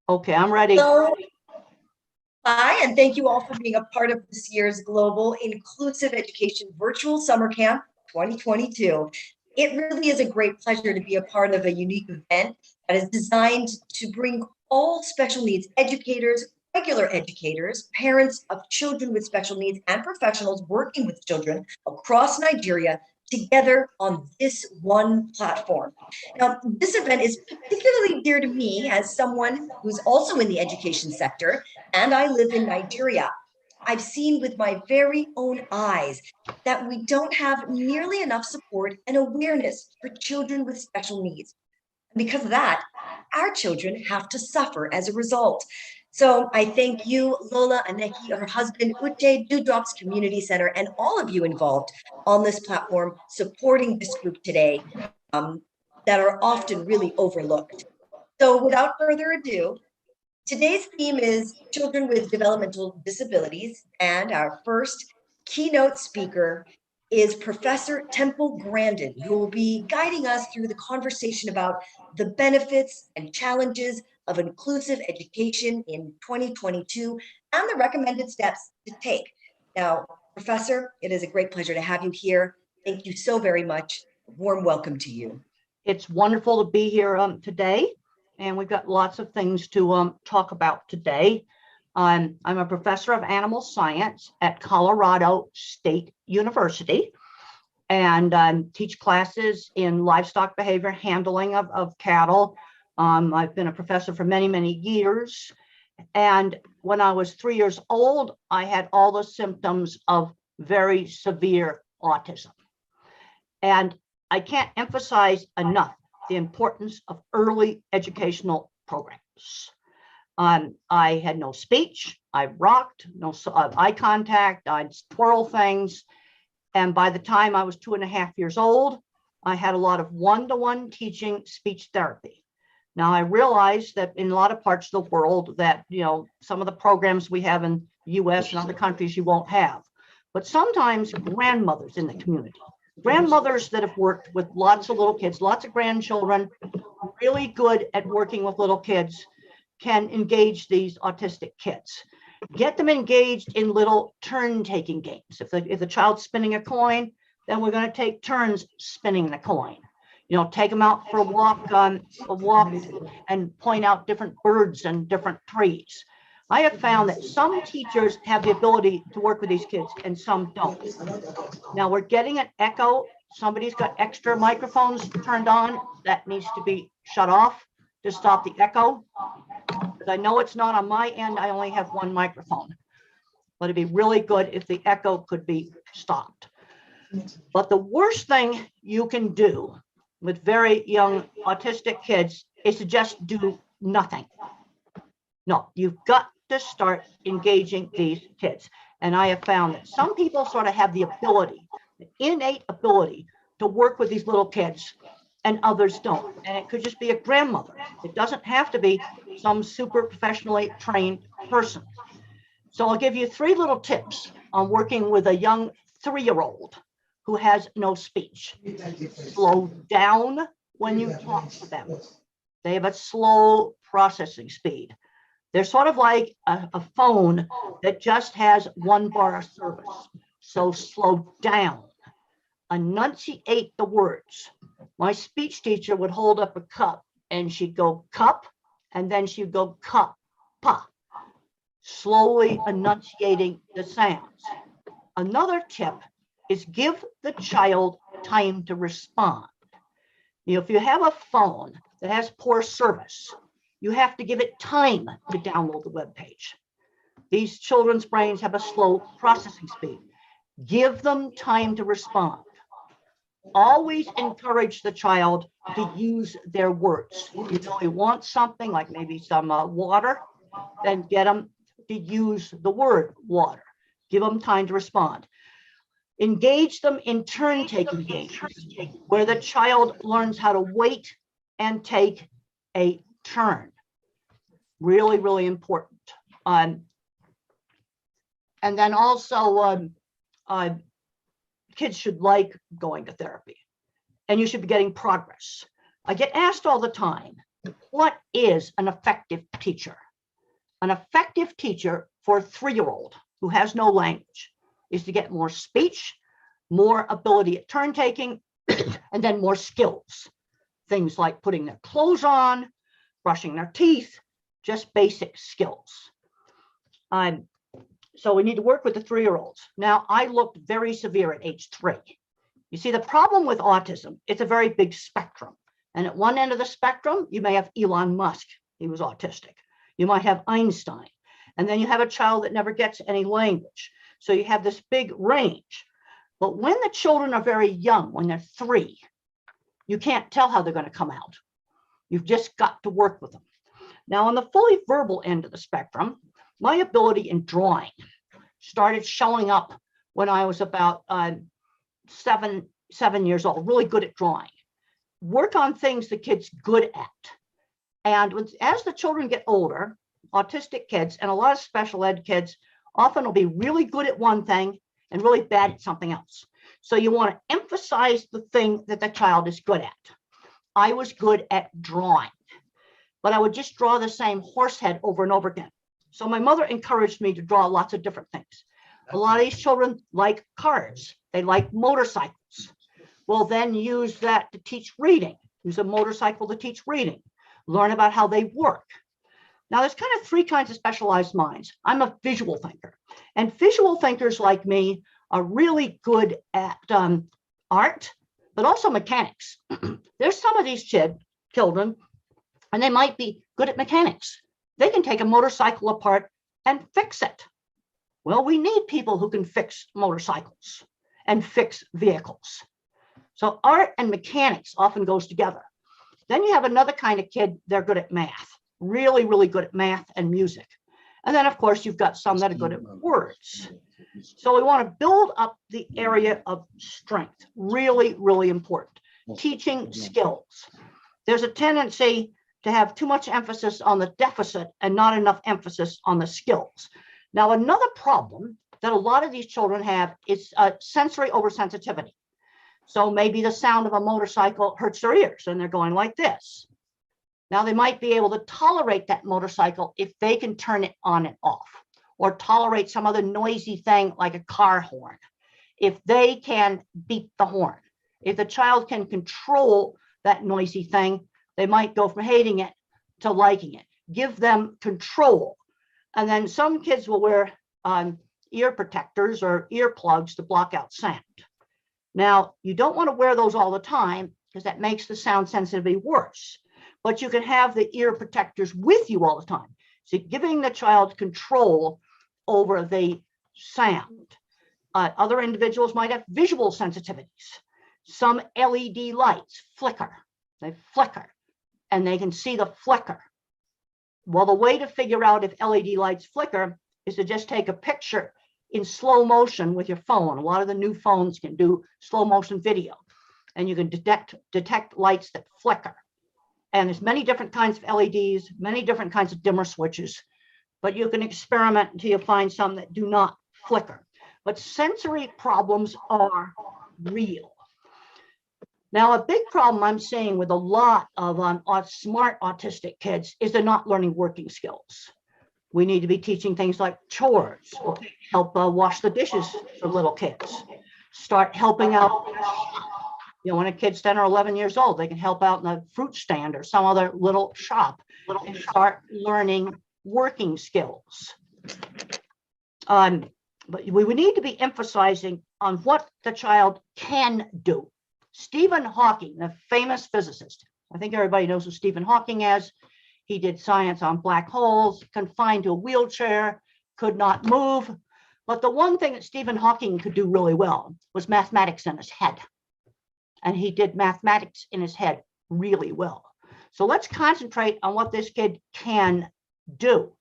Okay, I'm ready. Hello. Hi, and thank you all for being a part of this year's Global Inclusive Education Virtual Summer Camp 2022. It really is a great pleasure to be a part of a unique event that is designed to bring all special needs educators, regular educators, parents of children with special needs, and professionals working with children across Nigeria together on this one platform. Now, this event is particularly dear to me as someone who's also in the education sector, and I live in Nigeria. I've seen with my very own eyes that we don't have nearly enough support and awareness for children with special needs. And because of that, our children have to suffer as a result. So I thank you, Lola, Aneki, her husband, Uche, Dewdrops Community Center, and all of you involved on this platform supporting this group today that are often really overlooked. So without further ado, today's theme is children with developmental disabilities, and our first keynote speaker is Professor Temple Grandin, who will be guiding us through the conversation about the benefits and challenges of inclusive education in 2022 and the recommended steps to take. Now, Professor, it is a great pleasure to have you here. Thank you so very much. Warm welcome to you. It's wonderful to be here today, and we've got lots of things to talk about today. I'm a professor of animal science at Colorado State University, and teach classes in livestock behavior, handling of cattle. I've been a professor for many, many years. And when I was 3 years old, I had all the symptoms of very severe autism. And I can't emphasize enough the importance of early educational programs. I had no speech, I rocked, no eye contact, I'd twirl things. And by the time I was 2.5 years old, I had a lot of one-to-one teaching speech therapy. Now I realize that in a lot of parts of the world that, some of the programs we have in the US and other countries you won't have, but sometimes grandmothers in the community, grandmothers that have worked with lots of little kids, lots of grandchildren, really good at working with little kids, can engage these autistic kids. Get them engaged in little turn-taking games. If the child's spinning a coin, then we're going to take turns spinning the coin. Take them out for a walk and point out different birds and different trees. I have found that some teachers have the ability to work with these kids and some don't. Now we're getting an echo. Somebody's got extra microphones turned on. That needs to be shut off to stop the echo. Because I know it's not on my end. I only have one microphone. But it'd be really good if the echo could be stopped. But the worst thing you can do with very young autistic kids is to just do nothing. No, you've got to start engaging these kids. And I have found that some people sort of have the ability, the innate ability to work with these little kids, and others don't. And it could just be a grandmother. It doesn't have to be some super professionally trained person. So I'll give you 3 little tips on working with a young 3-year-old who has no speech. Slow down when you talk to them. They have a slow processing speed. They're sort of like a phone that just has 1 bar of service. So slow down. Enunciate the words. My speech teacher would hold up a cup and she'd go cup, and then she'd go cup, pa, slowly enunciating the sounds. Another tip is give the child time to respond. If you have a phone that has poor service, you have to give it time to download the web page. These children's brains have a slow processing speed. Give them time to respond. Always encourage the child to use their words. You want something like maybe some water, then get them to use the word water. Give them time to respond. Engage them in turn-taking games where the child learns how to wait and take a turn. Really, really important. And then also, kids should like going to therapy, and you should be getting progress. I get asked all the time, what is an effective teacher? An effective teacher for a 3-year-old who has no language is to get more speech, more ability at turn taking, and then more skills. Things like putting their clothes on, brushing their teeth, just basic skills. So we need to work with the 3-year-olds. Now, I looked very severe at age 3. You see, the problem with autism, it's a very big spectrum. And at one end of the spectrum, you may have Elon Musk. He was autistic. You might have Einstein. And then you have a child that never gets any language. So you have this big range. But when the children are very young, when they're 3, you can't tell how they're going to come out. You've just got to work with them. Now, on the fully verbal end of the spectrum, my ability in drawing started showing up when I was about 7 years old, really good at drawing. Work on things the kid's good at. And as the children get older, autistic kids and a lot of special ed kids often will be really good at one thing and really bad at something else. So you want to emphasize the thing that the child is good at. I was good at drawing, but I would just draw the same horse head over and over again. So my mother encouraged me to draw lots of different things. A lot of these children like cars. They like motorcycles. Well, then use that to teach reading. Use a motorcycle to teach reading. Learn about how they work. Now, there's kind of 3 kinds of specialized minds. I'm a visual thinker. And visual thinkers like me are really good at art, but also mechanics. There's some of these children, and they might be good at mechanics. They can take a motorcycle apart and fix it. Well, we need people who can fix motorcycles and fix vehicles. So art and mechanics often goes together. Then you have another kind of kid, they're good at math, really, really good at math and music. And then, of course, you've got some that are good at words. So we want to build up the area of strength, really, really important. Teaching skills. There's a tendency to have too much emphasis on the deficit and not enough emphasis on the skills. Now, another problem that a lot of these children have is sensory oversensitivity. So maybe the sound of a motorcycle hurts their ears and they're going like this. Now, they might be able to tolerate that motorcycle if they can turn it on and off, or tolerate some other noisy thing like a car horn, if they can beat the horn. If the child can control that noisy thing, they might go from hating it to liking it. Give them control. And then some kids will wear ear protectors or earplugs to block out sound. Now, you don't want to wear those all the time because that makes the sound sensitivity worse. But you can have the ear protectors with you all the time. So giving the child control over the sound. Other individuals might have visual sensitivities. Some LED lights flicker. They flicker, and they can see the flicker. Well, the way to figure out if LED lights flicker is to just take a picture in slow motion with your phone. A lot of the new phones can do slow motion video, and you can detect lights that flicker. And there's many different kinds of LEDs, many different kinds of dimmer switches, but you can experiment until you find some that do not flicker. But sensory problems are real. Now, a big problem I'm seeing with a lot of smart autistic kids is they're not learning working skills. We need to be teaching things like chores, help wash the dishes for little kids, start helping out. You know, when a kid's 10 or 11 years old, they can help out in a fruit stand or some other little shop and start learning working skills. But we need to be emphasizing on what the child can do. Stephen Hawking, the famous physicist, I think everybody knows who Stephen Hawking is. He did science on black holes, confined to a wheelchair, could not move. But the one thing that Stephen Hawking could do really well was mathematics in his head. And he did mathematics in his head really well. So let's concentrate on what this kid can do.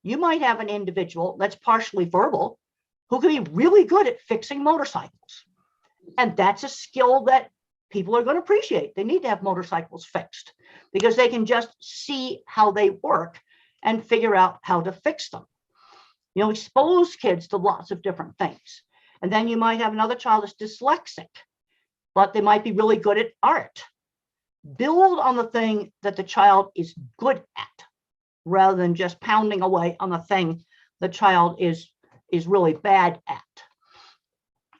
You might have an individual that's partially verbal who can be really good at fixing motorcycles. And that's a skill that people are going to appreciate. They need to have motorcycles fixed because they can just see how they work and figure out how to fix them. You know, expose kids to lots of different things. And then you might have another child that's dyslexic, but they might be really good at art. build on the thing that the child is good at, rather than just pounding away on the thing the child is really bad at.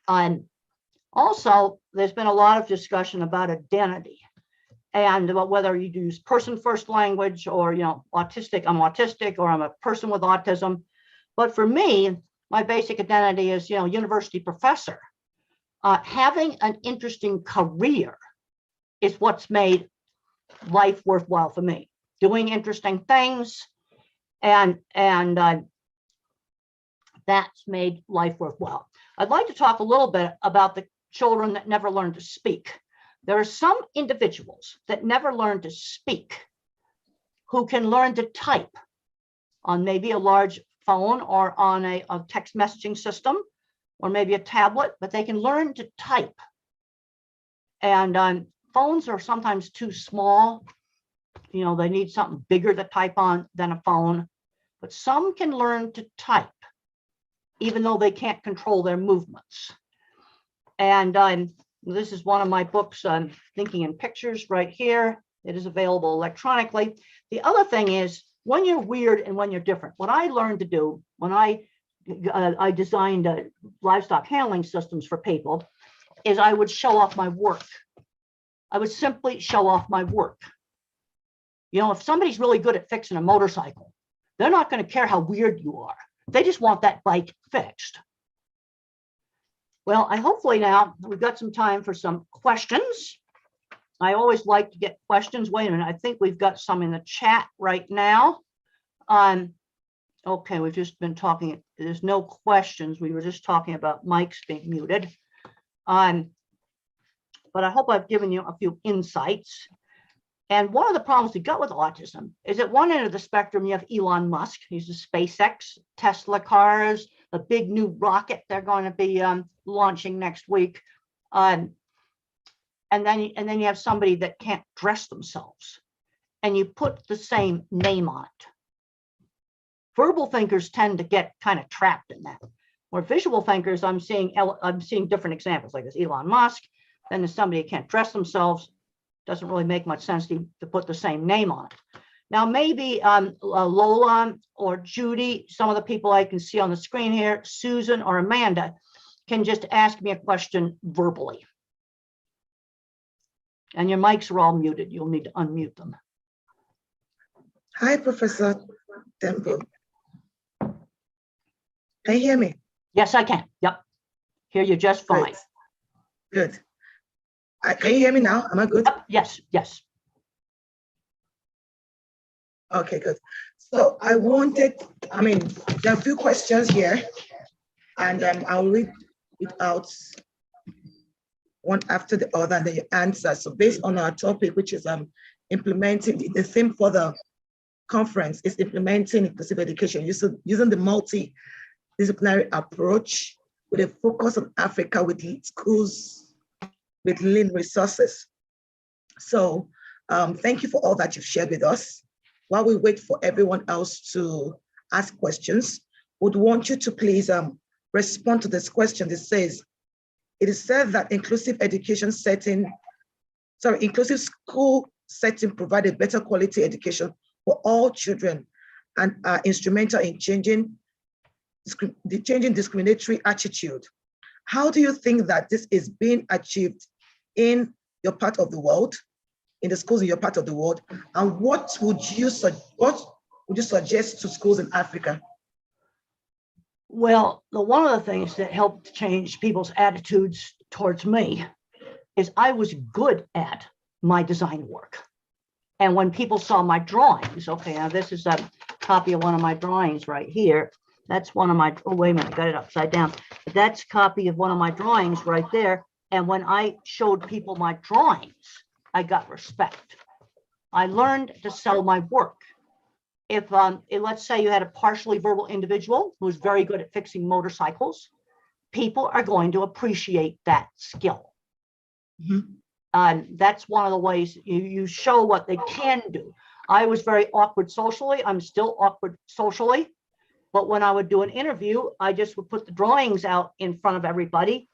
And also, there's been a lot of discussion about identity and about whether you use person first language or, autistic, I'm autistic, or I'm a person with autism. But for me, my basic identity is, university professor. Having an interesting career is what's made life worthwhile for me. Doing interesting things, and that's made life worthwhile. I'd like to talk a little bit about the children that never learn to speak. There are some individuals that never learn to speak who can learn to type on maybe a large phone or on a text messaging system or maybe a tablet, but they can learn to type. And phones are sometimes too small. They need something bigger to type on than a phone, but some can learn to type even though they can't control their movements. And this is one of my books, Thinking in Pictures, right here. It is available electronically. The other thing is, when you're weird and when you're different, what I learned to do when I designed livestock handling systems for people is I would show off my work. I would simply show off my work. If somebody's really good at fixing a motorcycle, they're not going to care how weird you are. They just want that bike fixed. Well, hopefully now we've got some time for some questions. I always like to get questions. Wait a minute, I think we've got some in the chat right now. Okay, we've just been talking, there's no questions. We were just talking about mics being muted. But I hope I've given you a few insights. And one of the problems we got with autism is at one end of the spectrum, you have Elon Musk. He's the SpaceX, Tesla cars, a big new rocket they're going to be launching next week. And then you have somebody that can't dress themselves, and you put the same name on it. Verbal thinkers tend to get kind of trapped in that. Where visual thinkers, I'm seeing different examples like this. Elon Musk, then there's somebody who can't dress themselves. Doesn't really make much sense to put the same name on it. Now, maybe Lola or Judy, some of the people I can see on the screen here, Susan or Amanda, can just ask me a question verbally. And your mics are all muted. You'll need to unmute them. Hi, Professor Temple. Can you hear me? Yes, I can. Yep. Hear you just fine. Great. Good. Can you hear me now? Am I good? Yep. Yes, yes. Okay, good. So there are a few questions here, and I'll read it out one after the other, and then you answer. So based on our topic, which is implementing, the theme for the conference is implementing inclusive education, using the multidisciplinary approach with a focus on Africa with schools with lean resources. So thank you for all that you've shared with us. While we wait for everyone else to ask questions, would want you to please respond to this question. It is said that inclusive school setting provide a better quality education for all children and are instrumental in changing discriminatory attitude. How do you think that this is being achieved in your part of the world, in the schools in your part of the world, and what would you suggest to schools in Africa? Well, one of the things that helped change people's attitudes towards me is I was good at my design work. And when people saw my drawings, okay, now this is a copy of one of my drawings right here. That's one of my, oh, wait a minute, I got it upside down. That's a copy of one of my drawings right there. And when I showed people my drawings, I got respect. I learned to sell my work. If let's say you had a partially verbal individual who was very good at fixing motorcycles, people are going to appreciate that skill. Mm-hmm. That's one of the ways you show what they can do. I was very awkward socially. I'm still awkward socially. But when I would do an interview, I just would put the drawings out in front of everybody.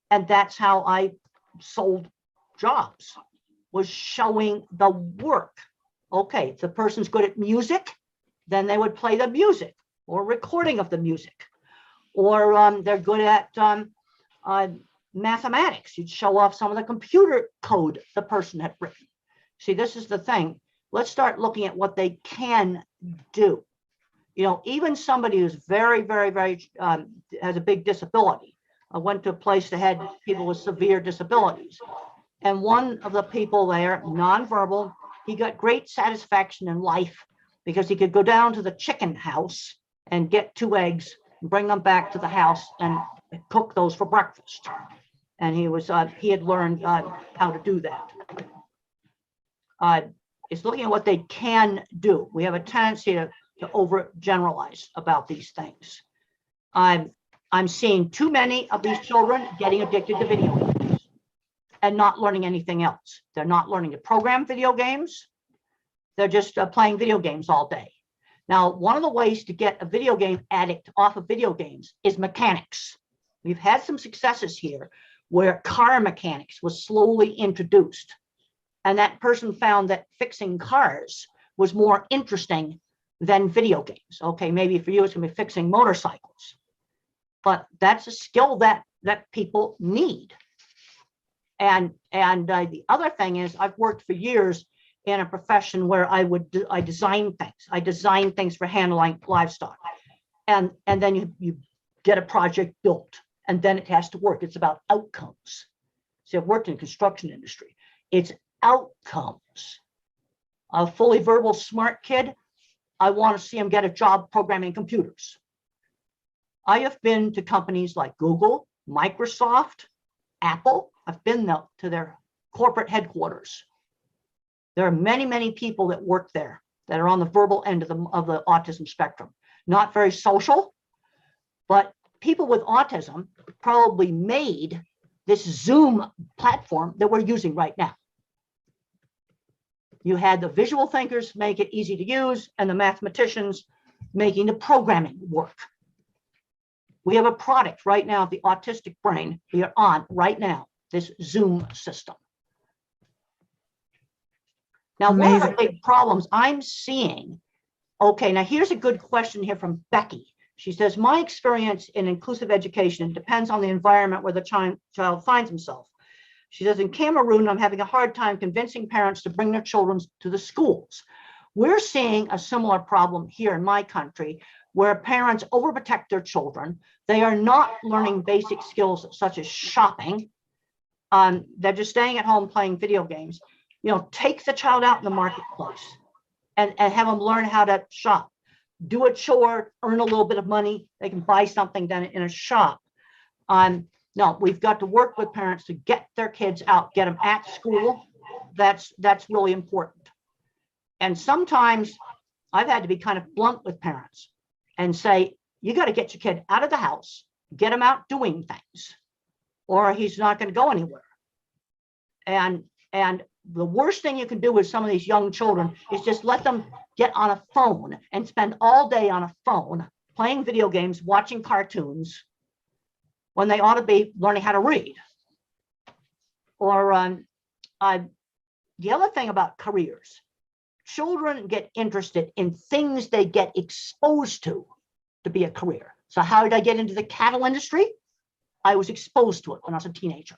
And that's how I sold jobs. was showing the work. Okay, if the person's good at music, then they would play the music or recording of the music. Or they're good at mathematics. You'd show off some of the computer code the person had written. See, this is the thing. Let's start looking at what they can do. You know, even somebody who's very, very, very has a big disability. I went to a place that had people with severe disabilities. And one of the people there, nonverbal, he got great satisfaction in life because he could go down to the chicken house and get 2 eggs and bring them back to the house and cook those for breakfast. And he had learned how to do that. It's looking at what they can do. We have a tendency to overgeneralize about these things. I'm seeing too many of these children getting addicted to video games and not learning anything else. They're not learning to program video games. They're just playing video games all day. Now, one of the ways to get a video game addict off of video games is mechanics. We've had some successes here where car mechanics was slowly introduced. And that person found that fixing cars was more interesting than video games. Okay, maybe for you, it's gonna be fixing motorcycles. But that's a skill that people need. And the other thing is, I've worked for years in a profession where I design things. I design things for handling livestock. And then you get a project built, and then it has to work. It's about outcomes. See, I've worked in the construction industry. It's outcomes. A fully verbal smart kid, I want to see him get a job programming computers. I have been to companies like Google, Microsoft, Apple. I've been to their corporate headquarters. There are many, many people that work there that are on the verbal end of the autism spectrum. Not very social, but people with autism probably made this Zoom platform that we're using right now. You had the visual thinkers make it easy to use and the mathematicians making the programming work. We have a product right now of the autistic brain we are on right now, this Zoom system. Now, one of the big problems I'm seeing, okay, now here's a good question here from Becky. She says, my experience in inclusive education depends on the environment where the child finds himself. She says, in Cameroon, I'm having a hard time convincing parents to bring their children to the schools. We're seeing a similar problem here in my country where parents overprotect their children. They are not learning basic skills such as shopping. They're just staying at home playing video games. You know, take the child out in the marketplace and have them learn how to shop. Do a chore, earn a little bit of money. They can buy something done in a shop. No, we've got to work with parents to get their kids out, get them at school. That's really important. And sometimes I've had to be kind of blunt with parents and say, you got to get your kid out of the house, get him out doing things, or he's not going to go anywhere. And the worst thing you can do with some of these young children is just let them get on a phone and spend all day on a phone playing video games, watching cartoons, when they ought to be learning how to read. Or the other thing about careers, children get interested in things they get exposed to be a career. So how did I get into the cattle industry? I was exposed to it when I was a teenager.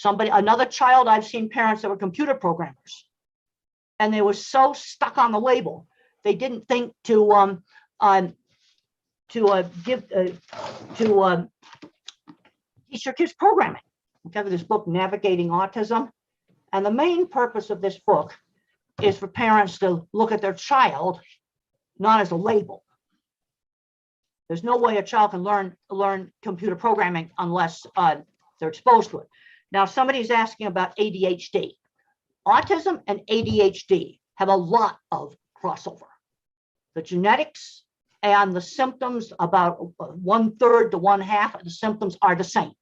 Another child, I've seen parents that were computer programmers, and they were so stuck on the label, they didn't think to teach your kids programming. We have this book, Navigating Autism, and the main purpose of this book is for parents to look at their child not as a label. There's no way a child can learn computer programming unless they're exposed to it. Now, somebody's asking about ADHD. Autism and ADHD have a lot of crossover. The genetics and the symptoms, about 1/3 to 1/2 of the symptoms are the same.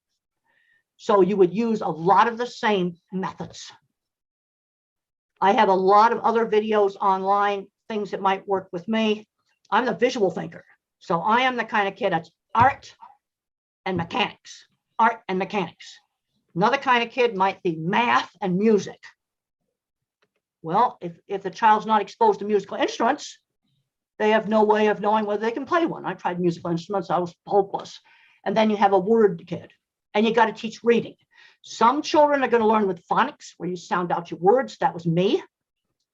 So you would use a lot of the same methods. I have a lot of other videos online, things that might work with me. I'm the visual thinker. So I am the kind of kid that's art and mechanics, art and mechanics. Another kind of kid might be math and music. Well, if the child's not exposed to musical instruments, they have no way of knowing whether they can play one. I tried musical instruments, I was hopeless. And then you have a word kid, and you got to teach reading. Some children are going to learn with phonics, where you sound out your words. That was me.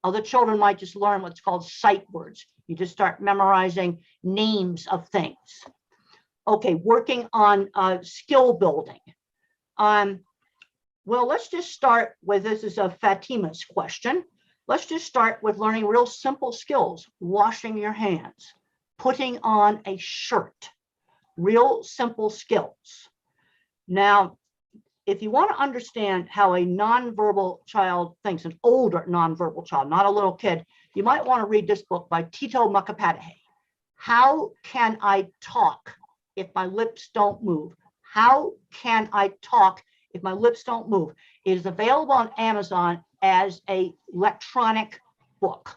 Other children might just learn what's called sight words. You just start memorizing names of things. Okay, working on skill building. Well, let's just start with, this is a Fatima's question. Let's just start with learning real simple skills: washing your hands, putting on a shirt, real simple skills. Now, if you want to understand how a nonverbal child thinks, an older nonverbal child, not a little kid, you might want to read this book by Tito Mukapadahe. How Can I Talk If My Lips Don't Move? How Can I Talk If My Lips Don't Move? It is available on Amazon as an electronic book.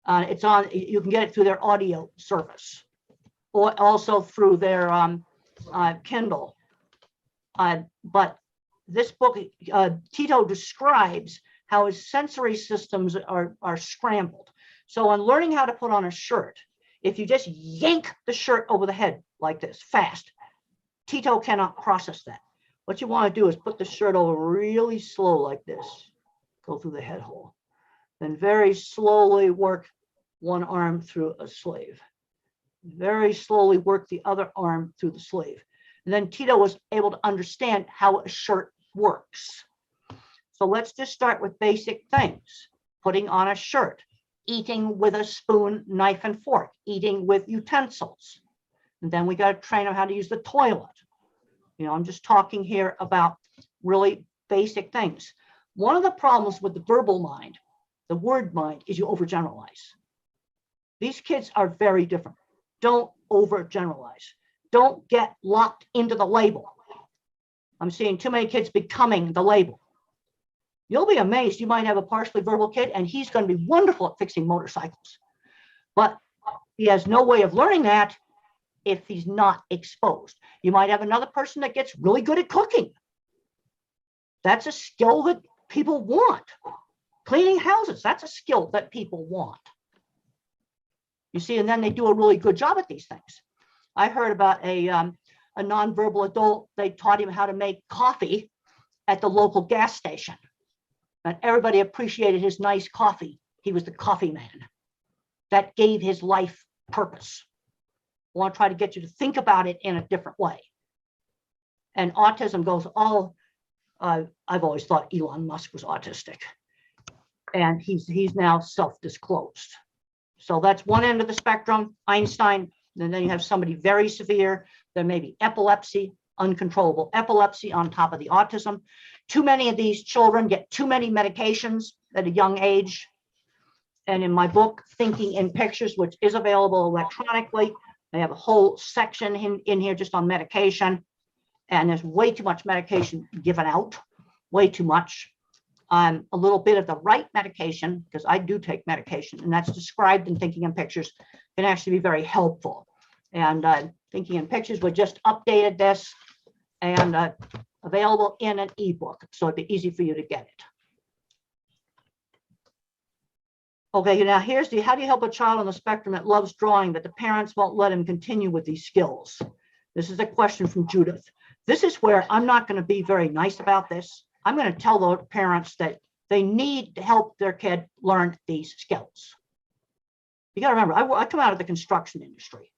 It's on, you can get it through their audio service, or also through their Kindle. But this book, Tito describes how his sensory systems are scrambled. So on learning how to put on a shirt, if you just yank the shirt over the head like this fast, Tito cannot process that. What you want to do is put the shirt over really slow like this, go through the head hole, then very slowly work one arm through a sleeve, very slowly work the other arm through the sleeve. And then Tito was able to understand how a shirt works. So let's just start with basic things: putting on a shirt, eating with a spoon, knife, and fork, eating with utensils. And then we got to train them how to use the toilet. You know, I'm just talking here about really basic things. One of the problems with the verbal mind, the word mind, is you overgeneralize. These kids are very different. Don't overgeneralize. Don't get locked into the label. I'm seeing too many kids becoming the label. You'll be amazed. You might have a partially verbal kid, and he's going to be wonderful at fixing motorcycles. But he has no way of learning that if he's not exposed. You might have another person that gets really good at cooking. That's a skill that people want. Cleaning houses, that's a skill that people want. You see, and then they do a really good job at these things. I heard about a nonverbal adult. They taught him how to make coffee at the local gas station. And everybody appreciated his nice coffee. He was the coffee man. That gave his life purpose. I want to try to get you to think about it in a different way. And autism goes all, I've always thought Elon Musk was autistic. And he's now self-disclosed. So that's one end of the spectrum, Einstein. And then you have somebody very severe. There may be epilepsy, uncontrollable epilepsy on top of the autism. Too many of these children get too many medications at a young age. And in my book, Thinking in Pictures, which is available electronically, I have a whole section in here just on medication. And there's way too much medication given out, way too much. A little bit of the right medication, because I do take medication, and that's described in Thinking in Pictures, can actually be very helpful. And Thinking in Pictures, we just updated this and available in an ebook, so it'd be easy for you to get it. Okay, now here's how do you help a child on the spectrum that loves drawing, but the parents won't let him continue with these skills? This is a question from Judith. This is where I'm not going to be very nice about this. I'm going to tell the parents that they need to help their kid learn these skills. You got to remember, I come out of the construction industry,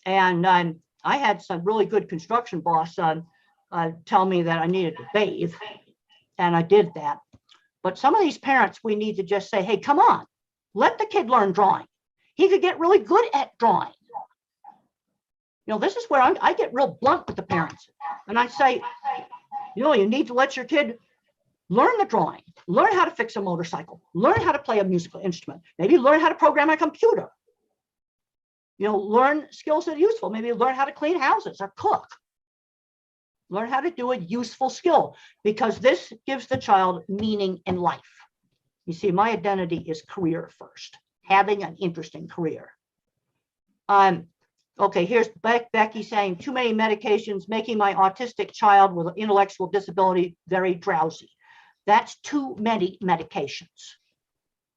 and I had some really good construction boss tell me that I needed to bathe, and I did that. But some of these parents, we need to just say, hey, come on, let the kid learn drawing. He could get really good at drawing. You know, this is where I get real blunt with the parents. And I say, you know, you need to let your kid learn the drawing, learn how to fix a motorcycle, learn how to play a musical instrument, maybe learn how to program a computer. You know, learn skills that are useful. Maybe learn how to clean houses or cook. Learn how to do a useful skill, because this gives the child meaning in life. You see, my identity is career first, having an interesting career. Okay, here's Becky saying, too many medications making my autistic child with an intellectual disability very drowsy. That's too many medications.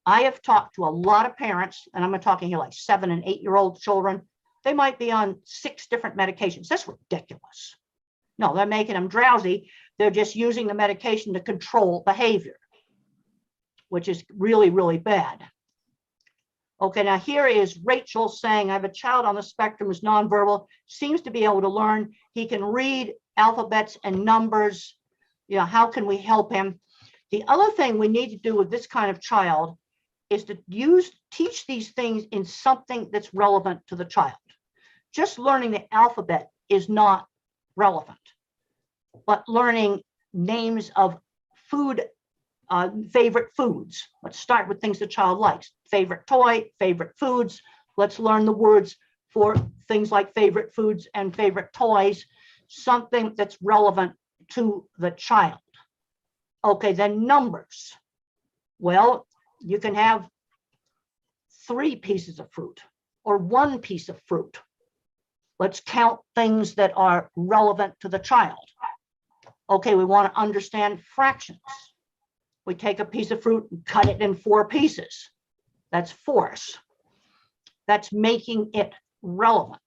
I have talked to a lot of parents, and I'm talking here like 7 and 8-year-old children. They might be on 6 different medications. That's ridiculous. No, they're making them drowsy. They're just using the medication to control behavior, which is really, really bad. Okay, now here is Rachel saying, I have a child on the spectrum who's nonverbal, seems to be able to learn. He can read alphabets and numbers. You know, how can we help him? The other thing we need to do with this kind of child is to teach these things in something that's relevant to the child. Just learning the alphabet is not relevant, but learning names of food, favorite foods. Let's start with things the child likes. Favorite toy, favorite foods. Let's learn the words for things like favorite foods and favorite toys, something that's relevant to the child. Okay, then numbers. Well, you can have 3 pieces of fruit or 1 piece of fruit. Let's count things that are relevant to the child. Okay, we want to understand fractions. We take a piece of fruit and cut it in 4 pieces. That's fourths. That's making it relevant.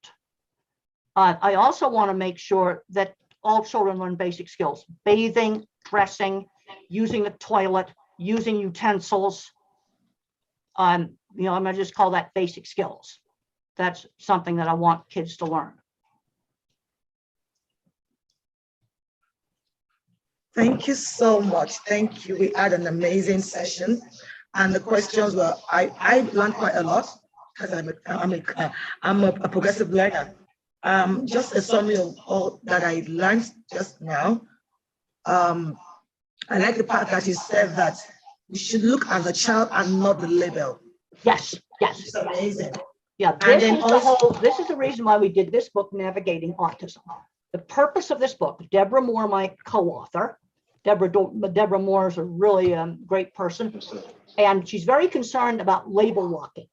I also want to make sure that all children learn basic skills: bathing, dressing, using the toilet, using utensils. You know, I'm going to just call that basic skills. That's something that I want kids to learn. Thank you so much. Thank you. We had an amazing session, and the questions were, I learned quite a lot because I'm a progressive learner. Just a summary of all that I learned just now. I like the part that you said that we should look at the child and not the label. Yes, yes. It's amazing. Yeah, And this then is also- this is the reason why we did this book, Navigating Autism. The purpose of this book, Deborah Moore, my co-author. Deborah Moore is a really great person, and she's very concerned about label locking.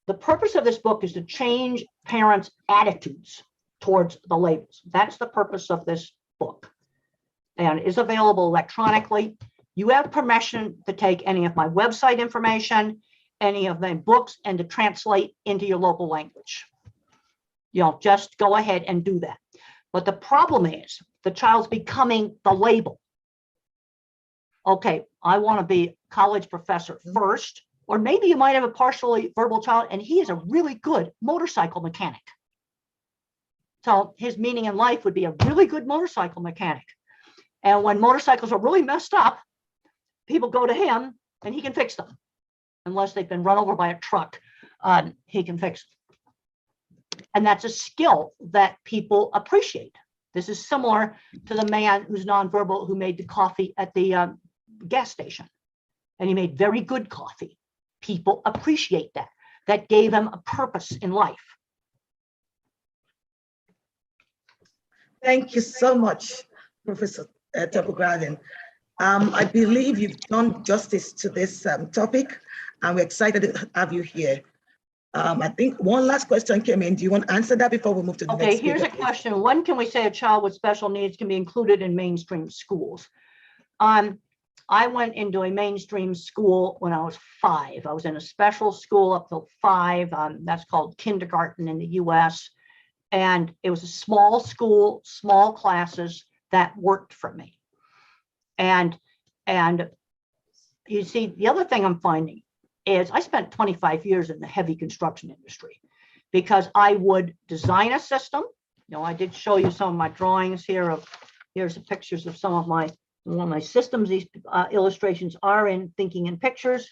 The purpose of this book is to change parents' attitudes towards the labels. That's the purpose of this book, and is available electronically. You have permission to take any of my website information, any of my books, and to translate into your local language. You know, just go ahead and do that. But the problem is the child's becoming the label. Okay, I want to be a college professor first, or maybe you might have a partially verbal child and he is a really good motorcycle mechanic. So his meaning in life would be a really good motorcycle mechanic. And when motorcycles are really messed up, people go to him and he can fix them. Unless they've been run over by a truck, he can fix them. And that's a skill that people appreciate. This is similar to the man who's nonverbal who made the coffee at the gas station. And he made very good coffee. People appreciate that. That gave him a purpose in life. Thank you so much, Professor Topogradian. I believe you've done justice to this topic, and we're excited to have you here. I think one last question came in. Do you want to answer that before we move to the next? Okay, here's a question. When can we say a child with special needs can be included in mainstream schools? I went into a mainstream school when I was 5. I was in a special school up till 5. That's called kindergarten in the US. And it was a small school, small classes that worked for me. And you see, the other thing I'm finding is I spent 25 years in the heavy construction industry because I would design a system. You know, I did show you some of my drawings here here's the pictures of some of my systems. These illustrations are in Thinking in Pictures.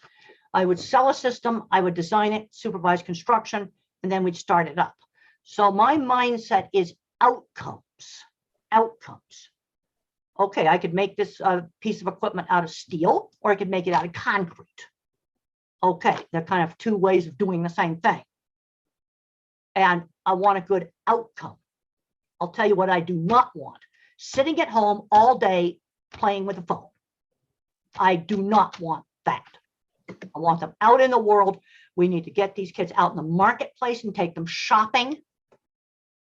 I would sell a system, I would design it, supervise construction, and then we'd start it up. So my mindset is outcomes. Okay, I could make this piece of equipment out of steel, or I could make it out of concrete. Okay, they're kind of 2 ways of doing the same thing. And I want a good outcome. I'll tell you what I do not want. Sitting at home all day playing with a phone. I do not want that. I want them out in the world. We need to get these kids out in the marketplace and take them shopping.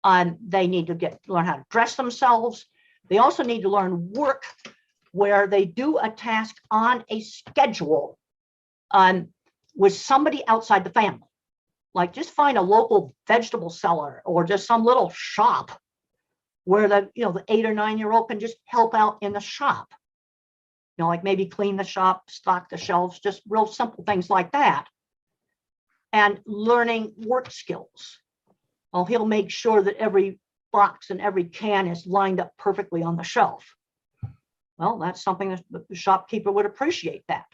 They need to learn how to dress themselves. They also need to learn work where they do a task on a schedule with somebody outside the family. Like just find a local vegetable seller or just some little shop where the 8 or 9-year-old can just help out in the shop. Like maybe clean the shop, stock the shelves, just real simple things like that. And learning work skills. Well, he'll make sure that every box and every can is lined up perfectly on the shelf. Well, that's something that the shopkeeper would appreciate that.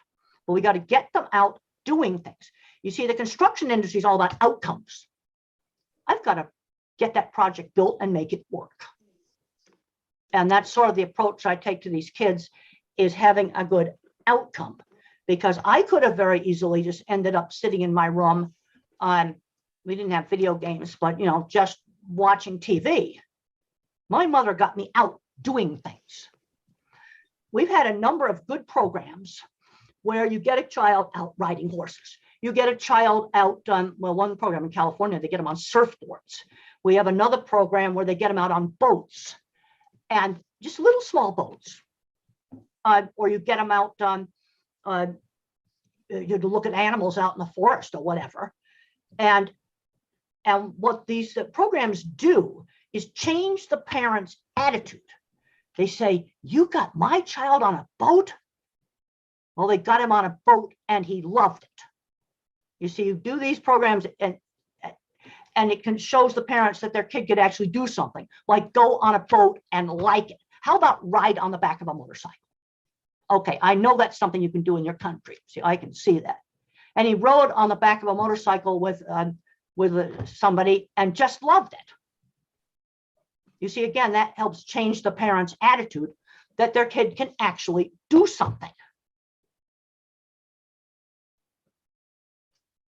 But we got to get them out doing things. You see, the construction industry is all about outcomes. I've got to get that project built and make it work. And that's sort of the approach I take to these kids, is having a good outcome. Because I could have very easily just ended up sitting in my room on, we didn't have video games, but just watching TV. My mother got me out doing things. We've had a number of good programs where you get a child out riding horses. You get a child out on, well, one program in California, they get them on surfboards. We have another program where they get them out on boats, and just little small boats. Or you get them out on, you look at animals out in the forest or whatever. And what these programs do is change the parents' attitude. They say, you got my child on a boat? Well, they got him on a boat and he loved it. You see, you do these programs and it shows the parents that their kid could actually do something, like go on a boat and like it. How about ride on the back of a motorcycle? Okay, I know that's something you can do in your country. See, I can see that. And he rode on the back of a motorcycle with somebody and just loved it. You see, again, that helps change the parents' attitude that their kid can actually do something.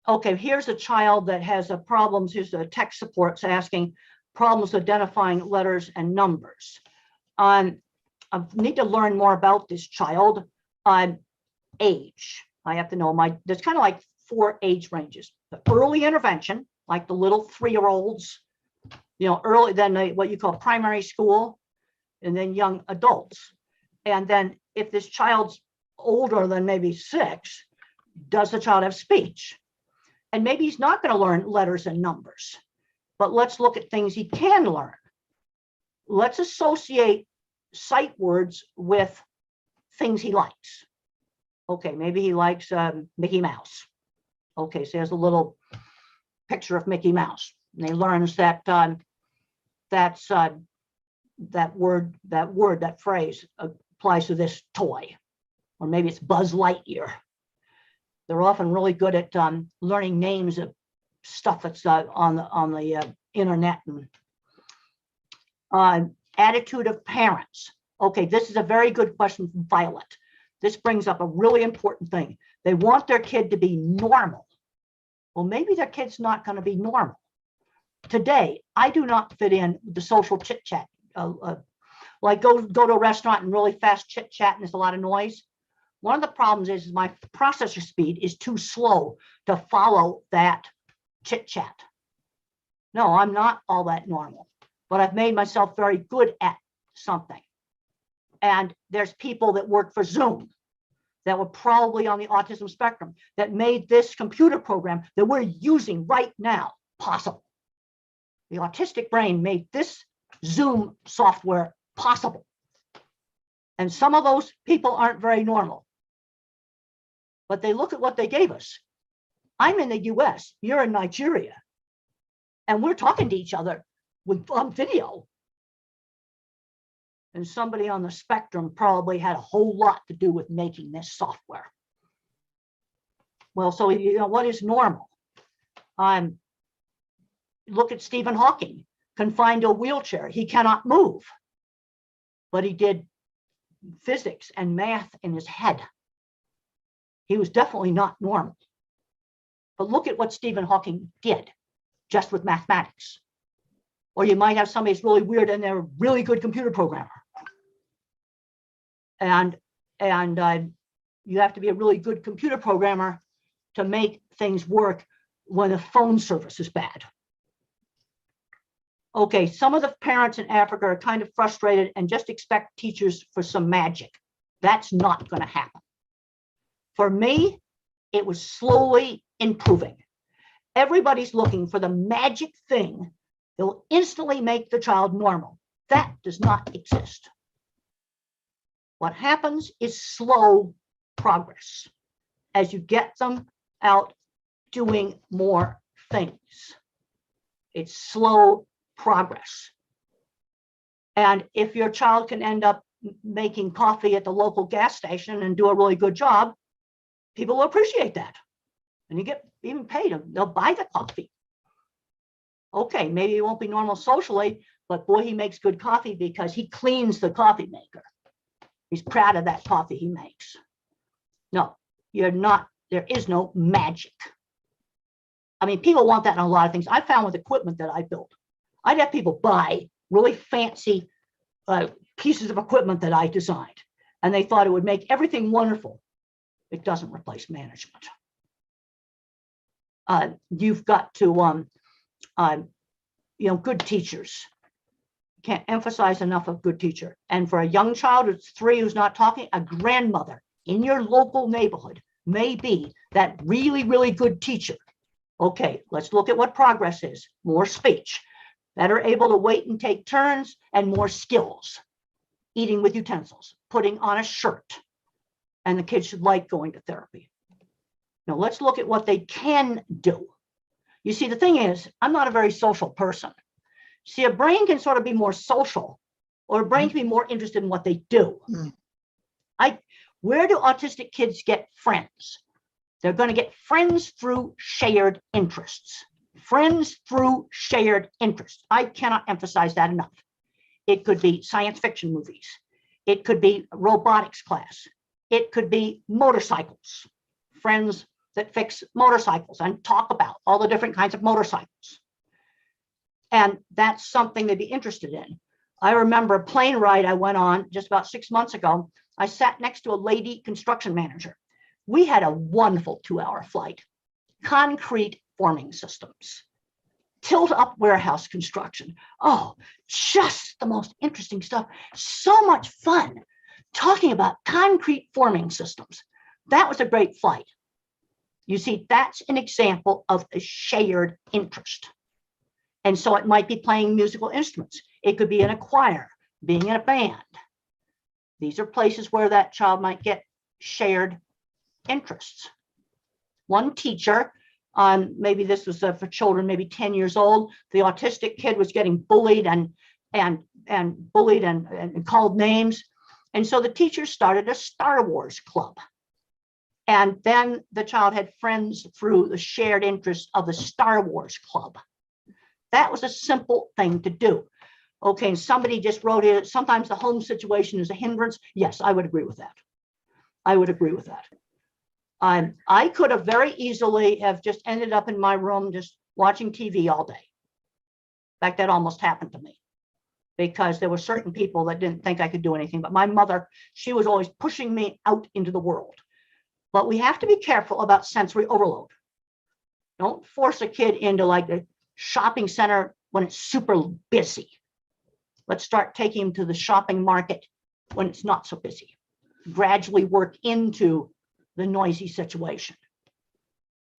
Okay, here's a child that has a problems. Here's the tech supports asking problems identifying letters and numbers. I need to learn more about this child. Age. I have to know there's kind of like 4 age ranges. The early intervention, like the little 3-year-olds, early, then what you call primary school, and then young adults. And then if this child's older than maybe 6, does the child have speech? And maybe he's not going to learn letters and numbers, but let's look at things he can learn. Let's associate sight words with things he likes. Okay, maybe he likes Mickey Mouse. Okay, so there's a little picture of Mickey Mouse. And he learns that that phrase applies to this toy. Or maybe it's Buzz Lightyear. They're often really good at learning names of stuff that's on the internet. And attitude of parents. Okay, this is a very good question from Violet. This brings up a really important thing. They want their kid to be normal. Well, maybe their kid's not going to be normal. Today, I do not fit in the social chit chat. Like go to a restaurant and really fast chit chat and there's a lot of noise. One of the problems is my processor speed is too slow to follow that chit chat. No, I'm not all that normal, but I've made myself very good at something. And there's people that work for Zoom that were probably on the autism spectrum that made this computer program that we're using right now possible. The autistic brain made this Zoom software possible. And some of those people aren't very normal. But they look at what they gave us. I'm in the US, you're in Nigeria, and we're talking to each other on video. And somebody on the spectrum probably had a whole lot to do with making this software. Well, so what is normal? Look at Stephen Hawking, confined to a wheelchair. He cannot move, but he did physics and math in his head. He was definitely not normal. But look at what Stephen Hawking did just with mathematics. Or you might have somebody who's really weird and they're a really good computer programmer. And you have to be a really good computer programmer to make things work when the phone service is bad. Okay, some of the parents in Africa are kind of frustrated and just expect teachers for some magic. That's not going to happen. For me, it was slowly improving. Everybody's looking for the magic thing that will instantly make the child normal. That does not exist. What happens is slow progress as you get them out doing more things. It's slow progress. And if your child can end up making coffee at the local gas station and do a really good job, people will appreciate that. And you get even paid. They'll buy the coffee. Okay, maybe he won't be normal socially, but boy, he makes good coffee because he cleans the coffee maker. He's proud of that coffee he makes. No, you're not. There is no magic. I mean, people want that in a lot of things. I found with equipment that I built, I'd have people buy really fancy pieces of equipment that I designed, and they thought it would make everything wonderful. It doesn't replace management. You've got to, good teachers. Can't emphasize enough of good teacher. And for a young child who's 3 who's not talking, a grandmother in your local neighborhood may be that really, really good teacher. Okay, let's look at what progress is. More speech, better able to wait and take turns, and more skills. Eating with utensils, putting on a shirt. And the kids should like going to therapy. Now let's look at what they can do. You see, the thing is, I'm not a very social person. See, a brain can sort of be more social, or a brain can be more interested in what they do. Where do autistic kids get friends? They're going to get friends through shared interests. Friends through shared interests. I cannot emphasize that enough. It could be science fiction movies. It could be robotics class. It could be motorcycles. Friends that fix motorcycles and talk about all the different kinds of motorcycles. And that's something they'd be interested in. I remember a plane ride I went on just about 6 months ago. I sat next to a lady construction manager. We had a wonderful 2-hour flight. Concrete forming systems, tilt up warehouse construction. Oh, just the most interesting stuff. So much fun talking about concrete forming systems. That was a great flight. You see, that's an example of a shared interest. And so it might be playing musical instruments. It could be in a choir, being in a band. These are places where that child might get shared interests. One teacher, maybe this was for children, maybe 10 years old, the autistic kid was getting bullied and bullied and called names. And so the teacher started a Star Wars club. And then the child had friends through the shared interest of the Star Wars club. That was a simple thing to do. Okay, and somebody just wrote it. Sometimes the home situation is a hindrance. Yes, I would agree with that. I would agree with that. I could have very easily have just ended up in my room just watching TV all day. In fact, that almost happened to me because there were certain people that didn't think I could do anything. But my mother, she was always pushing me out into the world. But we have to be careful about sensory overload. Don't force a kid into like the shopping center when it's super busy. Let's start taking him to the shopping market when it's not so busy. Gradually work into the noisy situation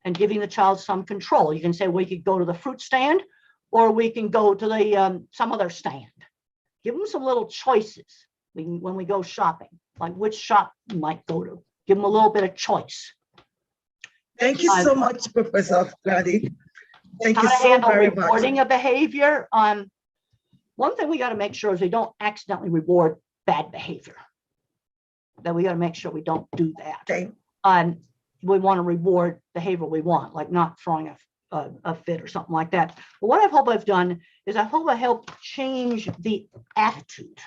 and giving the child some control. You can say, we could go to the fruit stand or we can go to the some other stand. Give them some little choices when we go shopping, like which shop you might go to. Give them a little bit of choice. Thank you so much, Professor Gladys. Thank you How to so handle very much. rewarding a behavior. One thing we got to make sure is we don't accidentally reward bad behavior. That we got to make sure we don't do that. Okay. We want to reward behavior we want, like not throwing a fit or something like that. But what I hope I've done is I hope I helped change the attitude.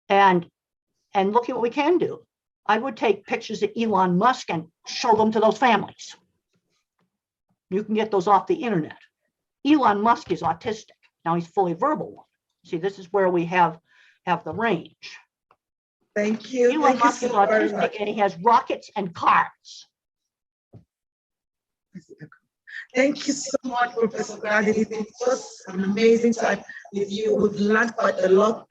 And look at what we can do. I would take pictures of Elon Musk and show them to those families. You can get those off the internet. Elon Musk is autistic. Now he's fully verbal one. See, this is where we have the range. Thank you. Elon Thank you Musk is so very autistic much. and he has rockets and cars. Thank you so much, Professor Grandin. It was an amazing time with you. We've learned quite a lot.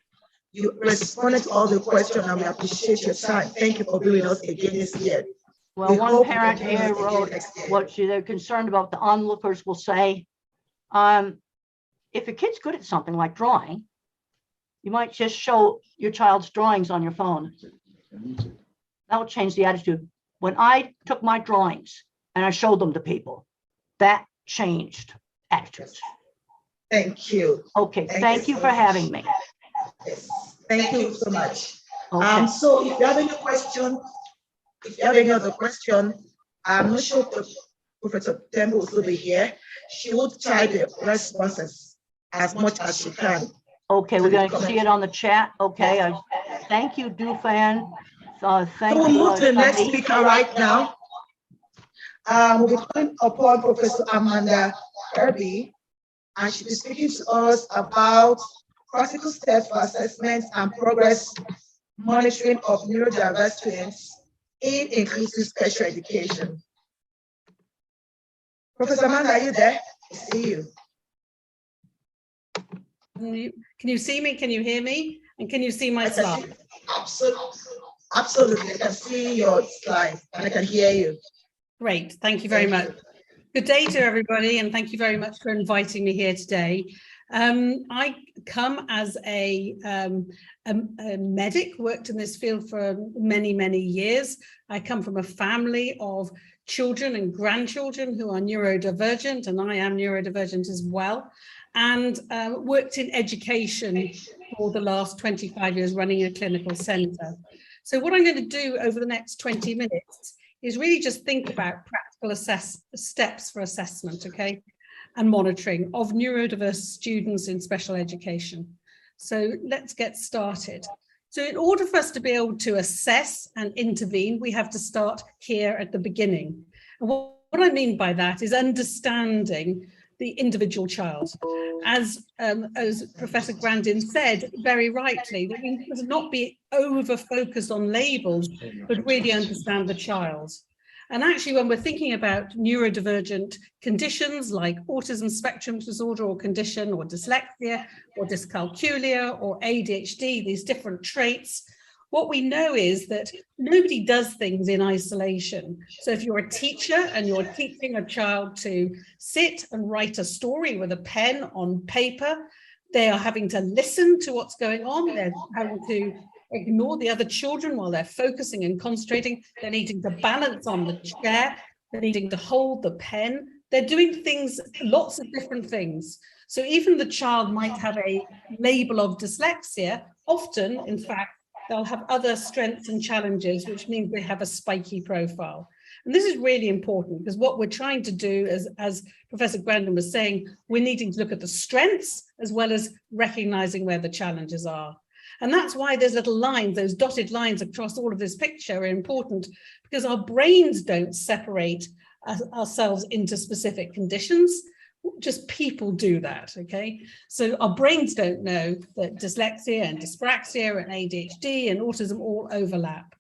You responded to all the questions, and we appreciate your time. Thank you for being with us again this year. Well, We one hope you parent can join us here again wrote next year. what they're concerned about. The onlookers will say, if your kid's good at something like drawing, you might just show your child's drawings on your phone. That will change the attitude. When I took my drawings and I showed them to people, that changed attitudes. Thank you. Okay, thank you so for much. having me. Yes. Thank you so much. Okay. So if you have any question, if you have any other question, I'm not sure if Professor Temple will still be here. She will try the responses as much as she can. Okay, we're going to see it on the chat. Okay, thank you, Dufan. Thank So we'll you. move to the next Shani. speaker right now. We'll be calling upon Professor Amanda Kirby, and she'll be speaking to us about practical steps for assessment and progress monitoring of neurodiverse students in inclusive special education. Professor Amanda, are you there? I see you. Can you see me? Can you hear me? And can you see my slide? Absolutely. I can see your slide and I can hear you. Great. Thank you very much. Good day to everybody, and thank you very much for inviting me here today. I come as a medic, worked in this field for many, many years. I come from a family of children and grandchildren who are neurodivergent, and I am neurodivergent as well, and worked in education for the last 25 years running a clinical centre. So what I'm going to do over the next 20 minutes is really just think about practical steps for assessment, okay, and monitoring of neurodiverse students in special education. So let's get started. So in order for us to be able to assess and intervene, we have to start here at the beginning. And what I mean by that is understanding the individual child. As Professor Grandin said very rightly, that we must not be over-focused on labels, but really understand the child. And actually, when we're thinking about neurodivergent conditions like autism spectrum disorder or condition, or dyslexia, or dyscalculia, or ADHD, these different traits, what we know is that nobody does things in isolation. So if you're a teacher and you're teaching a child to sit and write a story with a pen on paper, they are having to listen to what's going on. They're having to ignore the other children while they're focusing and concentrating. They're needing to balance on the chair. They're needing to hold the pen. They're doing things, lots of different things. So even the child might have a label of dyslexia. Often, in fact, they'll have other strengths and challenges, which means they have a spiky profile. And this is really important because what we're trying to do, as Professor Grandin was saying, we're needing to look at the strengths as well as recognizing where the challenges are. And that's why those little lines, those dotted lines across all of this picture are important, because our brains don't separate ourselves into specific conditions. Just people do that, okay? So our brains don't know that dyslexia and dyspraxia and ADHD and autism all overlap.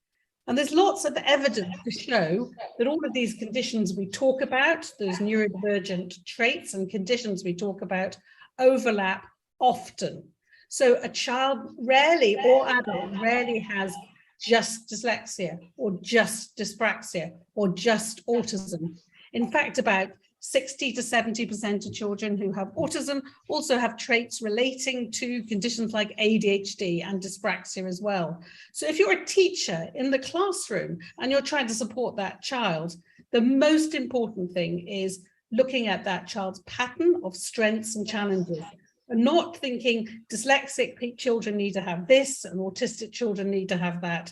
And there's lots of evidence to show that all of these conditions we talk about, those neurodivergent traits and conditions we talk about, overlap often. So a child rarely, or adult, rarely has just dyslexia or just dyspraxia or just autism. In fact, about 60 to 70% of children who have autism also have traits relating to conditions like ADHD and dyspraxia as well. So if you're a teacher in the classroom and you're trying to support that child, the most important thing is looking at that child's pattern of strengths and challenges, and not thinking dyslexic children need to have this and autistic children need to have that.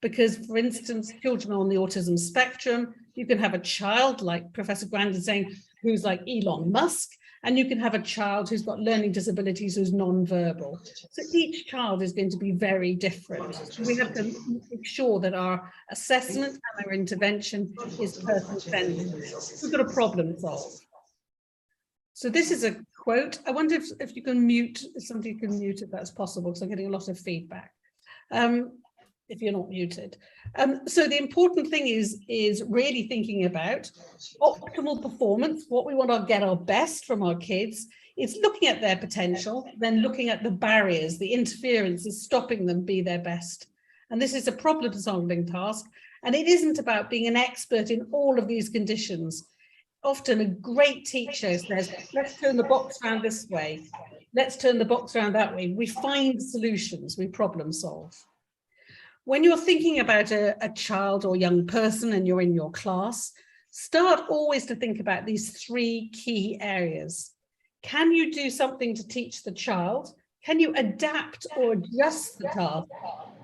Because, for instance, children on the autism spectrum, you can have a child, like Professor Grandin saying, who's like Elon Musk, and you can have a child who's got learning disabilities who's non-verbal. So each child is going to be very different. So we have to make sure that our assessment and our intervention is person-centered. We've got a problem to solve. So this is a quote. I wonder if you can mute, if somebody can mute if that's possible, because I'm getting a lot of feedback. if you're not muted. So the important thing is really thinking about optimal performance, what we want to get our best from our kids. It's looking at their potential, then looking at the barriers, the interferences, stopping them be their best. And this is a problem-solving task. And it isn't about being an expert in all of these conditions. Often a great teacher says, let's turn the box around this way. Let's turn the box around that way. We find solutions, we problem solve. When you're thinking about a child or young person and you're in your class, start always to think about these three key areas. Can you do something to teach the child? Can you adapt or adjust the task?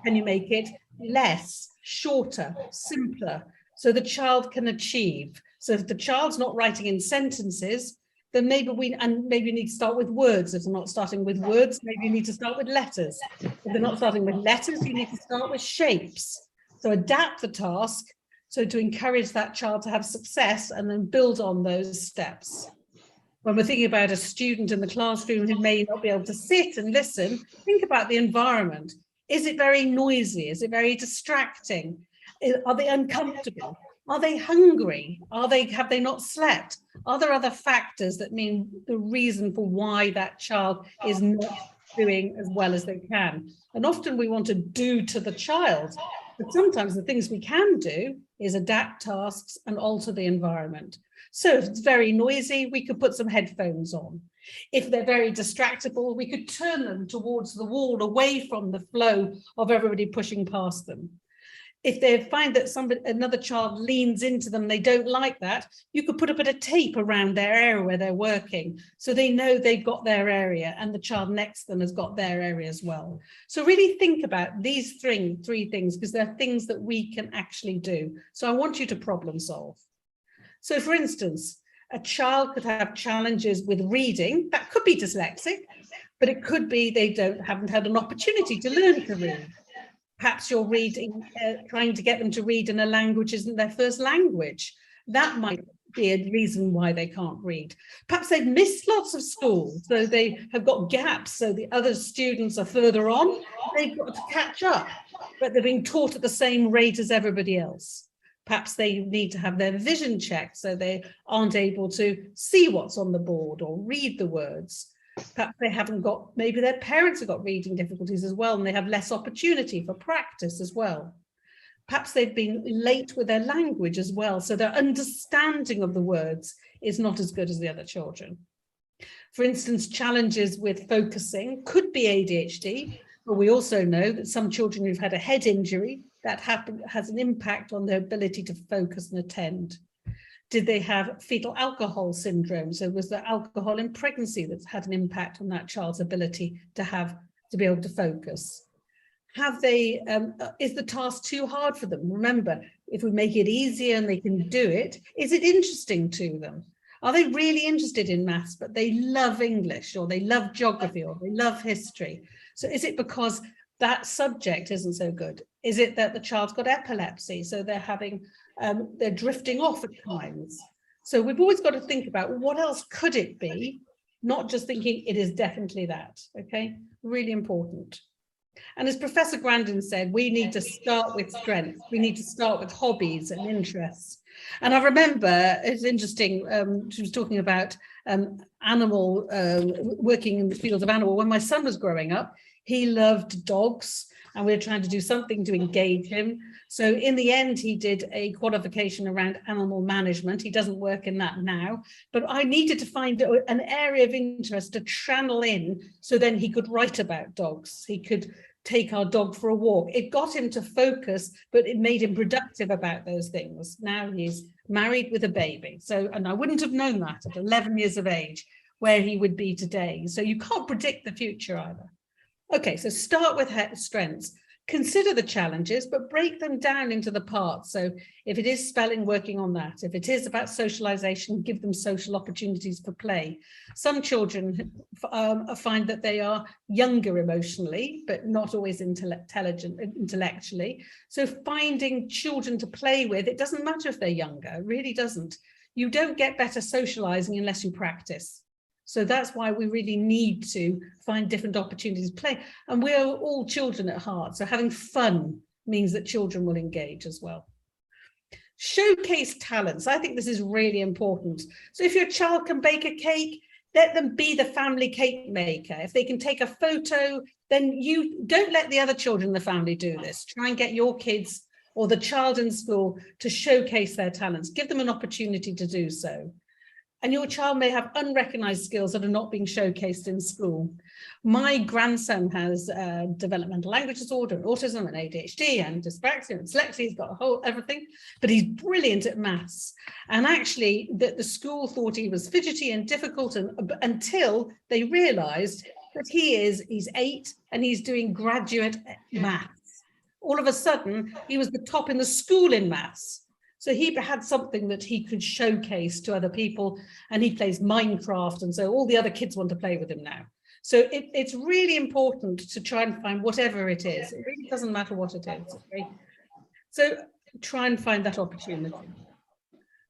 Can you make it less, shorter, simpler, so the child can achieve? So if the child's not writing in sentences, then maybe we need to start with words. If they're not starting with words, maybe you need to start with letters. If they're not starting with letters, you need to start with shapes. So adapt the task, so to encourage that child to have success and then build on those steps. When we're thinking about a student in the classroom who may not be able to sit and listen, think about the environment. Is it very noisy? Is it very distracting? Are they uncomfortable? Are they hungry? Have they not slept? Are there other factors that mean the reason for why that child is not doing as well as they can? And often we want to do to the child, but sometimes the things we can do is adapt tasks and alter the environment. So if it's very noisy, we could put some headphones on. If they're very distractible, we could turn them towards the wall, away from the flow of everybody pushing past them. If they find that another child leans into them, they don't like that, you could put a bit of tape around their area where they're working, so they know they've got their area and the child next to them has got their area as well. So really think about these three things, because they're things that we can actually do. So I want you to problem solve. So for instance, a child could have challenges with reading. That could be dyslexic, but it could be they haven't had an opportunity to learn to read. Perhaps you're trying to get them to read in a language isn't their first language. That might be a reason why they can't read. Perhaps they've missed lots of school, so they have got gaps, so the other students are further on. They've got to catch up, but they're being taught at the same rate as everybody else. Perhaps they need to have their vision checked, so they aren't able to see what's on the board or read the words. Perhaps they haven't got, maybe their parents have got reading difficulties as well, and they have less opportunity for practice as well. Perhaps they've been late with their language as well, so their understanding of the words is not as good as the other children. For instance, challenges with focusing could be ADHD, but we also know that some children who've had a head injury, that has an impact on their ability to focus and attend. Did they have fetal alcohol syndrome? So was there alcohol in pregnancy that's had an impact on that child's ability to be able to focus? Have they, is the task too hard for them? Remember, if we make it easier and they can do it, is it interesting to them? Are they really interested in maths, but they love English, or they love geography, or they love history? So is it because that subject isn't so good? Is it that the child's got epilepsy, so they're drifting off at times? So we've always got to think about what else could it be, not just thinking it is definitely that. Okay, really important. And as Professor Grandin said, we need to start with strengths. We need to start with hobbies and interests. And I remember, it's interesting, she was talking about working in the field of animal. When my son was growing up, he loved dogs, and we were trying to do something to engage him. So in the end, he did a qualification around animal management. He doesn't work in that now, but I needed to find an area of interest to channel in, so then he could write about dogs. He could take our dog for a walk. It got him to focus, but it made him productive about those things. Now he's married with a baby. So, and I wouldn't have known that at 11 years of age, where he would be today. So you can't predict the future either. Okay, so start with strengths. Consider the challenges, but break them down into the parts. So if it is spelling, working on that. If it is about socialization, give them social opportunities for play. Some children find that they are younger emotionally, but not always intelligent intellectually. So finding children to play with, it doesn't matter if they're younger, it really doesn't. You don't get better socializing unless you practice. So that's why we really need to find different opportunities to play. And we're all children at heart. So having fun means that children will engage as well. Showcase talents. I think this is really important. So if your child can bake a cake, let them be the family cake maker. If they can take a photo, then you don't let the other children in the family do this. Try and get your kids or the child in school to showcase their talents. Give them an opportunity to do so. And your child may have unrecognized skills that are not being showcased in school. My grandson has developmental language disorder, and autism, and ADHD, and dyspraxia, and dyslexia. He's got a whole everything, but he's brilliant at maths. And actually, the school thought he was fidgety and difficult, until they realized that he's 8 and he's doing graduate maths. All of a sudden, he was the top in the school in maths. So he had something that he could showcase to other people, and he plays Minecraft, and so all the other kids want to play with him now. So it's really important to try and find whatever it is. It really doesn't matter what it is. Okay? So try and find that opportunity.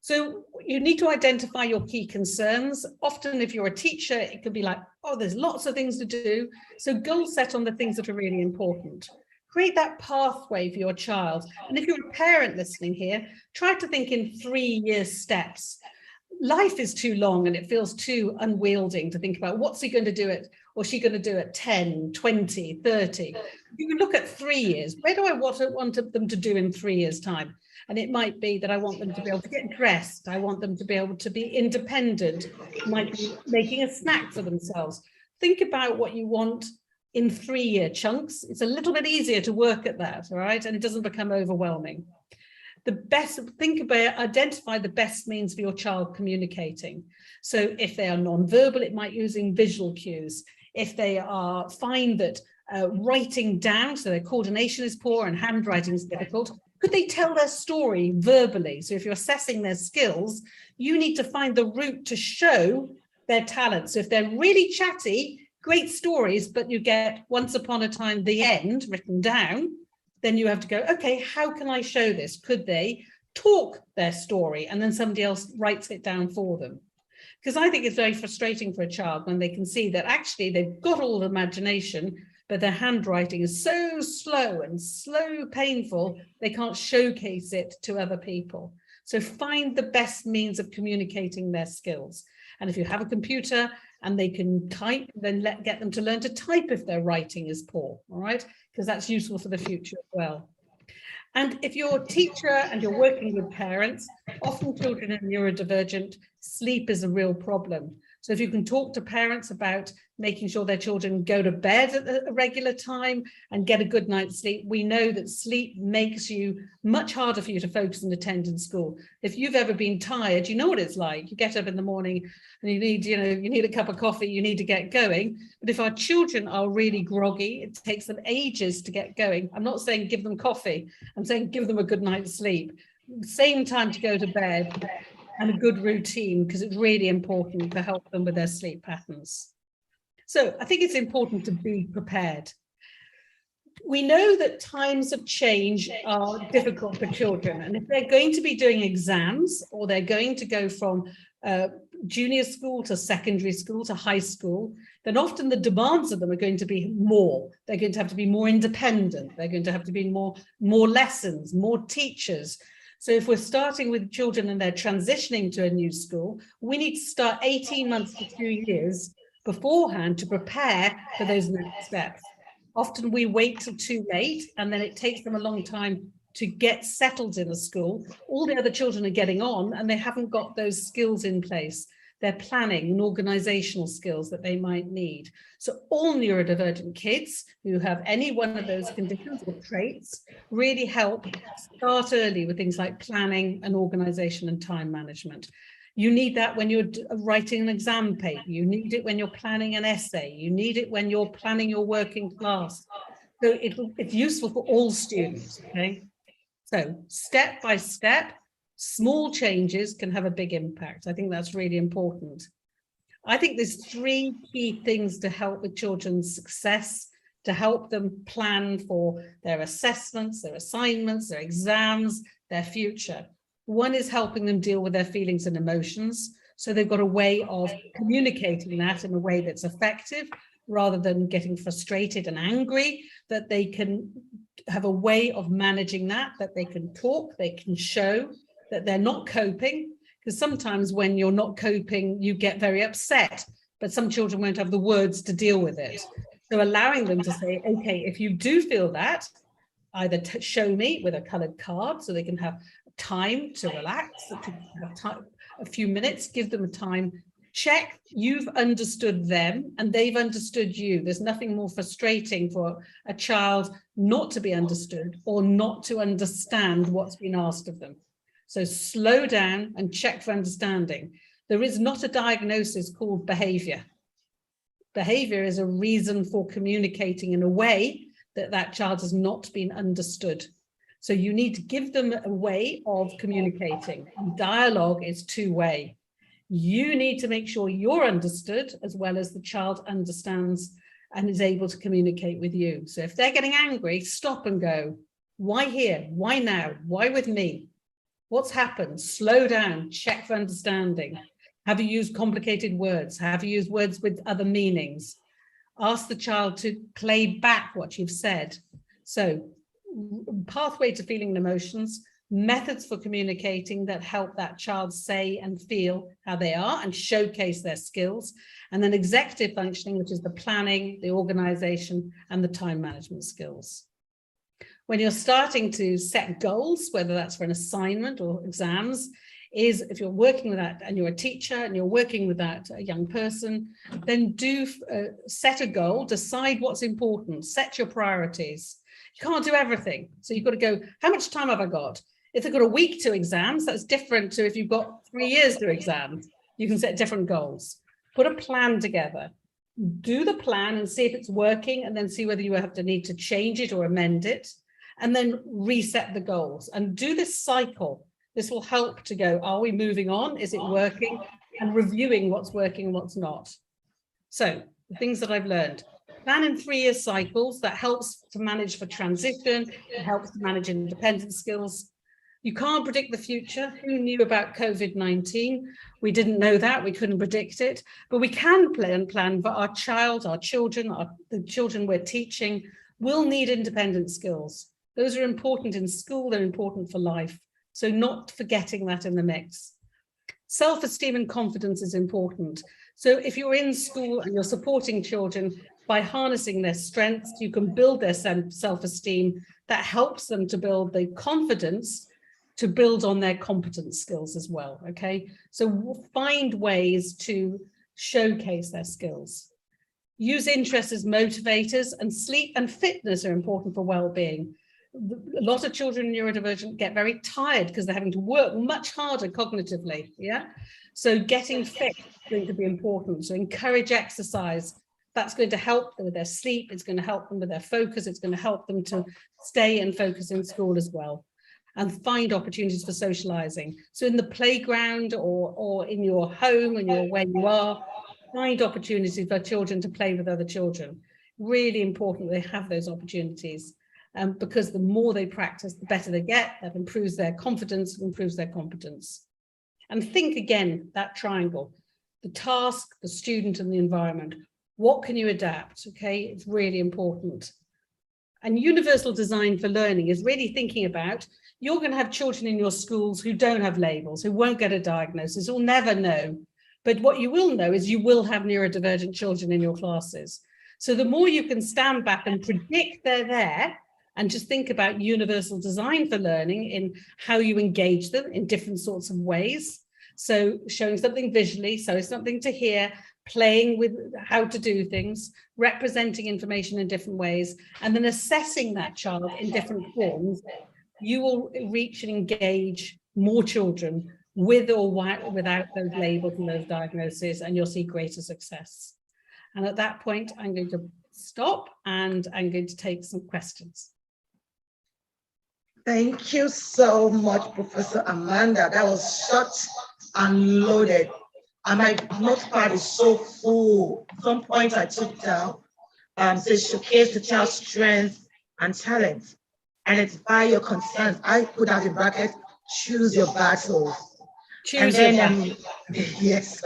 So you need to identify your key concerns. Often if you're a teacher, it could be like, oh, there's lots of things to do. So goal set on the things that are really important. Create that pathway for your child. And if you're a parent listening here, try to think in 3-year steps. Life is too long and it feels too unwielding to think about what's he going to do it or she going to do at 10, 20, 30. You can look at 3 years. Where do I want them to do in 3 years' time? And it might be that I want them to be able to get dressed. I want them to be able to be independent. Might be making a snack for themselves. Think about what you want in 3-year chunks. It's a little bit easier to work at that, all right? And it doesn't become overwhelming. Identify the best means for your child communicating. So if they are non-verbal, it might be using visual cues. If they find that writing down, so their coordination is poor and handwriting is difficult, could they tell their story verbally? So if you're assessing their skills, you need to find the route to show their talent. So if they're really chatty, great stories, but you get once upon a time, the end written down, then you have to go, okay, how can I show this? Could they talk their story and then somebody else writes it down for them? Because I think it's very frustrating for a child when they can see that actually they've got all the imagination, but their handwriting is so slow, painful, they can't showcase it to other people. So find the best means of communicating their skills. And if you have a computer and they can type, then get them to learn to type if their writing is poor, all right? Because that's useful for the future as well. And if you're a teacher and you're working with parents, often children are neurodivergent, sleep is a real problem. So if you can talk to parents about making sure their children go to bed at a regular time and get a good night's sleep, we know that sleep makes you much harder for you to focus and attend in school. If you've ever been tired, you know what it's like. You get up in the morning and you need a cup of coffee, you need to get going. But if our children are really groggy, it takes them ages to get going. I'm not saying give them coffee, I'm saying give them a good night's sleep. Same time to go to bed, and a good routine, because it's really important to help them with their sleep patterns. So I think it's important to be prepared. We know that times of change are difficult for children, and if they're going to be doing exams or they're going to go from junior school to secondary school to high school, then often the demands of them are going to be more. They're going to have to be more independent. They're going to have to be more lessons, more teachers. So if we're starting with children and they're transitioning to a new school, we need to start 18 months to 2 years beforehand to prepare for those next steps. Often we wait till too late, and then it takes them a long time to get settled in a school. All the other children are getting on and they haven't got those skills in place. Their planning and organizational skills that they might need. So all neurodivergent kids who have any one of those conditions or traits really help start early with things like planning and organization and time management. You need that when you're writing an exam paper. You need it when you're planning an essay. You need it when you're planning your working class. So it's useful for all students, okay? So step by step, small changes can have a big impact. I think that's really important. I think there's 3 key things to help with children's success, to help them plan for their assessments, their assignments, their exams, their future. One is helping them deal with their feelings and emotions. So they've got a way of communicating that in a way that's effective. rather than getting frustrated and angry, that they can have a way of managing that they can talk, they can show that they're not coping. Because sometimes when you're not coping, you get very upset, but some children won't have the words to deal with it. So allowing them to say, okay, if you do feel that, either show me with a colored card so they can have time to relax, to have time, a few minutes, give them a time, check you've understood them and they've understood you. There's nothing more frustrating for a child not to be understood or not to understand what's been asked of them. So slow down and check for understanding. There is not a diagnosis called behavior. Behavior is a reason for communicating in a way that that child has not been understood. So you need to give them a way of communicating. Dialogue is two-way. You need to make sure you're understood as well as the child understands and is able to communicate with you. So if they're getting angry, stop and go, why here? Why now? Why with me? What's happened? Slow down, check for understanding. Have you used complicated words? Have you used words with other meanings? Ask the child to play back what you've said. So pathway to feeling and emotions, methods for communicating that help that child say and feel how they are and showcase their skills, and then executive functioning, which is the planning, the organization, and the time management skills. When you're starting to set goals, whether that's for an assignment or exams, is if you're working with that and you're a teacher and you're working with that young person, then do set a goal, decide what's important, set your priorities. You can't do everything. So you've got to go, how much time have I got? If they've got a week to exams, that's different to if you've got 3 years to exams. You can set different goals. Put a plan together. Do the plan and see if it's working, and then see whether you have to need to change it or amend it, and then reset the goals. And do this cycle. This will help to go, are we moving on? Is it working? And reviewing what's working and what's not. So the things that I've learned. Plan in 3-year cycles. That helps to manage for transition. It helps to manage independence skills. You can't predict the future. Who knew about COVID-19? We didn't know that. We couldn't predict it. But we can plan for our child, our children, the children we're teaching will need independent skills. Those are important in school. They're important for life. So not forgetting that in the mix. Self-esteem and confidence is important. So if you're in school and you're supporting children by harnessing their strengths, you can build their self-esteem. That helps them to build the confidence to build on their competence skills as well, okay? So find ways to showcase their skills. Use interests as motivators, and sleep and fitness are important for well-being. A lot of children neurodivergent get very tired because they're having to work much harder cognitively, yeah? So getting fit is going to be important. So encourage exercise. That's going to help them with their sleep. It's going to help them with their focus. It's going to help them to stay and focus in school as well. And find opportunities for socializing. So in the playground or in your home and where you are, find opportunities for children to play with other children. Really important they have those opportunities. Because the more they practice, the better they get. That improves their confidence, improves their competence. And think again, that triangle, the task, the student, and the environment. What can you adapt? Okay, it's really important. And universal design for learning is really thinking about, you're going to have children in your schools who don't have labels, who won't get a diagnosis, who'll never know. But what you will know is you will have neurodivergent children in your classes. So the more you can stand back and predict they're there, and just think about universal design for learning in how you engage them in different sorts of ways. So showing something visually, so something to hear, playing with how to do things, representing information in different ways, and then assessing that child in different forms, you will reach and engage more children with or without those labels and those diagnoses, and you'll see greater success. And at that point, I'm going to stop and I'm going to take some questions. Thank you so much, Professor Amanda. That was short and loaded. And my notepad is so full. Some points I took down. Says showcase the child's strength and talent. Identify your concerns. I put out in brackets, choose your battles. Choose and your then, yes,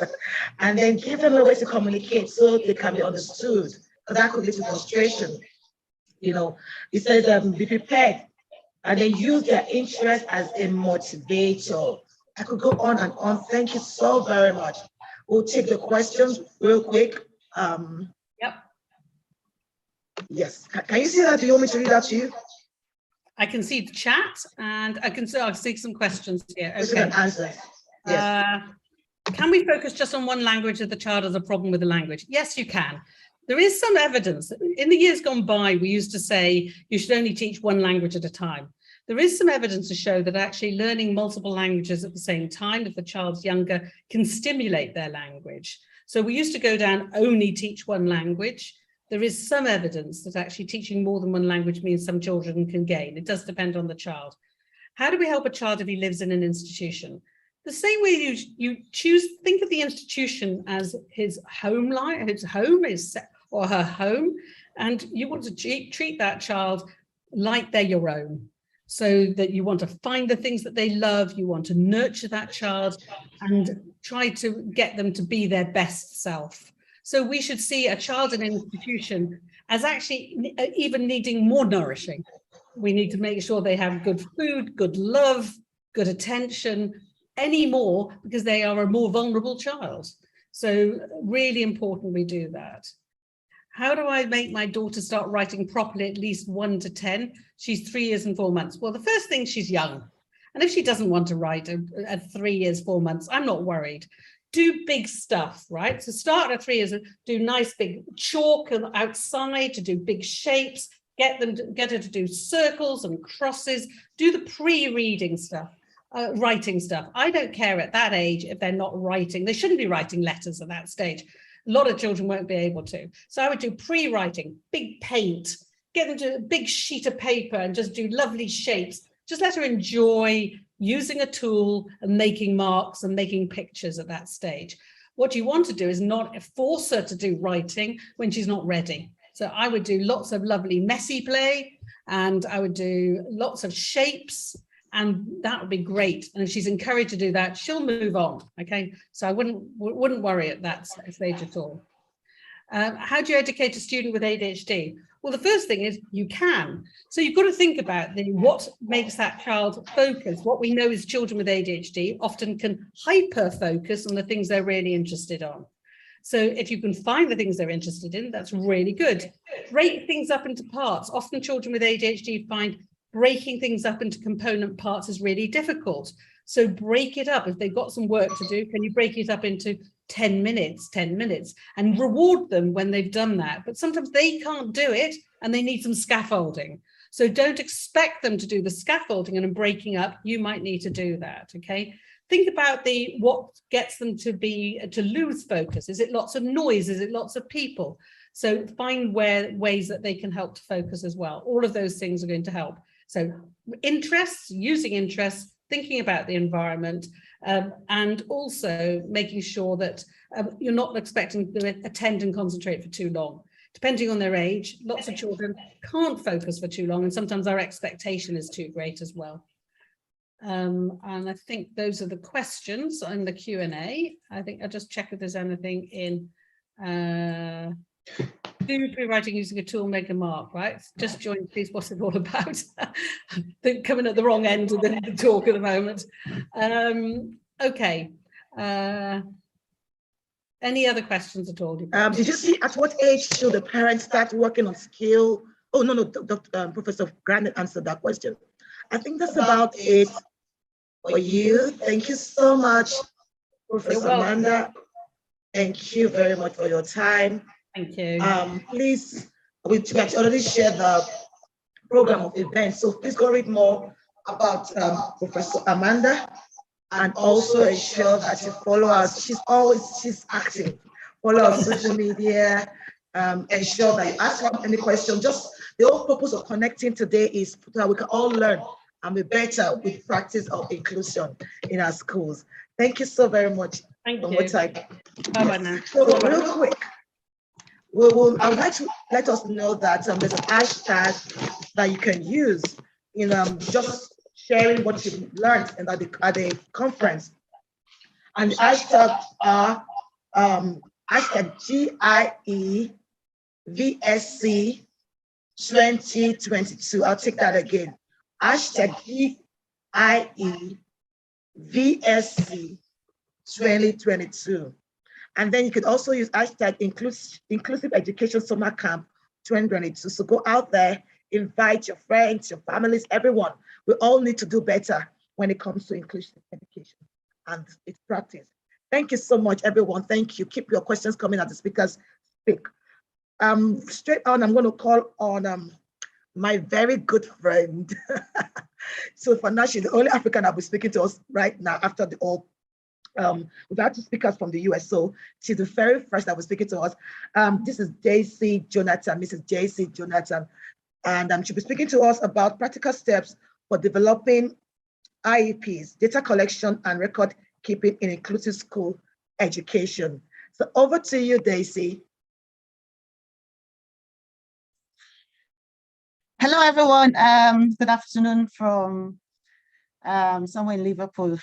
and then give them a way to communicate so they can be understood. because that could lead to frustration. You know, it says be prepared and then use their interest as a motivator. I could go on and on. Thank you so very much. We'll take the questions real quick. Yep. Yes. Can you see that? Do you want me to read that to you? I can see the chat and I'll see some questions here. Questions and answers. Yes. Can we focus just on one language if the child has a problem with the language? Yes, you can. There is some evidence. In the years gone by, we used to say you should only teach one language at a time. There is some evidence to show that actually learning multiple languages at the same time, if the child's younger, can stimulate their language. So we used to go down only teach one language. There is some evidence that actually teaching more than one language means some children can gain. It does depend on the child. How do we help a child if he lives in an institution? The same way you choose, think of the institution as his home life, his home is or her home, and you want to treat that child like they're your own. So that you want to find the things that they love, you want to nurture that child and try to get them to be their best self. So we should see a child in an institution as actually even needing more nourishing. We need to make sure they have good food, good love, good attention, any more because they are a more vulnerable child. So really important we do that. How do I make my daughter start writing properly at least 1 to 10? She's 3 years and 4 months. Well, the first thing, she's young. And if she doesn't want to write at 3 years, 4 months, I'm not worried. Do big stuff, right? So start at 3 years, do nice big chalk outside to do big shapes, get her to do circles and crosses, do the pre-reading stuff. Writing stuff. I don't care at that age if they're not writing. They shouldn't be writing letters at that stage. A lot of children won't be able to. So I would do pre-writing, big paint, get them to a big sheet of paper and just do lovely shapes. Just let her enjoy using a tool and making marks and making pictures at that stage. What you want to do is not force her to do writing when she's not ready. So I would do lots of lovely messy play and I would do lots of shapes. And that would be great. And if she's encouraged to do that, she'll move on. Okay, so I wouldn't worry at that stage at all. How do you educate a student with ADHD? Well, the first thing is you can. So you've got to think about what makes that child focus. What we know is children with ADHD often can hyper focus on the things they're really interested on. So if you can find the things they're interested in, that's really good. Break things up into parts. Often children with ADHD find breaking things up into component parts is really difficult. So break it up. If they've got some work to do, can you break it up into 10 minutes, and reward them when they've done that? But sometimes they can't do it and they need some scaffolding. So don't expect them to do the scaffolding and breaking up. You might need to do that, okay? Think about what gets them to lose focus. Is it lots of noise? Is it lots of people? So find ways that they can help to focus as well. All of those things are going to help. So interests, using interests, thinking about the environment, and also making sure that you're not expecting them to attend and concentrate for too long. Depending on their age, lots of children can't focus for too long, and sometimes our expectation is too great as well. And I think those are the questions in the Q&A. I think I'll just check if there's anything in. Do pre-writing using a tool, make a mark, right? Just join, please, what's it all about? They're coming at the wrong end of the talk at the moment. Okay. Any other questions at all? Did you see at what age should the parents start working on skill? Oh, no, Professor Grant answered that question. I think that's about it for you. Thank you so much, Professor Amanda. Thank you very much for your time. Thank you. Please, we already shared the program of events, so please go read more about Professor Amanda, and also ensure that you follow us. She's active. Follow our social media. Ensure that you ask her any question. Just the whole purpose of connecting today is that we can all learn and be better with practice of inclusion in our schools. Thank you so very much. Thank you. Bye now. So real quick. I would like to let us know that there's a hashtag that you can use in just sharing what you've learned at the conference. And the hashtags are hashtag VSC 2022. I'll take that again. Hashtag DIE VSC 2022. And then you could also use hashtag Inclusive Education Summer Camp 2022. So go out there, invite your friends, your families, everyone. We all need to do better when it comes to inclusive education and its practice. Thank you so much, everyone. Thank you. Keep your questions coming as the speakers speak. Straight on, I'm going to call on my very good friend. So for now, she's the only African I'll be speaking to us right now after the all. We've had two speakers from the US, so she's the very first that was speaking to us. This is Gievsc Jonathan, Mrs. Gievsc Jonathan, and she'll be speaking to us about practical steps for developing IEPs, data collection and record keeping in inclusive school education. So over to you, Gievsc. Hello, everyone. Good afternoon from somewhere in Liverpool.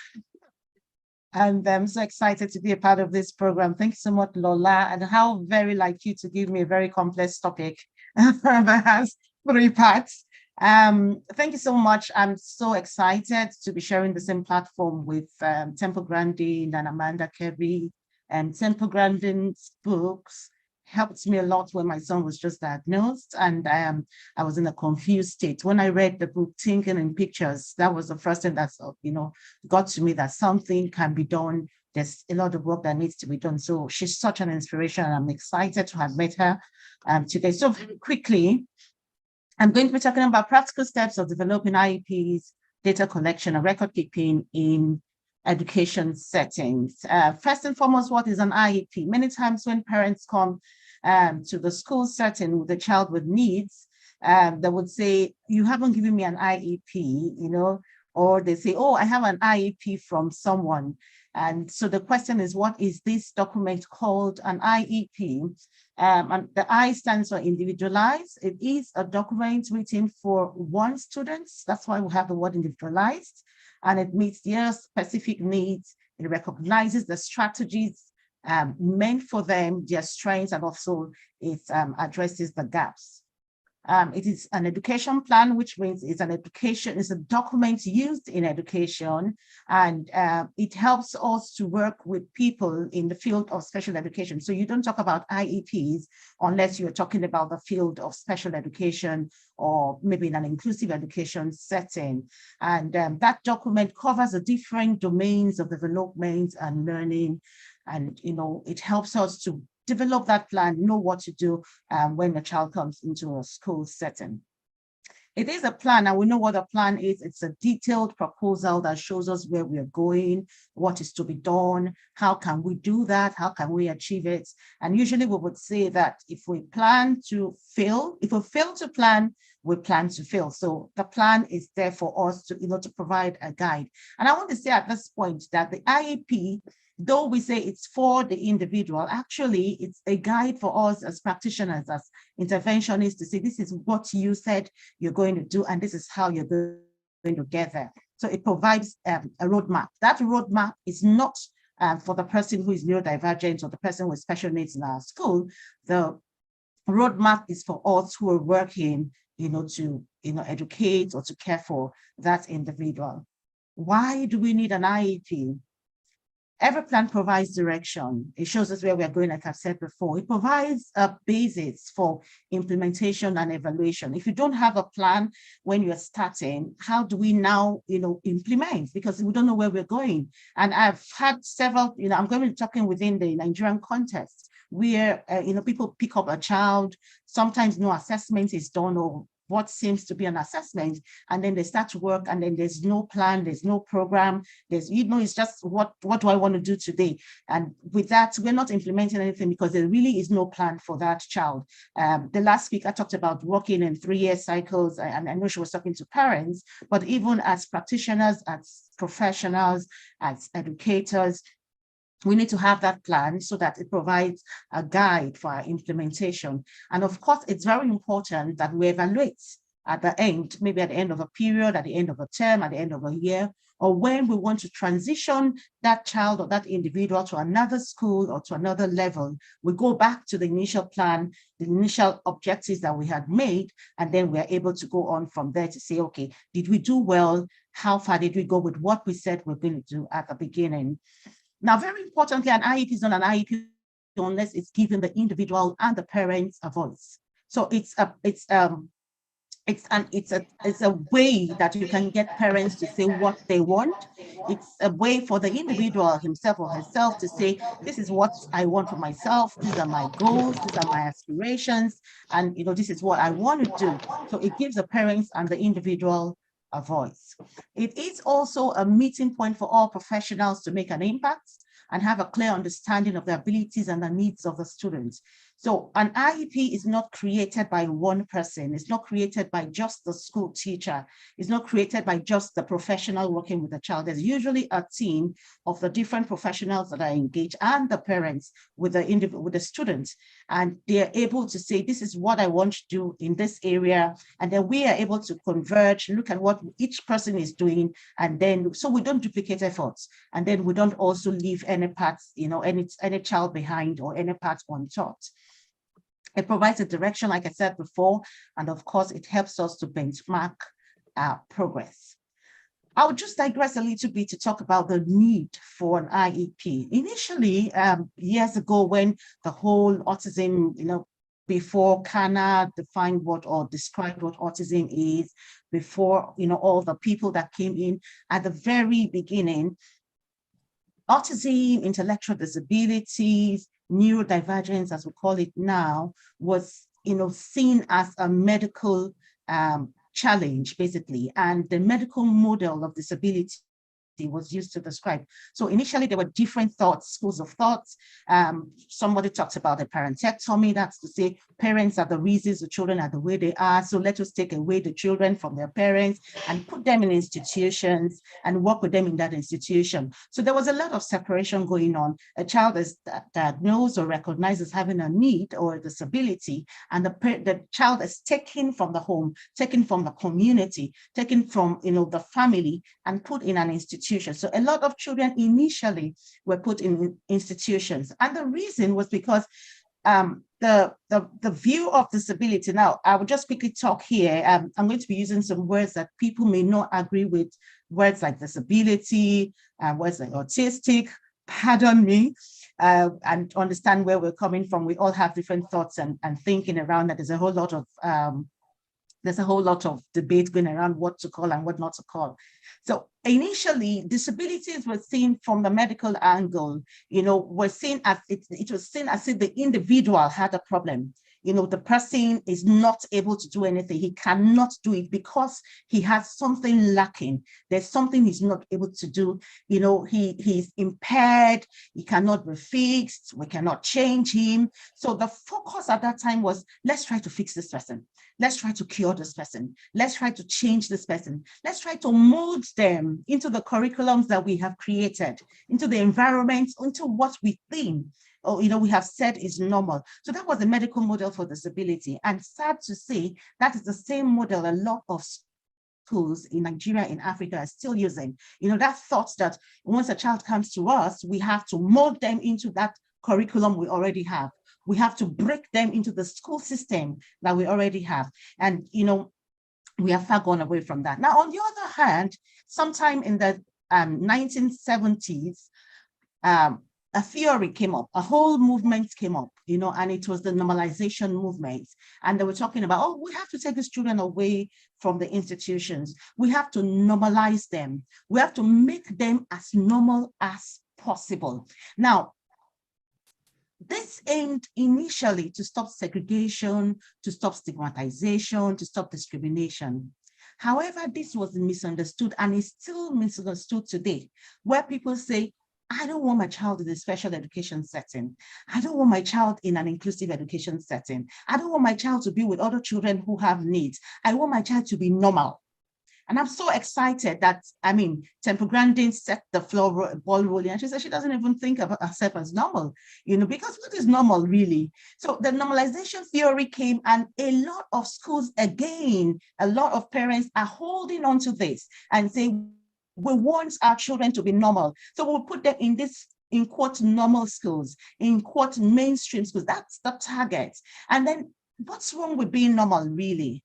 And I'm so excited to be a part of this program. Thank you so much, Lola, and how very like you to give me a very complex topic that has 3 parts. Thank you so much. I'm so excited to be sharing the same platform with Temple Grandin and Amanda Kirby. And Temple Grandin's books helped me a lot when my son was just diagnosed, and I was in a confused state. When I read the book Thinking in Pictures, that was the first thing that got to me that something can be done. There's a lot of work that needs to be done. So she's such an inspiration, and I'm excited to have met her today. So very quickly, I'm going to be talking about practical steps of developing IEPs, data collection, and record keeping in education settings. First and foremost, what is an IEP? Many times when parents come to the school setting with a child with needs, they would say, you haven't given me an IEP, or they say, oh, I have an IEP from someone. And so the question is, what is this document called an IEP? And the I stands for individualized. It is a document written for one student. That's why we have the word individualized. And it meets their specific needs. It recognizes the strategies meant for them, their strengths, and also it addresses the gaps. It is an education plan, which means it's a document used in education, and it helps us to work with people in the field of special education. So you don't talk about IEPs unless you're talking about the field of special education or maybe in an inclusive education setting. And that document covers the different domains of development and learning. And, it helps us to develop that plan, know what to do when a child comes into a school setting. It is a plan, and we know what a plan is. It's a detailed proposal that shows us where we are going, what is to be done, how can we do that, how can we achieve it. And usually we would say that if we plan to fail, if we fail to plan, we plan to fail. So the plan is there for us to, to provide a guide. And I want to say at this point that the IEP, though we say it's for the individual, actually it's a guide for us as practitioners, as interventionists, to say this is what you said you're going to do and this is how you're going to get there. So it provides a roadmap. That roadmap is not for the person who is neurodivergent or the person with special needs in our school. The roadmap is for us who are working, to educate or to care for that individual. Why do we need an IEP? Every plan provides direction. It shows us where we are going, like I've said before. It provides a basis for implementation and evaluation. If you don't have a plan when you're starting, how do we now, implement? Because we don't know where we're going. And I've had several, I'm going to be talking within the Nigerian context where, people pick up a child, sometimes no assessment is done or what seems to be an assessment, and then they start to work, and then there's no plan, there's no program, there's, it's just what do I want to do today? And with that, we're not implementing anything because there really is no plan for that child. The last speaker talked about working in 3-year cycles, and I know she was talking to parents, but even as practitioners, as professionals, as educators, we need to have that plan so that it provides a guide for our implementation. And of course, it's very important that we evaluate at the end, maybe at the end of a period, at the end of a term, at the end of a year, or when we want to transition that child or that individual to another school or to another level, we go back to the initial plan, the initial objectives that we had made, and then we're able to go on from there to say, okay, did we do well? How far did we go with what we said we're going to do at the beginning? Now, very importantly, an IEP is not an IEP unless it's giving the individual and the parents a voice. So it's a way that you can get parents to say what they want. It's a way for the individual himself or herself to say, this is what I want for myself. These are my goals. These are my aspirations. And, this is what I want to do. So it gives the parents and the individual a voice. It is also a meeting point for all professionals to make an impact and have a clear understanding of the abilities and the needs of the students. So an IEP is not created by one person. It's not created by just the school teacher. It's not created by just the professional working with the child. There's usually a team of the different professionals that are engaged and the parents with the students. And they're able to say, this is what I want to do in this area. And then we are able to converge, look at what each person is doing. And then, so we don't duplicate efforts. And then we don't also leave any parts, any child behind or any parts untaught. It provides a direction, like I said before, and of course, it helps us to benchmark our progress. I would just digress a little bit to talk about the need for an IEP. Initially, years ago, when the whole autism, before Kana defined or described what autism is, before, all the people that came in at the very beginning, autism, intellectual disabilities, neurodivergence, as we call it now, was seen as a medical challenge, basically, and the medical model of disability was used to describe. So initially there were different schools of thoughts. Somebody talks about a parentectomy, that's to say parents are the reasons the children are the way they are. So let us take away the children from their parents and put them in institutions and work with them in that institution. So there was a lot of separation going on. A child is diagnosed or recognized as having a need or a disability, and the child is taken from the home, taken from the community, taken from the family and put in an institution. So a lot of children initially were put in institutions, and the reason was because the view of disability. Now, I will just quickly talk here. I'm going to be using some words that people may not agree with, words like disability, words like autistic, pardon me, and understand where we're coming from. We all have different thoughts and thinking around that. There's a whole lot of debate going around what to call and what not to call. So initially, disabilities were seen from the medical angle, were seen as it was seen as if the individual had a problem. The person is not able to do anything. He cannot do it because he has something lacking. There's something he's not able to do. He's impaired. He cannot be fixed. We cannot change him. So the focus at that time was, let's try to fix this person. Let's try to cure this person. Let's try to change this person. Let's try to mold them into the curriculums that we have created, into the environment, into what we think, or we have said is normal. So that was the medical model for disability. And sad to say, that is the same model a lot of schools in Nigeria, in Africa are still using. That thought that once a child comes to us, we have to mold them into that curriculum we already have. We have to break them into the school system that we already have. And, we have far gone away from that. Now, on the other hand, sometime in the 1970s, a theory came up, a whole movement came up, and it was the normalization movement. And they were talking about, we have to take these children away from the institutions. We have to normalize them. We have to make them as normal as possible. Now, this aimed initially to stop segregation, to stop stigmatization, to stop discrimination. However, this was misunderstood and is still misunderstood today, where people say, I don't want my child in a special education setting. I don't want my child in an inclusive education setting. I don't want my child to be with other children who have needs. I want my child to be normal. And I'm so excited that, Temple Grandin set the ball rolling, and she said she doesn't even think of herself as normal, because what is normal really? So the normalization theory came, and a lot of schools, again, a lot of parents are holding on to this and saying, We want our children to be normal. So we'll put them in this, in quote, normal schools, in quote, mainstream schools. That's the target. And then what's wrong with being normal, really?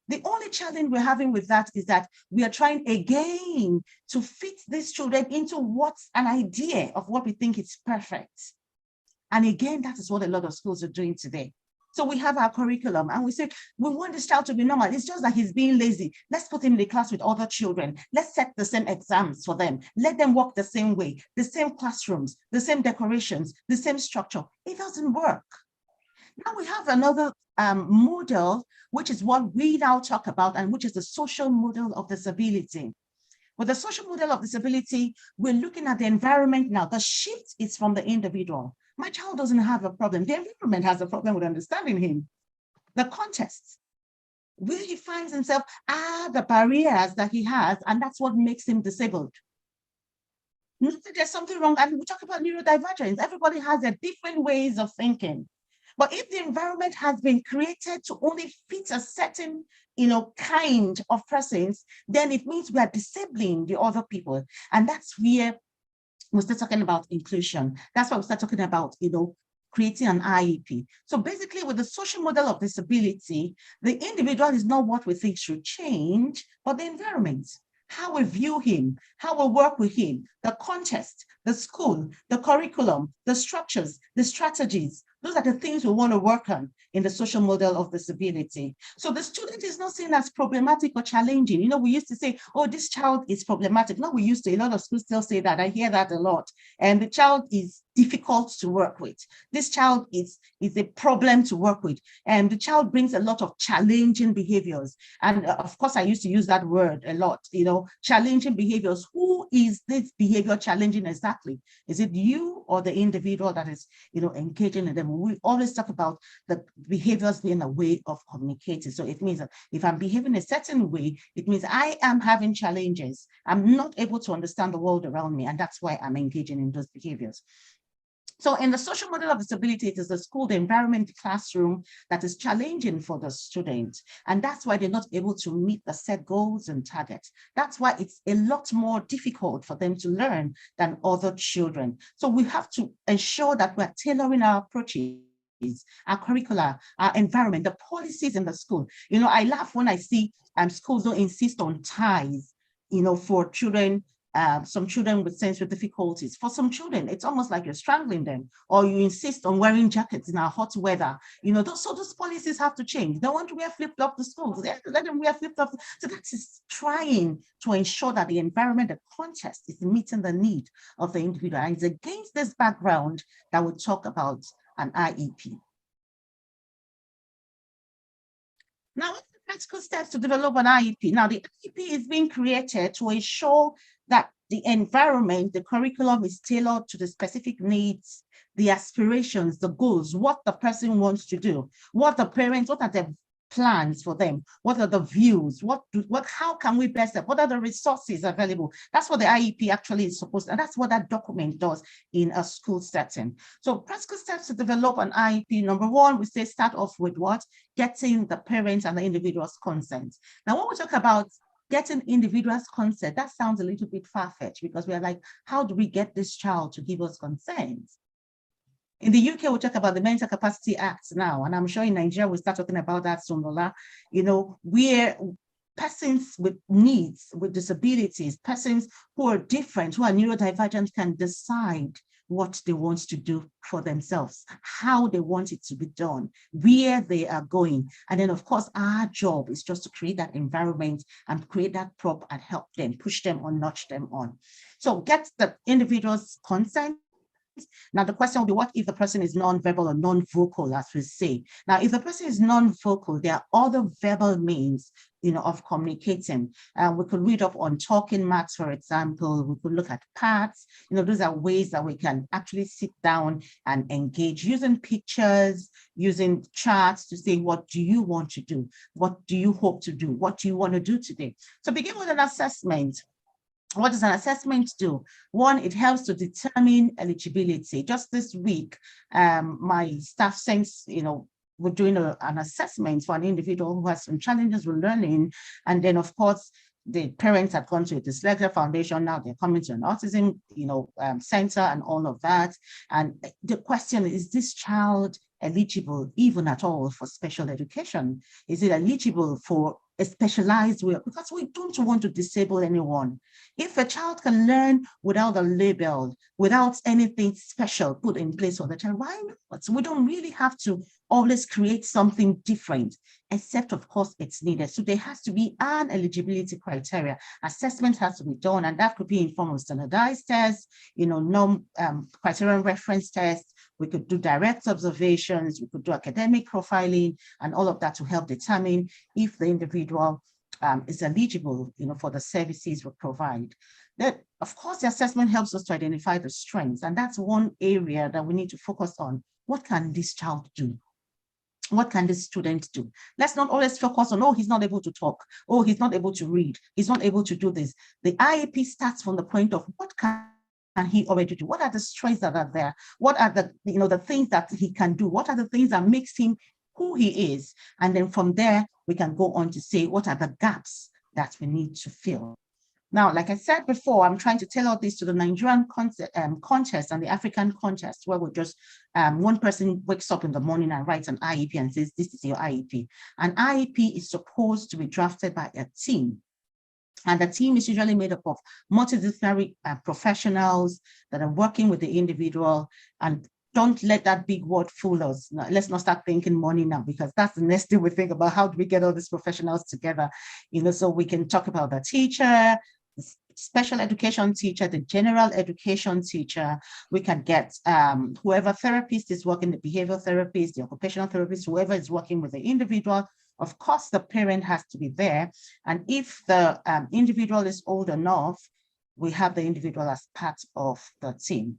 The only challenge we're having with that is that we are trying again to fit these children into what's an idea of what we think is perfect. And again, that is what a lot of schools are doing today. So we have our curriculum and we say, we want this child to be normal. It's just that he's being lazy. Let's put him in the class with other children. Let's set the same exams for them. Let them walk the same way, the same classrooms, the same decorations, the same structure. It doesn't work. Now we have another model, which is what we now talk about, and which is the social model of disability. With the social model of disability, we're looking at the environment now. The shift is from the individual. My child doesn't have a problem. The environment has a problem with understanding him. The context, where he finds himself, are the barriers that he has, and that's what makes him disabled. Not that there's something wrong, and we talk about neurodivergence. Everybody has their different ways of thinking. But if the environment has been created to only fit a certain, kind of persons, then it means we are disabling the other people. And that's where we start talking about inclusion. That's why we start talking about, creating an IEP. So basically, with the social model of disability, the individual is not what we think should change, but the environment, how we view him, how we work with him, the context, the school, the curriculum, the structures, the strategies. Those are the things we want to work on in the social model of disability. So the student is not seen as problematic or challenging. We used to say, oh, this child is problematic. No, we used to, a lot of schools still say that. I hear that a lot. And the child is difficult to work with. This child is a problem to work with. And the child brings a lot of challenging behaviors. And of course, I used to use that word a lot, challenging behaviors. Who is this behavior challenging exactly? Is it you or the individual that is, engaging in them? We always talk about the behaviors being a way of communicating. So it means that if I'm behaving a certain way, it means I am having challenges. I'm not able to understand the world around me. And that's why I'm engaging in those behaviors. So in the social model of disability, it is the school, the environment, the classroom that is challenging for the student. And that's why they're not able to meet the set goals and targets. That's why it's a lot more difficult for them to learn than other children. So we have to ensure that we're tailoring our approaches, our curricula, our environment, the policies in the school. I laugh when I see schools don't insist on ties, for children, some children with sensory difficulties. For some children, it's almost like you're strangling them, or you insist on wearing jackets in our hot weather. Those policies have to change. They want to wear flip-flops to school. They have to let them wear flip-flops. So that is trying to ensure that the environment, the context is meeting the need of the individual. And it's against this background that we talk about an IEP. Now, what's the practical steps to develop an IEP? Now, the IEP is being created to ensure that the environment, the curriculum is tailored to the specific needs, the aspirations, the goals, what the person wants to do, what are the plans for them, what are the views, how can we best help, what are the resources available? That's what the IEP actually is supposed to, and that's what that document does in a school setting. So practical steps to develop an IEP. Number one, we say start off with what? Getting the parents and the individual's consent. Now, when we talk about getting individuals' consent, that sounds a little bit far-fetched, because we're like, how do we get this child to give us consent? In the UK, we talk about the Mental Capacity Act now, and I'm sure in Nigeria, we'll start talking about that soon, Lola. Where persons with needs, with disabilities, persons who are different, who are neurodivergent, can decide what they want to do for themselves, how they want it to be done, where they are going. And then, of course, our job is just to create that environment and create that prop and help them, push them or nudge them on. So get the individual's consent. Now, the question will be, what if the person is non-verbal or non-vocal, as we say? Now, if the person is non-vocal, there are other verbal means, of communicating. We could read up on talking marks, for example. We could look at parts. Those are ways that we can actually sit down and engage, using pictures, using charts to say, what do you want to do? What do you hope to do? What do you want to do today? So begin with an assessment. What does an assessment do? One, it helps to determine eligibility. Just this week, my staff thinks, we're doing an assessment for an individual who has some challenges with learning. And then, of course, the parents had gone to a dyslexia foundation. Now they're coming to an autism, center and all of that. And the question is this child eligible even at all for special education? Is it eligible for a specialized way? Because we don't want to disable anyone. If a child can learn without a label, without anything special put in place for the child, why not? So we don't really have to always create something different, except of course it's needed. So there has to be an eligibility criteria. Assessment has to be done, and that could be in form of standardized tests, criterion reference tests. We could do direct observations, we could do academic profiling, and all of that to help determine if the individual is eligible, for the services we provide. That, of course, the assessment helps us to identify the strengths, and that's one area that we need to focus on. What can this child do? What can this student do? Let's not always focus on, oh, he's not able to talk. Oh, he's not able to read. He's not able to do this. The IEP starts from the point of what can he already do? What are the strengths that are there? What are the things that he can do? What are the things that makes him who he is? And then from there, we can go on to say, what are the gaps that we need to fill? Now, like I said before, I'm trying to tailor this to the Nigerian contest and the African contest, where we just, one person wakes up in the morning and writes an IEP and says, this is your IEP. An IEP is supposed to be drafted by a team. And the team is usually made up of multidisciplinary professionals that are working with the individual. And don't let that big word fool us. No, let's not start thinking money now, because that's the next thing we think about. How do we get all these professionals together? So we can talk about the teacher, the special education teacher, the general education teacher. We can get whoever therapist is working, the behavioral therapist, the occupational therapist, whoever is working with the individual. Of course, the parent has to be there. And if the individual is old enough, we have the individual as part of the team.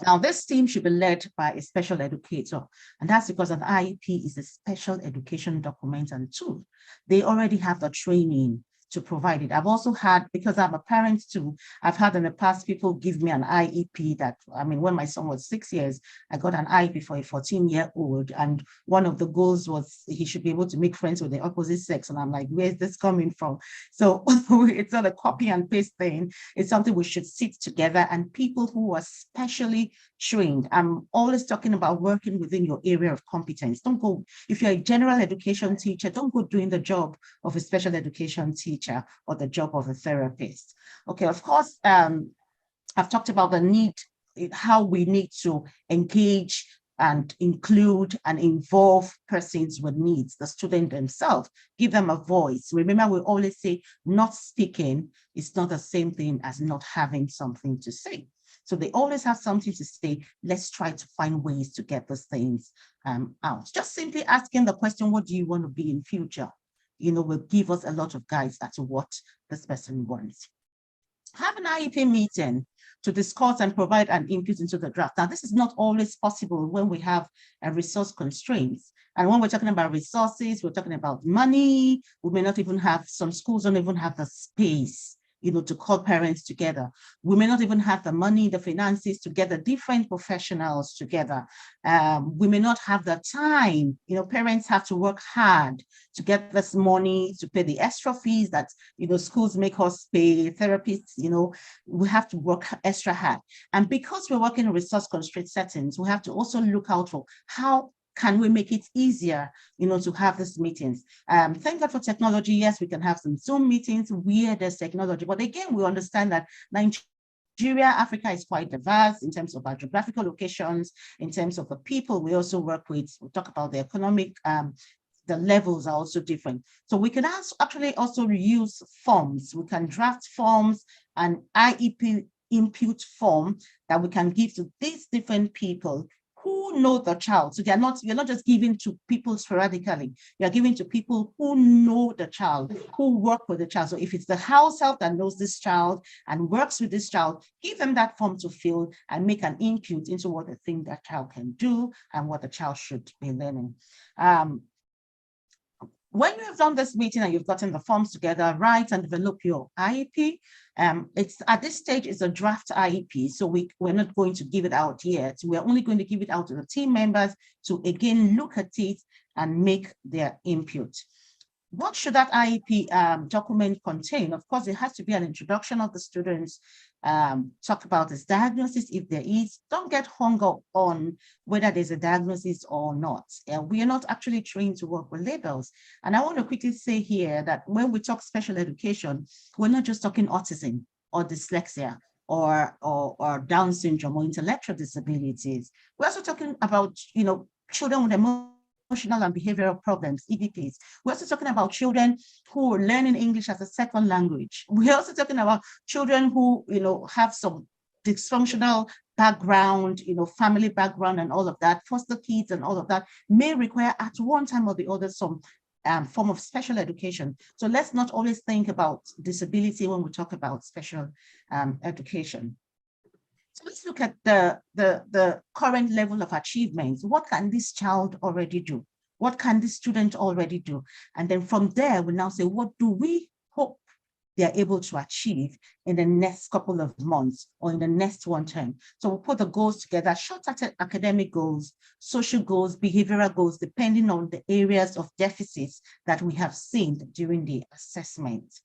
Now, this team should be led by a special educator, and that's because an IEP is a special education document and tool. They already have the training to provide it. I've also had, because I'm a parent too, I've had in the past people give me an IEP that, when my son was 6 years, I got an IEP for a 14-year-old. And one of the goals was he should be able to make friends with the opposite sex. And I'm like, where's this coming from? So it's not a copy and paste thing. It's something we should sit together, and people who are specially trained. I'm always talking about working within your area of competence. Don't go, if you're a general education teacher, don't go doing the job of a special education teacher or the job of a therapist. Okay, of course, I've talked about the need, how we need to engage and include and involve persons with needs, the student themselves, give them a voice. Remember, we always say not speaking is not the same thing as not having something to say. So they always have something to say. Let's try to find ways to get those things out. Just simply asking the question, what do you want to be in future? Will give us a lot of guides as to what this person wants. Have an IEP meeting to discuss and provide an input into the draft. Now, this is not always possible when we have resource constraints. And when we're talking about resources, we're talking about money. We may not even have, some schools don't even have the space, to call parents together. We may not even have the money, the finances to get the different professionals together. We may not have the time. Parents have to work hard to get this money, to pay the extra fees that, schools make us pay, therapists, we have to work extra hard. And because we're working in resource constraint settings, we have to also look out for how can we make it easier, to have these meetings? Thank God for technology. Yes, we can have some Zoom meetings where there's technology. But again, we understand that Nigeria, Africa is quite diverse in terms of our geographical locations, in terms of the people we also work with. We talk about the economic, the levels are also different. So we can actually also use forms. We can draft forms and IEP input form that we can give to these different people who know the child. So you're not just giving to people sporadically. You're giving to people who know the child, who work with the child. So if it's the house help that knows this child and works with this child, give them that form to fill and make an input into what they think that child can do and what the child should be learning. When you have done this meeting and you've gotten the forms together, write and develop your IEP. It's at this stage, it's a draft IEP, so we're not going to give it out yet. We're only going to give it out to the team members to again look at it and make their input. what should that IEP document contain? Of course, it has to be an introduction of the students, talk about his diagnosis if there is. Don't get hung up on whether there's a diagnosis or not. We are not actually trained to work with labels. And I want to quickly say here that when we talk special education, we're not just talking autism or dyslexia or Down syndrome or intellectual disabilities. We're also talking about, children with emotional and behavioral problems, EBPs. We're also talking about children who are learning English as a second language. We're also talking about children who, have some dysfunctional background, family background and all of that, foster kids and all of that may require at one time or the other some form of special education. So let's not always think about disability when we talk about special education. So let's look at the current level of achievements. What can this child already do? What can this student already do? And then from there, we now say, what do we hope they're able to achieve in the next couple of months or in the next one term? So we'll put the goals together, short-term academic goals, social goals, behavioral goals, depending on the areas of deficits that we have seen during the assessment.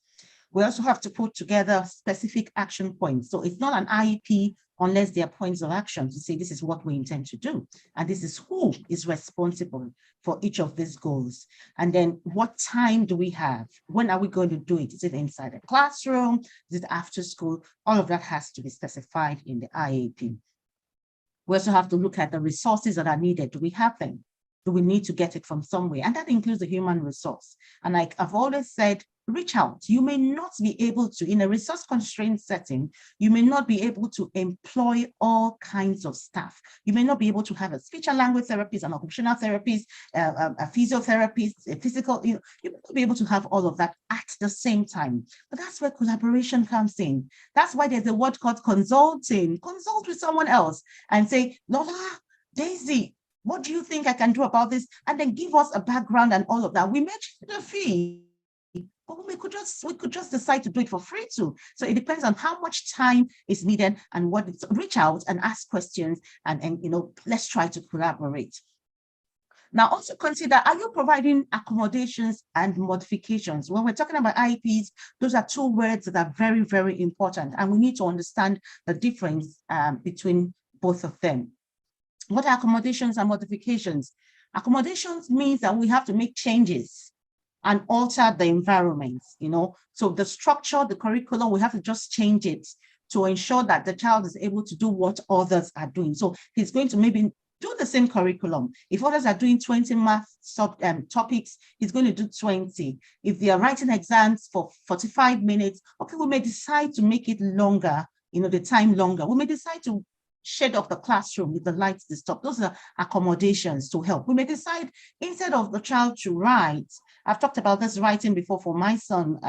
We also have to put together specific action points. So it's not an IEP unless there are points of action to say this is what we intend to do. And this is who is responsible for each of these goals. And then what time do we have? When are we going to do it? Is it inside a classroom? Is it after school? All of that has to be specified in the IEP. We also have to look at the resources that are needed. Do we have them? Do we need to get it from somewhere? And that includes the human resource. And like I've always said, reach out. You may not be able to, in a resource constrained setting, you may not be able to employ all kinds of staff. You may not be able to have a speech and language therapist, an occupational therapist, a physiotherapist, a physical, you may not be able to have all of that at the same time. But that's where collaboration comes in. That's why there's a word called consulting. Consult with someone else and say, Lola, Daisy, what do you think I can do about this? And then give us a background and all of that. We mentioned a fee, but we could just decide to do it for free too. So it depends on how much time is needed and what it's, reach out and ask questions and let's try to collaborate. Now also consider, are you providing accommodations and modifications? When we're talking about IEPs, those are two words that are very, very important. And we need to understand the difference between both of them. What are accommodations and modifications? Accommodations means that we have to make changes and alter the environment, So the structure, the curriculum, we have to just change it to ensure that the child is able to do what others are doing. So he's going to maybe do the same curriculum. If others are doing 20 math topics, he's going to do 20. If they are writing exams for 45 minutes, okay, we may decide to make it longer, the time longer. We may decide to shade off the classroom with the lights disturb. Those are accommodations to help. We may decide instead of the child to write, I've talked about this writing before for my son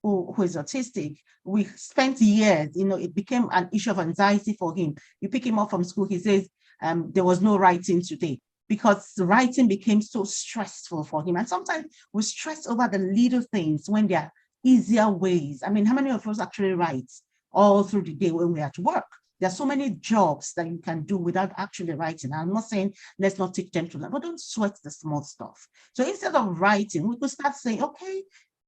who is autistic. We spent years, it became an issue of anxiety for him. You pick him up from school, he says, there was no writing today because the writing became so stressful for him. And sometimes we stress over the little things when there are easier ways. I mean, how many of us actually write all through the day when we're at work? There are so many jobs that you can do without actually writing. I'm not saying let's not teach them to learn, but don't sweat the small stuff. So instead of writing, we could start saying, okay,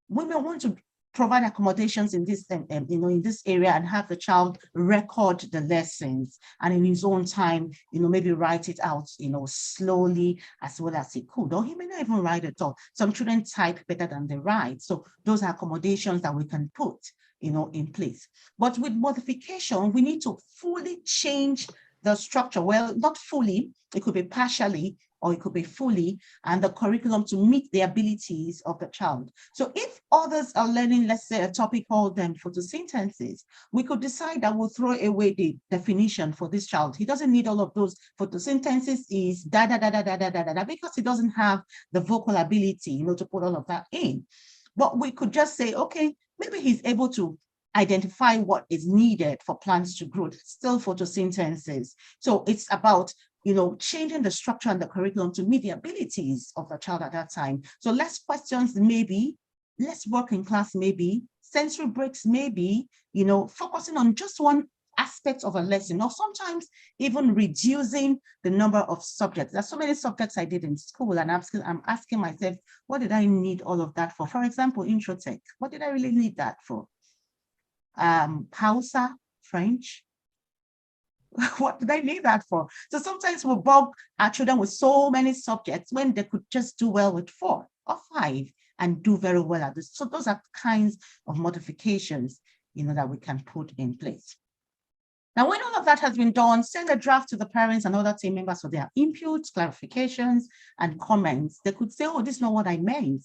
we may want to provide accommodations in this, in this area and have the child record the lessons and in his own time, maybe write it out, slowly as well as he could, or he may not even write at all. Some children type better than they write. So those are accommodations that we can put in place. But with modification, we need to fully change the structure. Well, not fully, it could be partially, or it could be fully, and the curriculum to meet the abilities of the child. So if others are learning, let's say, a topic called photosynthesis, we could decide that we'll throw away the definition for this child. He doesn't need all of those. Photosynthesis is because he doesn't have the vocal ability, to put all of that in. But we could just say, okay, maybe he's able to identify what is needed for plants to grow, still photosynthesis. So it's about, changing the structure and the curriculum to meet the abilities of the child at that time. So less questions, maybe, less work in class, maybe, sensory breaks, maybe, focusing on just one aspects of a lesson, or sometimes even reducing the number of subjects. There's so many subjects I did in school, and I'm asking myself, what did I need all of that for? For example, Intro Tech, what did I really need that for? Hausa, French, what did I need that for? So sometimes we bug our children with so many subjects when they could just do well with 4 or 5 and do very well at this. So those are kinds of modifications, that we can put in place. Now, when all of that has been done, send a draft to the parents and other team members for their inputs, clarifications, and comments. They could say, oh, this is not what I meant.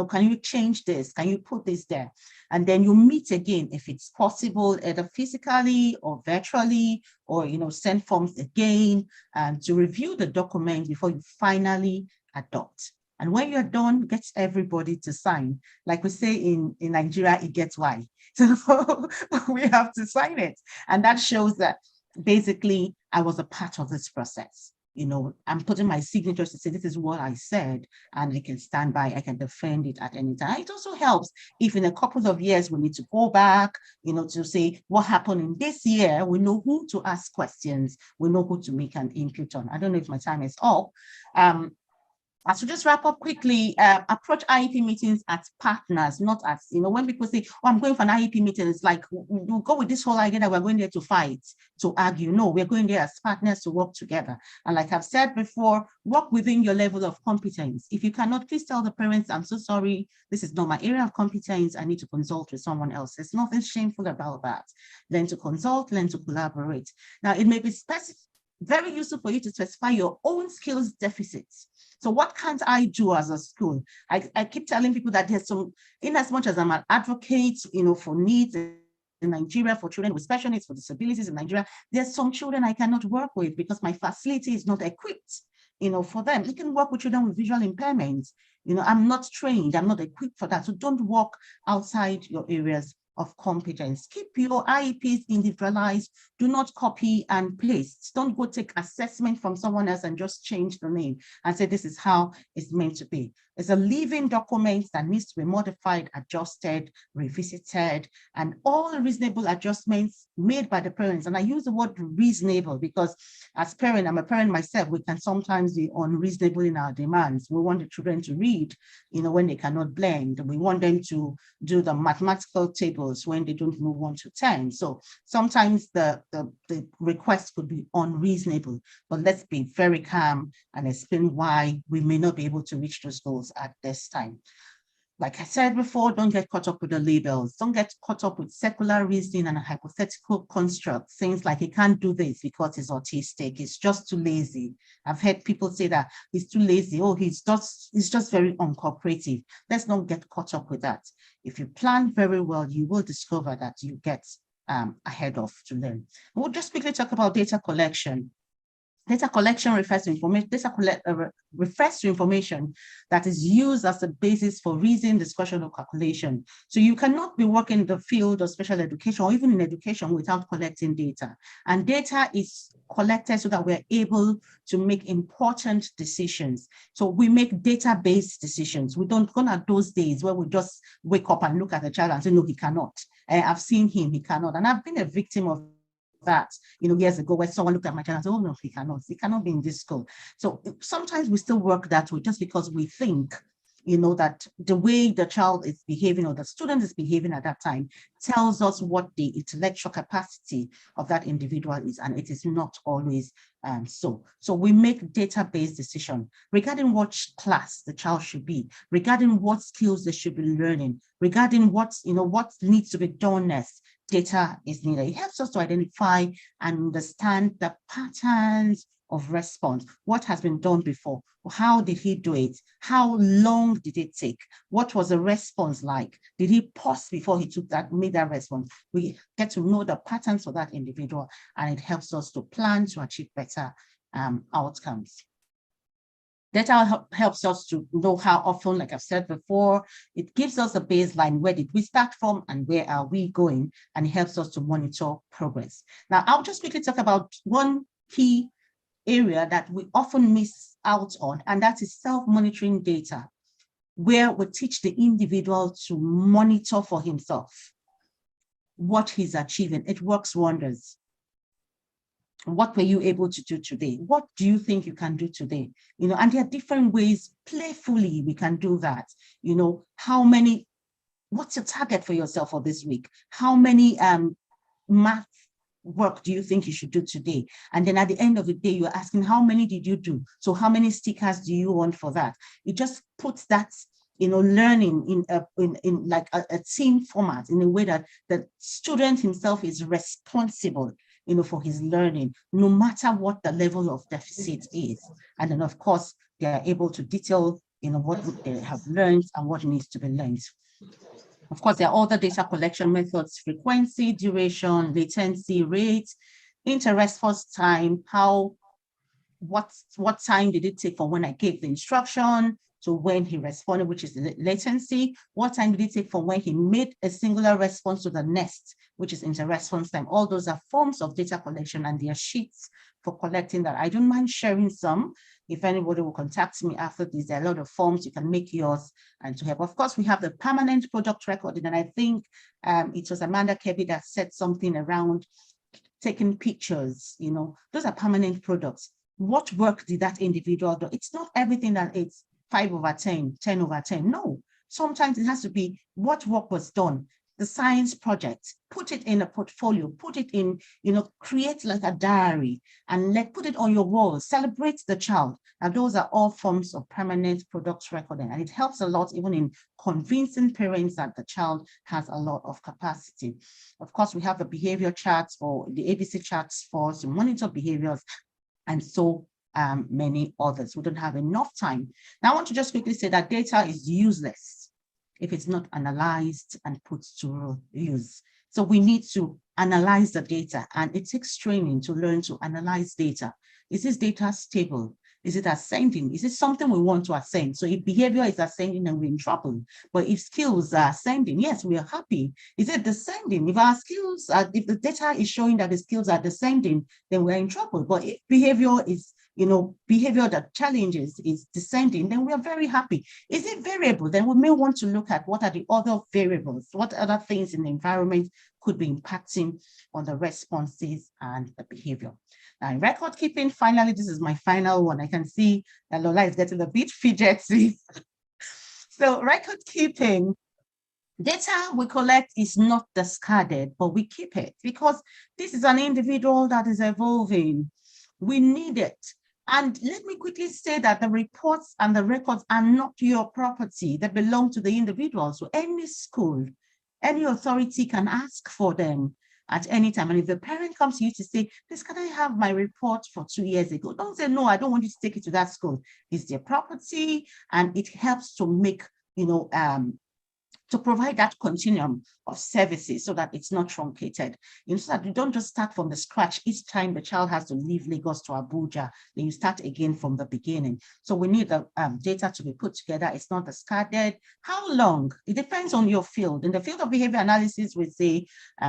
Can you change this? Can you put this there? And then you meet again, if it's possible, either physically or virtually, or, send forms again, and to review the document before you finally adopt. And when you're done, get everybody to sign. Like we say in Nigeria, it gets why. So we have to sign it. And that shows that basically I was a part of this process. I'm putting my signature to say, this is what I said, and I can stand by, I can defend it at any time. It also helps if in a couple of years we need to go back, to say what happened in this year, we know who to ask questions, we know who to make an input on. I don't know if my time is up. As to just wrap up quickly, approach IEP meetings as partners, not as, when people say, oh, I'm going for an IEP meeting, it's like, you go with this whole idea that we're going there to fight, to argue. No, we're going there as partners to work together. And like I've said before, work within your level of competence. If you cannot, please tell the parents, I'm so sorry, this is not my area of competence, I need to consult with someone else. There's nothing shameful about that. Learn to consult, learn to collaborate. Now, it may be very useful for you to specify your own skills deficits. So what can't I do as a school? I keep telling people that there's some, in as much as I'm an advocate, for needs in Nigeria, for children with special needs, for disabilities in Nigeria, there's some children I cannot work with because my facility is not equipped, for them. You can work with children with visual impairments. I'm not trained, I'm not equipped for that. So don't work outside your areas of competence. Keep your IEPs individualized. Do not copy and paste. Don't go take assessment from someone else and just change the name and say this is how it's meant to be. It's a living document that needs to be modified, adjusted, revisited, and all reasonable adjustments made by the parents. And I use the word reasonable because as parent, I'm a parent myself, we can sometimes be unreasonable in our demands. We want the children to read, when they cannot blend. We want them to do the mathematical tables when they don't know 1 to 10. So sometimes the request could be unreasonable, but let's be very calm and explain why we may not be able to reach those goals at this time. Like I said before, don't get caught up with the labels. Don't get caught up with secular reasoning and hypothetical constructs, things like he can't do this because he's autistic, he's just too lazy. I've heard people say that he's too lazy, oh, he's just very uncooperative. Let's not get caught up with that. If you plan very well, you will discover that you get ahead of to learn. We'll just quickly talk about data collection. Data collection refers to information that is used as a basis for reasoning, discussion, or calculation. So you cannot be working in the field of special education or even in education without collecting data. And data is collected so that we're able to make important decisions. So we make data-based decisions. We don't go at those days where we just wake up and look at the child and say, no, he cannot. I've seen him, he cannot. And I've been a victim of that, years ago, where someone looked at my child and said, oh no, he cannot be in this school. So sometimes we still work that way just because we think, that the way the child is behaving or the student is behaving at that time tells us what the intellectual capacity of that individual is, and it is not always so. So we make data-based decisions regarding what class the child should be, regarding what skills they should be learning, regarding what needs to be done next. Data is needed. It helps us to identify and understand the patterns of response. What has been done before? How did he do it? How long did it take? What was the response like? Did he pause before he made that response? We get to know the patterns for that individual, and it helps us to plan to achieve better outcomes. Data helps us to know how often, like I've said before, it gives us a baseline. Where did we start from and where are we going? And it helps us to monitor progress. Now, I'll just quickly talk about one key area that we often miss out on, and that is self-monitoring data, where we teach the individual to monitor for himself what he's achieving. It works wonders. what were you able to do today? What do you think you can do today? You know, and there are different ways, playfully, we can do that. You know, what's your target for yourself for this week? How many math work do you think you should do today? And then at the end of the day, you're asking, how many did you do? So how many stickers do you want for that? It just puts that, you know, learning in like a team format, in a way that the student himself is responsible, you know, for his learning, no matter what the level of deficit is. And then of course, they are able to detail, you know, what they have learned and what needs to be learned. Of course, there are other data collection methods: frequency, duration, latency, rate, interest first time, what time did it take from when I gave the instruction to when he responded, which is the latency. What time did it take from when he made a singular response to the next, which is inter-response time. All those are forms of data collection, and there are sheets for collecting that. I don't mind sharing some. If anybody will contact me after this, there are a lot of forms, you can make yours and to help. Of course, we have the permanent product recording, and I think it was Amanda Kirby that said something around taking pictures. You know, those are permanent products. What work did that individual do? It's not everything that it's 5/10, 10/10. No, sometimes it has to be what work was done, the science project, put it in a portfolio, put it in, you know, create like a diary and put it on your wall, celebrate the child. And those are all forms of permanent product recording. And it helps a lot even in convincing parents that the child has a lot of capacity. Of course, we have the behavior charts or the ABC charts for us to monitor behaviors, and so many others. We don't have enough time. Now, I want to just quickly say that data is useless if it's not analyzed and put to use. So we need to analyze the data, and it takes training to learn to analyze data. Is this data stable? Is it ascending? Is it something we want to ascend? So if behavior is ascending, then we're in trouble. But if skills are ascending, yes, we are happy. Is it descending? If our skills are, if the data is showing that the skills are descending, then we're in trouble. But if behavior is, you know, behavior that challenges is descending, then we are very happy. Is it variable? Then we may want to look at what are the other variables, what other things in the environment could be impacting on the responses and the behavior. Now, in record keeping, finally, this is my final one. I can see that Lola is getting a bit fidgety. So record keeping, data we collect is not discarded, but we keep it because this is an individual that is evolving. We need it. And let me quickly say that the reports and the records are not your property. They belong to the individual. So any school, any authority can ask for them at any time. And if the parent comes to you to say, please, can I have my report for 2 years ago? Don't say, no, I don't want you to take it to that school. It's their property, and it helps to make, you know, to provide that continuum of services so that it's not truncated. You know, so that you don't just start from the scratch each time the child has to leave Lagos to Abuja, then you start again from the beginning. So we need the data to be put together. It's not discarded. How long? It depends on your field. In the field of behavior analysis, we say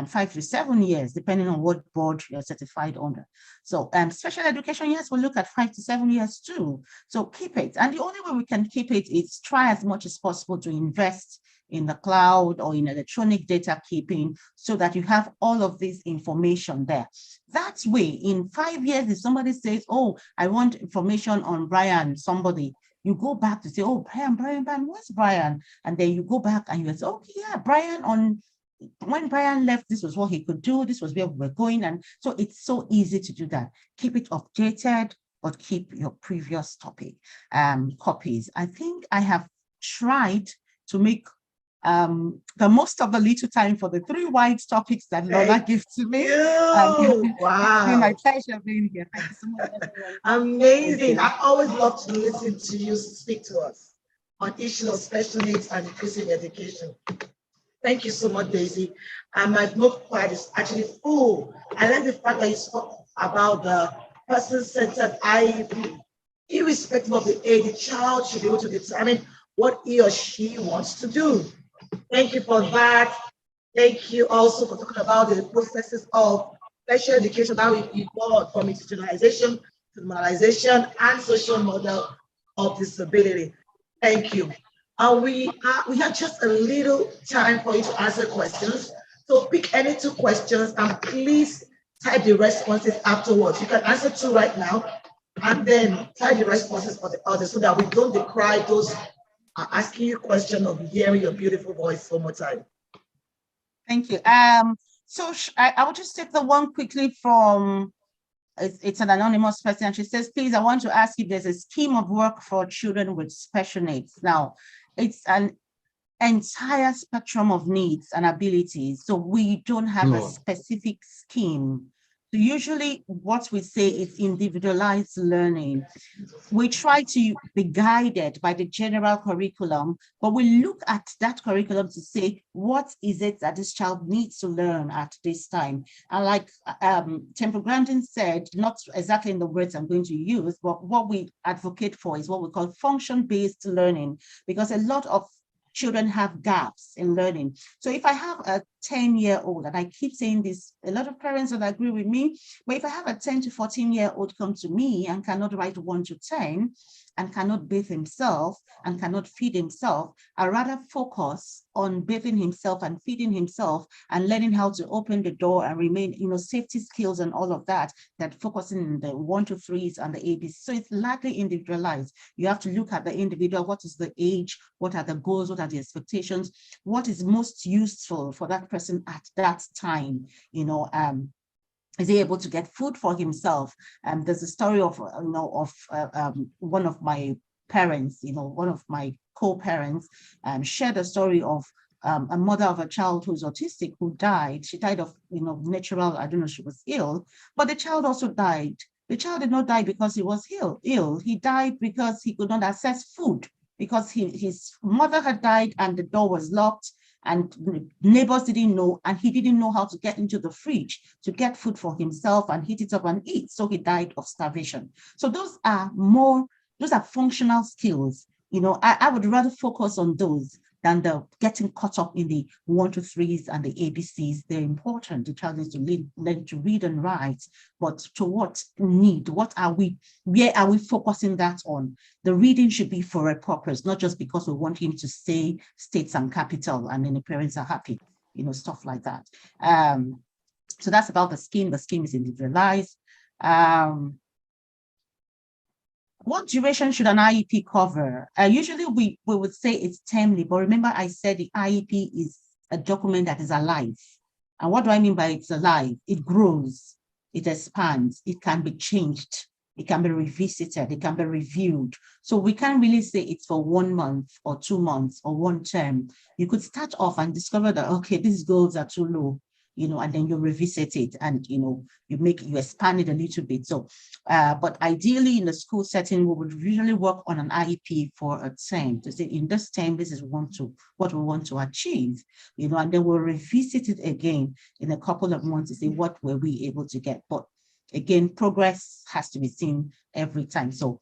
5 to 7 years, depending on what board you're certified under. So special education, yes, we'll look at 5 to 7 years too. So keep it. And the only way we can keep it is try as much as possible to invest in the cloud or in electronic data keeping so that you have all of this information there. That way, in 5 years, if somebody says, oh, I want information on Brian, somebody, you go back to say, oh, Brian, where's Brian? And then you go back and you say, okay, yeah, Brian, when Brian left, this was what he could do, this was where we were going. And so it's so easy to do that. Keep it updated, but keep your previous topic copies. I think I have tried to make the most of the little time for the 3 wide topics that Lola gives to me. Wow. It's my pleasure being here. Thank you so much, everyone. Amazing. I always love to listen to you speak to us on issues of special needs and inclusive education. Thank you so much, Daisy. And my book part is actually full. I like the fact that you spoke about the person-centered IEP. Irrespective of the age, the child should be able to determine what he or she wants to do. Thank you for that. Thank you also for talking about the processes of special education, how it evolved from institutionalization to normalization and social model of disability. Thank you. We have just a little time for you to answer questions. So pick any 2 questions and please type the responses afterwards. You can answer 2 right now, and then type the responses for the others so that we don't decry those asking you a question of hearing your beautiful voice one more time. Thank you. So I will just take the one quickly from, it's an anonymous person, and she says, please, I want to ask if there's a scheme of work for children with special needs. Now, it's an entire spectrum of needs and abilities, so we don't have a specific scheme. So usually what we say is individualized learning. We try to be guided by the general curriculum, but we look at that curriculum to say, what is it that this child needs to learn at this time? And like Temple Grandin said, not exactly in the words I'm going to use, but what we advocate for is what we call function-based learning, because a lot of children have gaps in learning. So if I have a 10-year-old, and I keep saying this, a lot of parents will agree with me, but if I have a 10 to 14-year-old come to me and cannot write 1 to 10, and cannot bathe himself and cannot feed himself, I rather focus on bathing himself and feeding himself and learning how to open the door and remain, safety skills and all of that, that focusing on the 1 to 3s and the ABCs. So it's largely individualized. You have to look at the individual. What is the age? What are the goals? What are the expectations? What is most useful for that person at that time? Is he able to get food for himself? There's a story of one of my parents, one of my co-parents, shared a story of a mother of a child who's autistic who died. She died of natural, I don't know, she was ill, but the child also died. The child did not die because he was ill. He died because he could not access food, because his mother had died and the door was locked, and neighbors didn't know, and he didn't know how to get into the fridge to get food for himself and heat it up and eat. So he died of starvation. So those are functional skills. I would rather focus on those than the getting caught up in the 1 to 3s and the ABCs. They're important. The child needs to learn to read and write, but to what need? Where are we focusing that on? The reading should be for a purpose, not just because we want him to say states and capital and then the parents are happy, stuff like that. So that's about the scheme. The scheme is individualized. What duration should an IEP cover? Usually we would say it's termly, but remember I said the IEP is a document that is alive. And what do I mean by it's alive? It grows, it expands, it can be changed, it can be revisited, it can be reviewed. So we can't really say it's for 1 month or 2 months or 1 term. You could start off and discover that, okay, these goals are too low, and then you revisit it and, you expand it a little bit. So, but ideally in the school setting, we would usually work on an IEP for a term to say, in this term, this is what we want to achieve, and then we'll revisit it again in a couple of months to say, what were we able to get? But again, progress has to be seen every time. So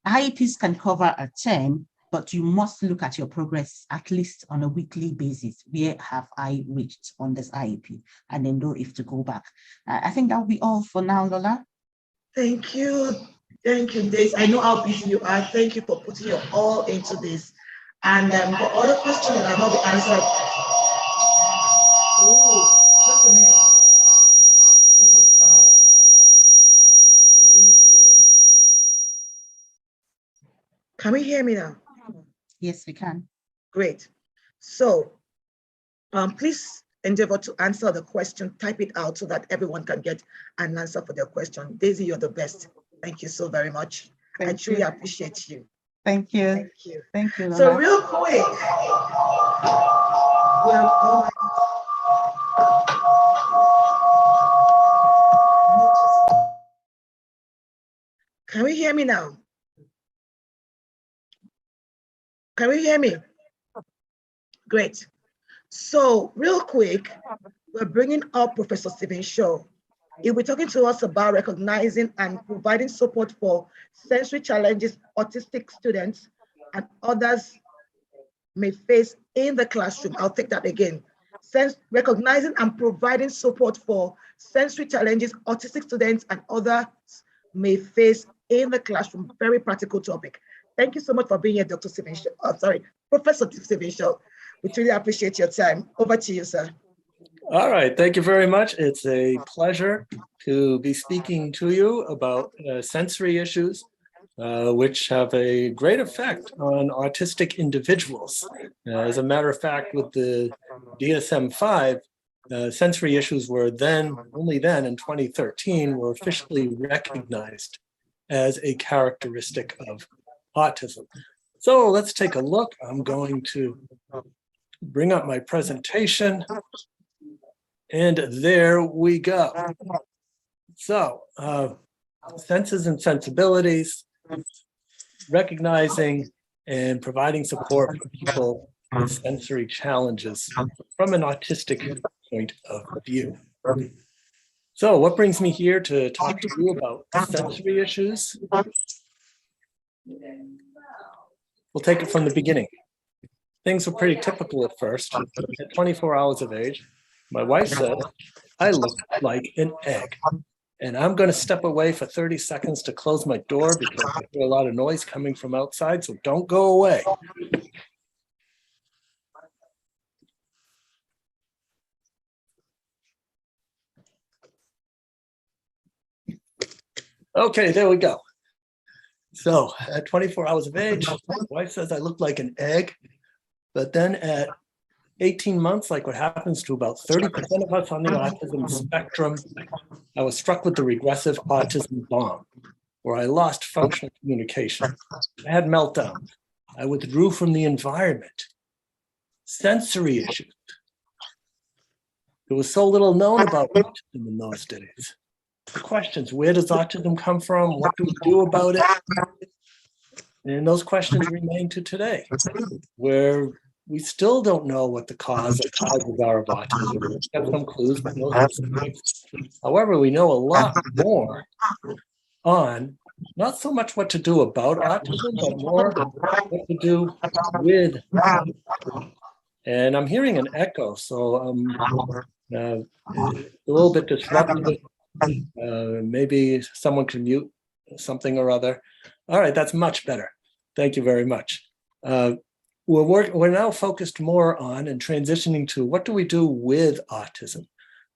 IEPs can cover a term, but you must look at your progress at least on a weekly basis. Where have I reached on this IEP? And then know if to go back. I think that will be all for now, Lola. Thank you. Thank you, Daisy. I know how busy you are. Thank you for putting your all into this. And for other questions that have not been answered. Ooh, just a minute. This is fine. Can we hear me now? Yes, we can. Great. So please endeavor to answer the question, type it out so that everyone can get an answer for their question. Daisy, you're the best. Thank you so very much. I truly appreciate you. Thank you. Thank you. Thank you, Lola. So real quick, well, can we hear me now? Can we hear me? Great. So real quick, we're bringing up Professor Stephen Shaw. He'll be talking to us about recognizing and providing support for sensory challenges autistic students and others may face in the classroom. I'll take that again. Recognizing and providing support for sensory challenges autistic students and others may face in the classroom. Very practical topic. Thank you so much for being here, Dr. Stephen Shaw. Professor Stephen Shaw. We truly appreciate your time. Over to you, sir. All right, thank you very much. It's a pleasure to be speaking to you about sensory issues, which have a great effect on autistic individuals. As a matter of fact, with the DSM-5, sensory issues were only then in 2013, were officially recognized as a characteristic of autism. So let's take a look. I'm going to bring up my presentation. And there we go. So, senses and sensibilities, recognizing and providing support for people with sensory challenges from an autistic point of view. So, what brings me here to talk to you about sensory issues? We'll take it from the beginning. Things were pretty typical at first. At 24 hours of age, my wife said, I look like an egg. And I'm going to step away for 30 seconds to close my door because I hear a lot of noise coming from outside, so don't go away. Okay, there we go. So at 24 hours of age, my wife says I look like an egg. But then at 18 months, like what happens to about 30% of us on the autism spectrum, I was struck with the regressive autism bomb, where I lost functional communication. I had meltdowns. I withdrew from the environment. Sensory issues. There was so little known about autism in those days. The questions, where does autism come from? What do we do about it? And those questions remain to today, where we still don't know what the causes are of autism. We have some clues, but no specifics. However, we know a lot more on not so much what to do about autism, but more what to do with autism. And I'm hearing an echo, so a little bit disruptive. Maybe someone can mute something or other. All right, that's much better. Thank you very much. We're now focused more on and transitioning to what do we do with autism?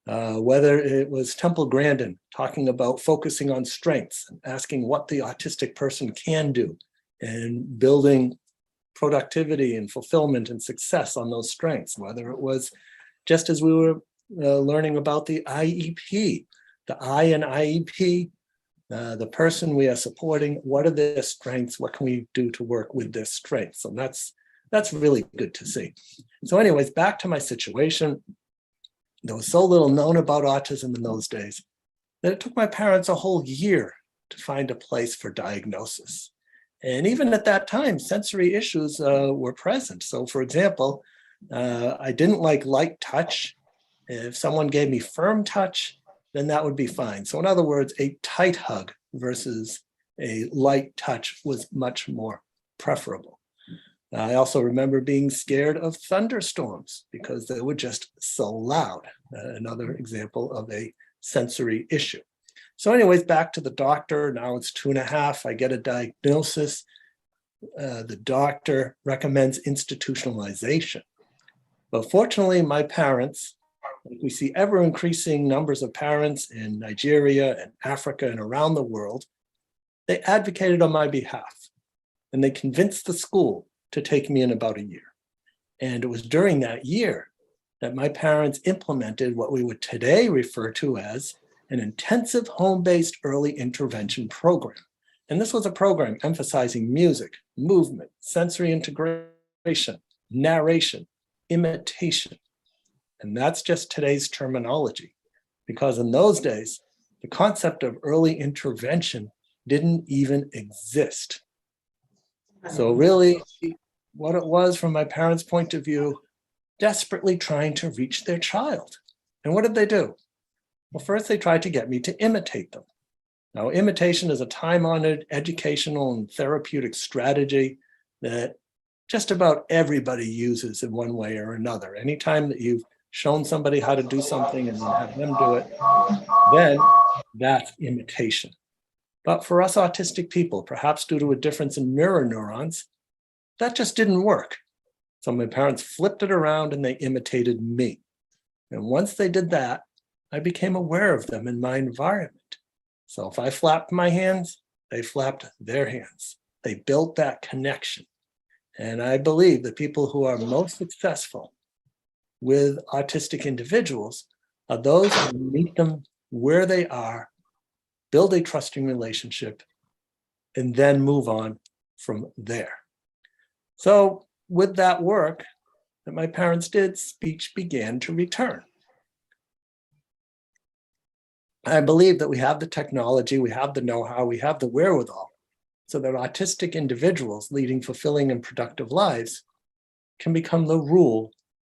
Whether it was Temple Grandin talking about focusing on strengths, and asking what the autistic person can do, and building productivity and fulfillment and success on those strengths, whether it was just as we were learning about the IEP, the I in IEP, the person we are supporting, what are their strengths? What can we do to work with their strengths? And that's really good to see. So anyways, back to my situation. There was so little known about autism in those days that it took my parents a whole year to find a place for diagnosis. And even at that time, sensory issues were present. So for example, I didn't like light touch. If someone gave me firm touch, then that would be fine. So in other words, a tight hug versus a light touch was much more preferable. I also remember being scared of thunderstorms because they were just so loud. Another example of a sensory issue. So anyways, back to the doctor. Now it's 2.5. I get a diagnosis. The doctor recommends institutionalization. But fortunately, my parents, we see ever increasing numbers of parents in Nigeria and Africa and around the world, they advocated on my behalf. And they convinced the school to take me in about a year. And it was during that year that my parents implemented what we would today refer to as an intensive home-based early intervention program. And this was a program emphasizing music, movement, sensory integration, narration, imitation. And that's just today's terminology, because in those days, the concept of early intervention didn't even exist. So really, what it was from my parents' point of view, desperately trying to reach their child. And what did they do? Well, first they tried to get me to imitate them. Now, imitation is a time-honored educational and therapeutic strategy that just about everybody uses in one way or another. Anytime that you've shown somebody how to do something and then have them do it, then that's imitation. But for us autistic people, perhaps due to a difference in mirror neurons, that just didn't work. So my parents flipped it around and they imitated me. And once they did that, I became aware of them in my environment. So if I flapped my hands, they flapped their hands. They built that connection. And I believe the people who are most successful with autistic individuals are those who meet them where they are, build a trusting relationship, and then move on from there. So with that work that my parents did, speech began to return. I believe that we have the technology, we have the know-how, we have the wherewithal, so that autistic individuals leading fulfilling and productive lives can become the rule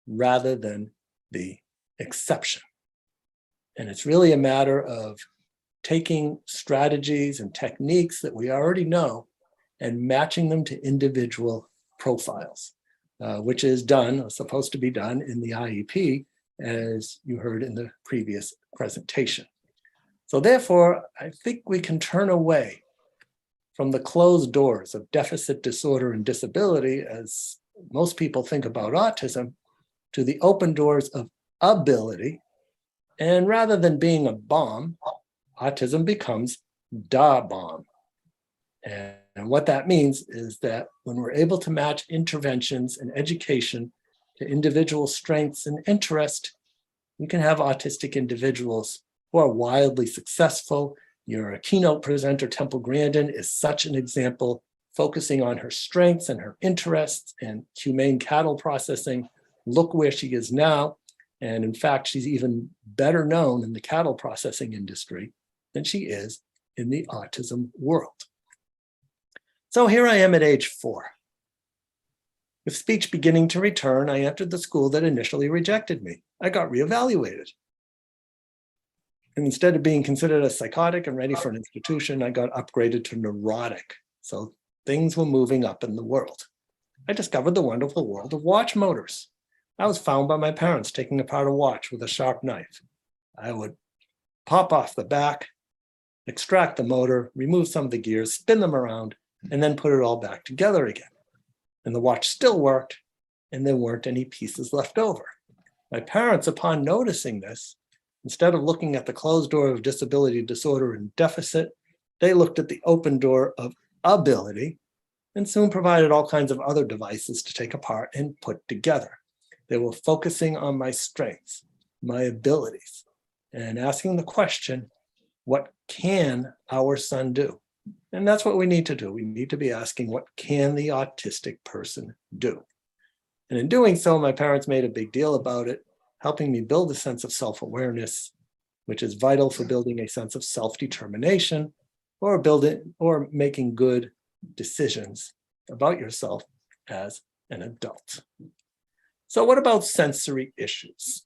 rather than the exception. And it's really a matter of taking strategies and techniques that we already know and matching them to individual profiles, which is done, or supposed to be done in the IEP, as you heard in the previous presentation. So therefore, I think we can turn away from the closed doors of deficit, disorder, and disability, as most people think about autism, to the open doors of ability. And rather than being a bomb, autism becomes da bomb. And what that means is that when we're able to match interventions and education to individual strengths and interest, we can have autistic individuals who are wildly successful. Your keynote presenter, Temple Grandin, is such an example, focusing on her strengths and her interests in humane cattle processing. Look where she is now. And in fact, she's even better known in the cattle processing industry than she is in the autism world. So here I am at age 4. With speech beginning to return, I entered the school that initially rejected me. I got reevaluated. And instead of being considered a psychotic and ready for an institution, I got upgraded to neurotic. So things were moving up in the world. I discovered the wonderful world of watch motors. I was found by my parents taking apart a watch with a sharp knife. I would pop off the back, extract the motor, remove some of the gears, spin them around, and then put it all back together again. And the watch still worked, and there weren't any pieces left over. My parents, upon noticing this, instead of looking at the closed door of disability, disorder, and deficit, they looked at the open door of ability and soon provided all kinds of other devices to take apart and put together. They were focusing on my strengths, my abilities, and asking the question, what can our son do? And that's what we need to do. We need to be asking, what can the autistic person do? And in doing so, my parents made a big deal about it, helping me build a sense of self-awareness, which is vital for building a sense of self-determination or making good decisions about yourself as an adult. So what about sensory issues?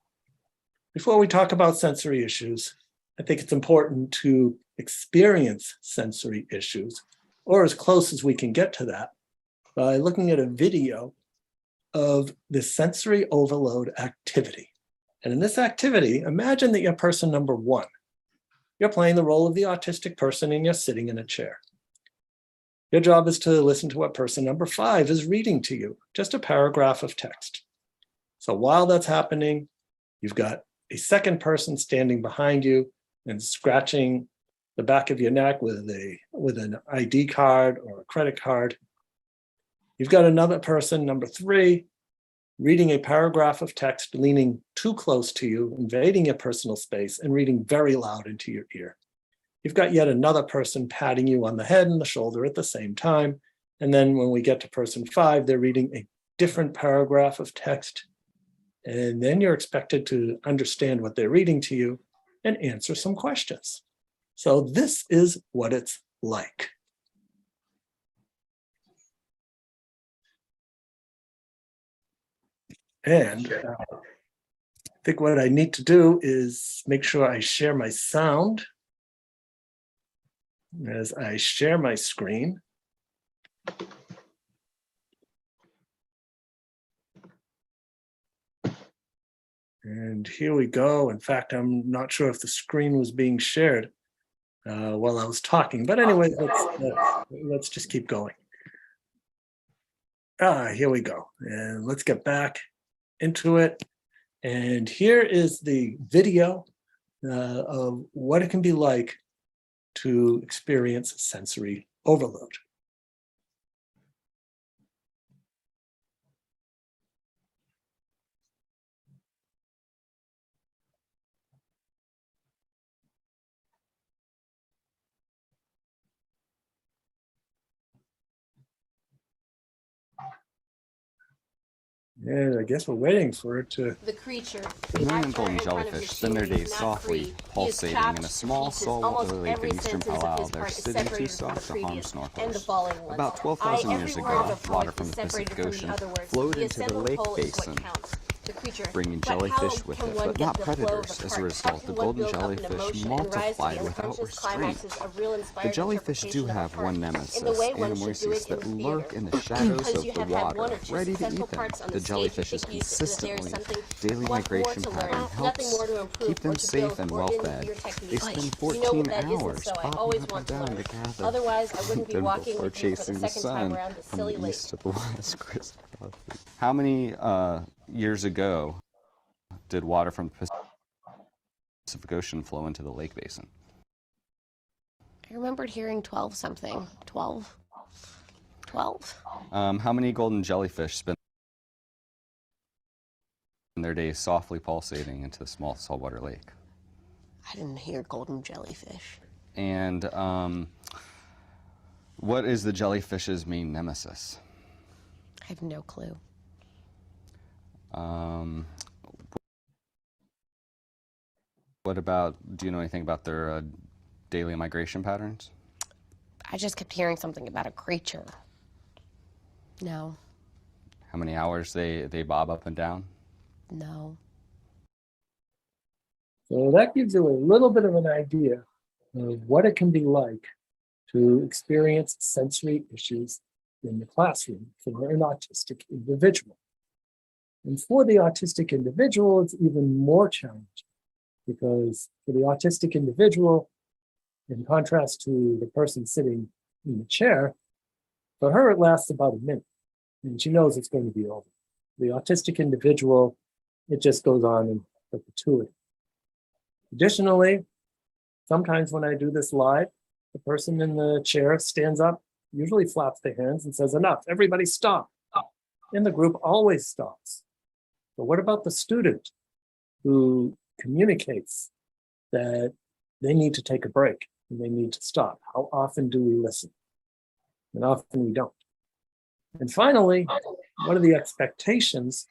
Before we talk about sensory issues, I think it's important to experience sensory issues, or as close as we can get to that, by looking at a video of the sensory overload activity. And in this activity, imagine that you're person number 1. You're playing the role of the autistic person and you're sitting in a chair. Your job is to listen to what person number 5 is reading to you, just a paragraph of text. So while that's happening, you've got a second person standing behind you and scratching the back of your neck with an ID card or a credit card. You've got another person, number 3, reading a paragraph of text, leaning too close to you, invading your personal space, and reading very loud into your ear. You've got yet another person patting you on the head and the shoulder at the same time. And then when we get to person 5, they're reading a different paragraph of text. And then you're expected to understand what they're reading to you and answer some questions. So this is what it's like. And I think what I need to do is make sure I share my sound as I share my screen. And here we go. In fact, I'm not sure if the screen was being shared while I was talking, but anyway, let's just keep going. Here we go. And let's get back into it. And here is the video of what it can be like to experience sensory overload. And I guess we're waiting for it to. The creature. Million golden jellyfish spend their days softly pulsating in a small saltwater lake in eastern Palau. Their skin too soft to harm snorkelers. About 12,000 years ago, water from the Pacific Ocean flowed into the lake basin, bringing jellyfish with it, but not predators. As a result, the golden jellyfish multiplied without restraint. The jellyfish do have one nemesis, Anamoeces, that lurk in the shadows of the water, ready to eat them. The jellyfish's consistently daily migration pattern helps keep them safe and well fed. They spend 14 hours popping up and down to gather. Otherwise, I wouldn't be Then walking before with you for chasing the the second time sun around this from silly the lake. east to the west, crisscross. How many years ago did water from the Pacific Ocean flow into the lake basin? I remembered hearing 12 something. 12? 12? How many golden jellyfish spend their days softly pulsating into the small saltwater lake? I didn't hear golden jellyfish. And what is the jellyfish's main nemesis? I have no clue. What about, do you know anything about their daily migration patterns? I just kept hearing something about a creature. No, How many hours they bob up and down? no. So that gives you a little bit of an idea of what it can be like to experience sensory issues in the classroom for an autistic individual. And for the autistic individual, it's even more challenging because for the autistic individual, in contrast to the person sitting in the chair, for her, it lasts about a minute and she knows it's going to be over. The autistic individual, it just goes on in perpetuity. Additionally, sometimes when I do this live, the person in the chair stands up, usually flaps their hands and says, "Enough, everybody stop." And the group always stops. But what about the student who communicates that they need to take a break and they need to stop? How often do we listen? And often we don't. And finally, what are the expectations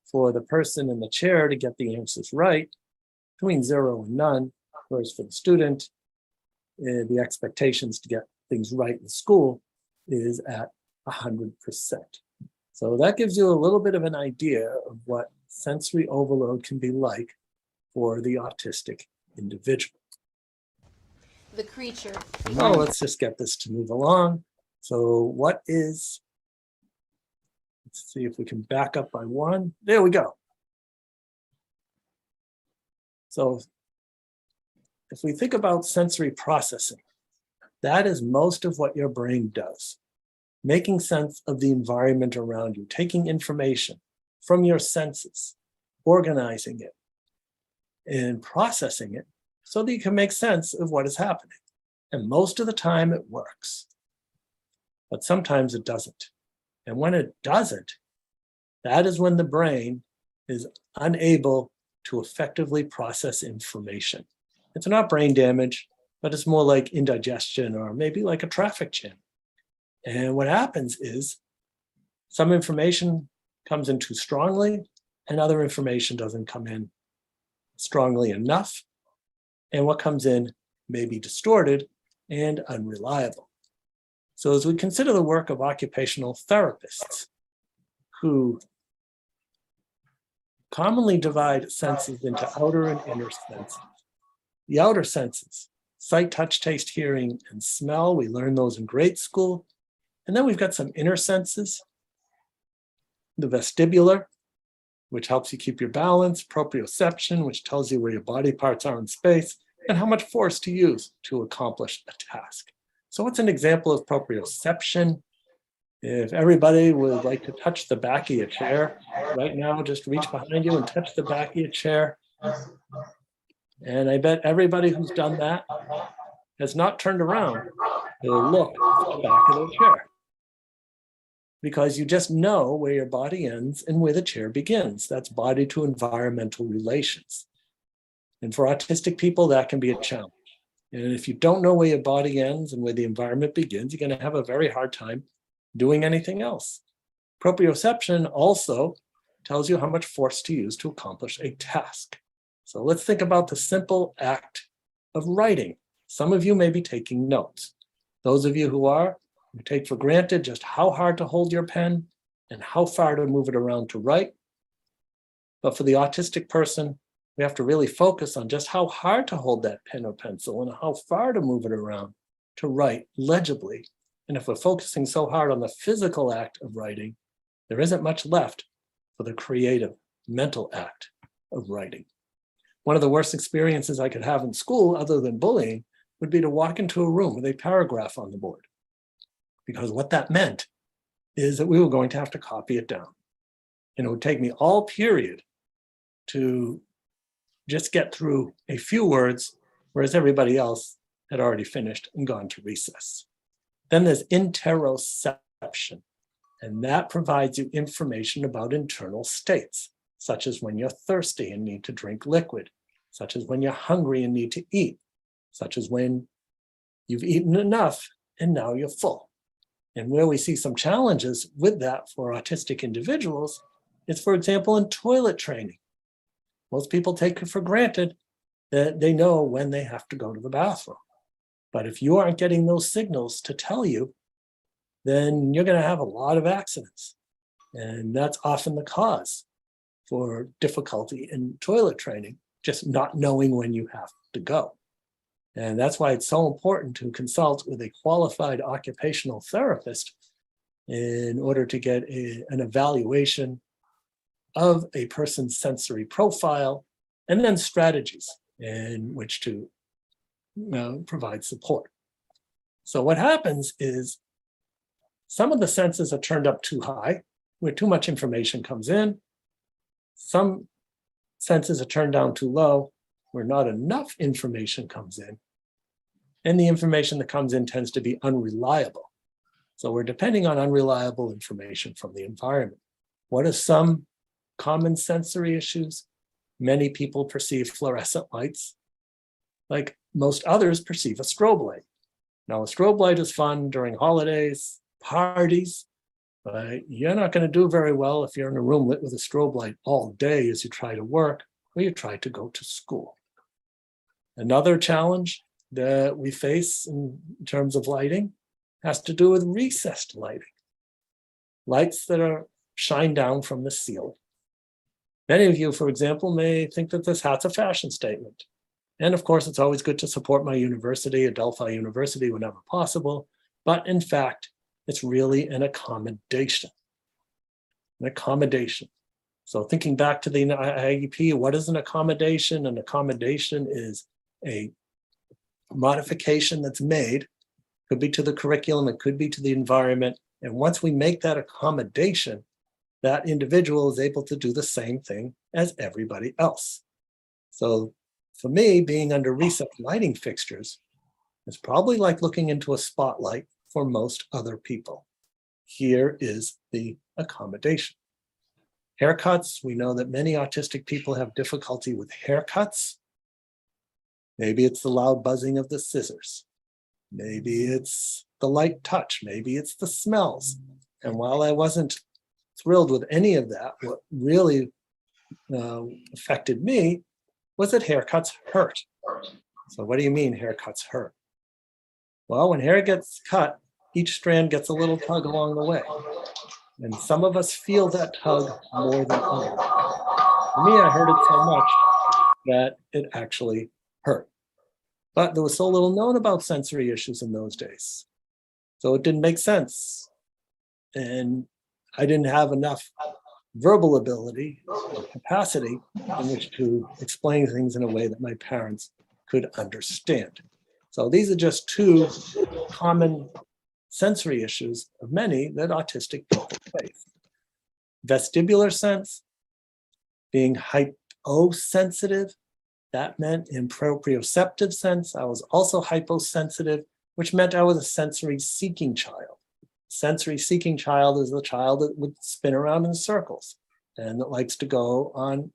for the person in the chair to get the answers right? Between 0 and none, whereas for the student, the expectations to get things right in school is at 100%. So that gives you a little bit of an idea of what sensory overload can be like for the autistic individual. The creature. Well, let's just get this to move along. So what is, let's see if we can back up by one. There we go. So if we think about sensory processing, that is most of what your brain does. Making sense of the environment around you, taking information from your senses, organizing it, and processing it so that you can make sense of what is happening. And most of the time it works, but sometimes it doesn't. And when it doesn't, that is when the brain is unable to effectively process information. It's not brain damage, but it's more like indigestion or maybe like a traffic jam. And what happens is some information comes in too strongly and other information doesn't come in strongly enough. And what comes in may be distorted and unreliable. So as we consider the work of occupational therapists who commonly divide senses into outer and inner senses. The outer senses, sight, touch, taste, hearing, and smell, we learn those in grade school. And then we've got some inner senses, the vestibular, which helps you keep your balance, proprioception, which tells you where your body parts are in space, and how much force to use to accomplish a task. So what's an example of proprioception? If everybody would like to touch the back of your chair right now, just reach behind you and touch the back of your chair. And I bet everybody who's done that has not turned around to look at the back of their chair. Because you just know where your body ends and where the chair begins. That's body to environmental relations. And for autistic people, that can be a challenge. And if you don't know where your body ends and where the environment begins, you're going to have a very hard time doing anything else. Proprioception also tells you how much force to use to accomplish a task. So let's think about the simple act of writing. Some of you may be taking notes. Those of you who are, you take for granted just how hard to hold your pen and how far to move it around to write. But for the autistic person, we have to really focus on just how hard to hold that pen or pencil and how far to move it around to write legibly. And if we're focusing so hard on the physical act of writing, there isn't much left for the creative mental act of writing. One of the worst experiences I could have in school, other than bullying, would be to walk into a room with a paragraph on the board. Because what that meant is that we were going to have to copy it down. And it would take me all period to just get through a few words, whereas everybody else had already finished and gone to recess. Then there's interoception, and that provides you information about internal states, such as when you're thirsty and need to drink liquid, such as when you're hungry and need to eat, such as when you've eaten enough and now you're full. And where we see some challenges with that for autistic individuals is, for example, in toilet training. Most people take it for granted that they know when they have to go to the bathroom. But if you aren't getting those signals to tell you, then you're going to have a lot of accidents. And that's often the cause for difficulty in toilet training, just not knowing when you have to go. And that's why it's so important to consult with a qualified occupational therapist in order to get an evaluation of a person's sensory profile and then strategies in which to provide support. So what happens is some of the senses are turned up too high, where too much information comes in. Some senses are turned down too low, where not enough information comes in. And the information that comes in tends to be unreliable. So we're depending on unreliable information from the environment. What are some common sensory issues? Many people perceive fluorescent lights, like most others perceive a strobe light. Now, a strobe light is fun during holidays, parties, but you're not going to do very well if you're in a room lit with a strobe light all day as you try to work or you try to go to school. Another challenge that we face in terms of lighting has to do with recessed lighting, lights that are shined down from the ceiling. Many of you, for example, may think that this hat's a fashion statement. And of course, it's always good to support my university, Adelphi University, whenever possible. But in fact, it's really an accommodation. An accommodation. So thinking back to the IEP, what is an accommodation? An accommodation is a modification that's made, could be to the curriculum, it could be to the environment. And once we make that accommodation, that individual is able to do the same thing as everybody else. So for me, being under recessed lighting fixtures is probably like looking into a spotlight for most other people. Here is the accommodation. Haircuts, we know that many autistic people have difficulty with haircuts. Maybe it's the loud buzzing of the scissors. Maybe it's the light touch. Maybe it's the smells. And while I wasn't thrilled with any of that, what really affected me was that haircuts hurt. So what do you mean haircuts hurt? Well, when hair gets cut, each strand gets a little tug along the way. And some of us feel that tug more than others. For me, I heard it so much that it actually hurt. But there was so little known about sensory issues in those days. So it didn't make sense. And I didn't have enough verbal ability or capacity in which to explain things in a way that my parents could understand. So these are just two common sensory issues of many that autistic people face. Vestibular sense, being hyposensitive, that meant in proprioceptive sense, I was also hyposensitive, which meant I was a sensory seeking child. Sensory seeking child is the child that would spin around in circles and that likes to go on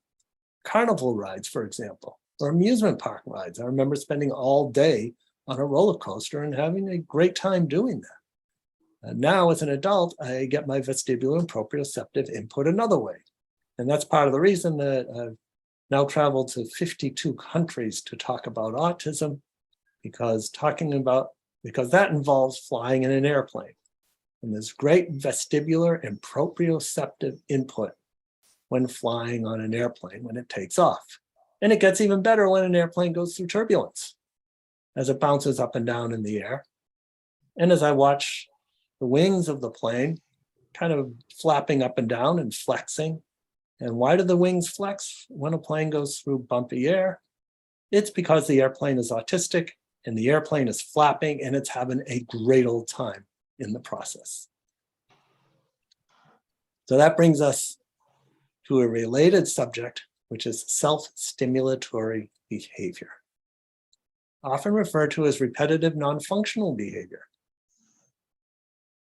carnival rides, for example, or amusement park rides. I remember spending all day on a roller coaster and having a great time doing that. And now as an adult, I get my vestibular and proprioceptive input another way. And that's part of the reason that I've now traveled to 52 countries to talk about autism, because that involves flying in an airplane. And there's great vestibular and proprioceptive input when flying on an airplane when it takes off. And it gets even better when an airplane goes through turbulence as it bounces up and down in the air. And as I watch the wings of the plane kind of flapping up and down and flexing. And why do the wings flex when a plane goes through bumpy air? It's because the airplane is autistic and the airplane is flapping and it's having a great old time in the process. So that brings us to a related subject, which is self-stimulatory behavior, often referred to as repetitive non-functional behavior.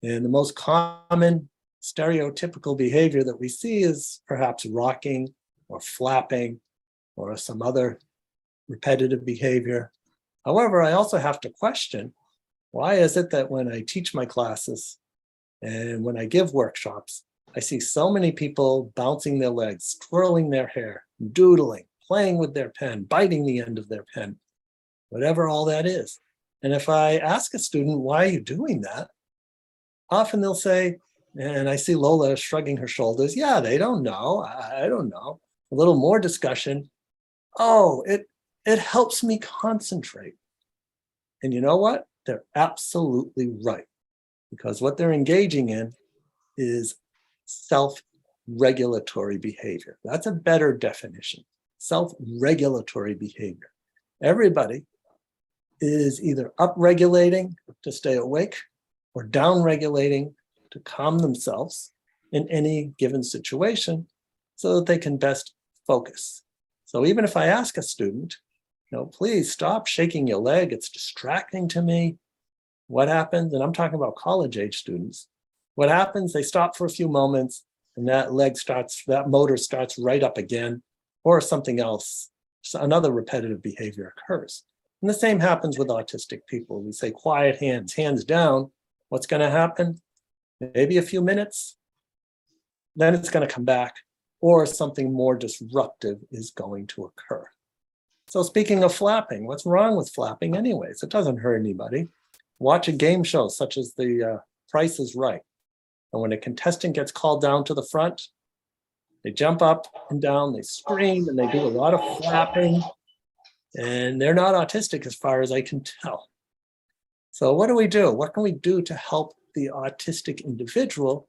And the most common stereotypical behavior that we see is perhaps rocking or flapping or some other repetitive behavior. However, I also have to question, why is it that when I teach my classes and when I give workshops, I see so many people bouncing their legs, twirling their hair, doodling, playing with their pen, biting the end of their pen, whatever all that is. And if I ask a student, why are you doing that? Often they'll say, and I see Lola shrugging her shoulders, yeah, they don't know, I don't know. A little more discussion, oh, it helps me concentrate. And you know what? They're absolutely right. Because what they're engaging in is self-regulatory behavior. That's a better definition, self-regulatory behavior. Everybody is either upregulating to stay awake or downregulating to calm themselves in any given situation so that they can best focus. So even if I ask a student, please stop shaking your leg, it's distracting to me. What happens, and I'm talking about college age students, what happens, they stop for a few moments and that motor starts right up again, or something else, so another repetitive behavior occurs. And the same happens with autistic people. We say quiet hands, hands down. What's going to happen? Maybe a few minutes, then it's going to come back, or something more disruptive is going to occur. So speaking of flapping, what's wrong with flapping anyways? It doesn't hurt anybody. Watch a game show such as the Price is Right. And when a contestant gets called down to the front, they jump up and down, they scream, and they do a lot of flapping. And they're not autistic as far as I can tell. So what do we do? What can we do to help the autistic individual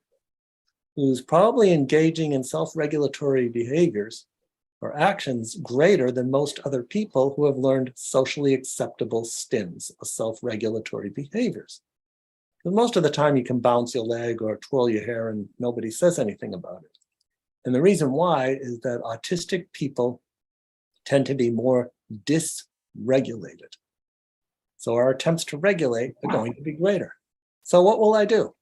who's probably engaging in self-regulatory behaviors or actions greater than most other people who have learned socially acceptable stims of self-regulatory behaviors? Because most of the time you can bounce your leg or twirl your hair and nobody says anything about it. And the reason why is that autistic people tend to be more dysregulated. So our attempts to regulate are going to be greater. So what will I do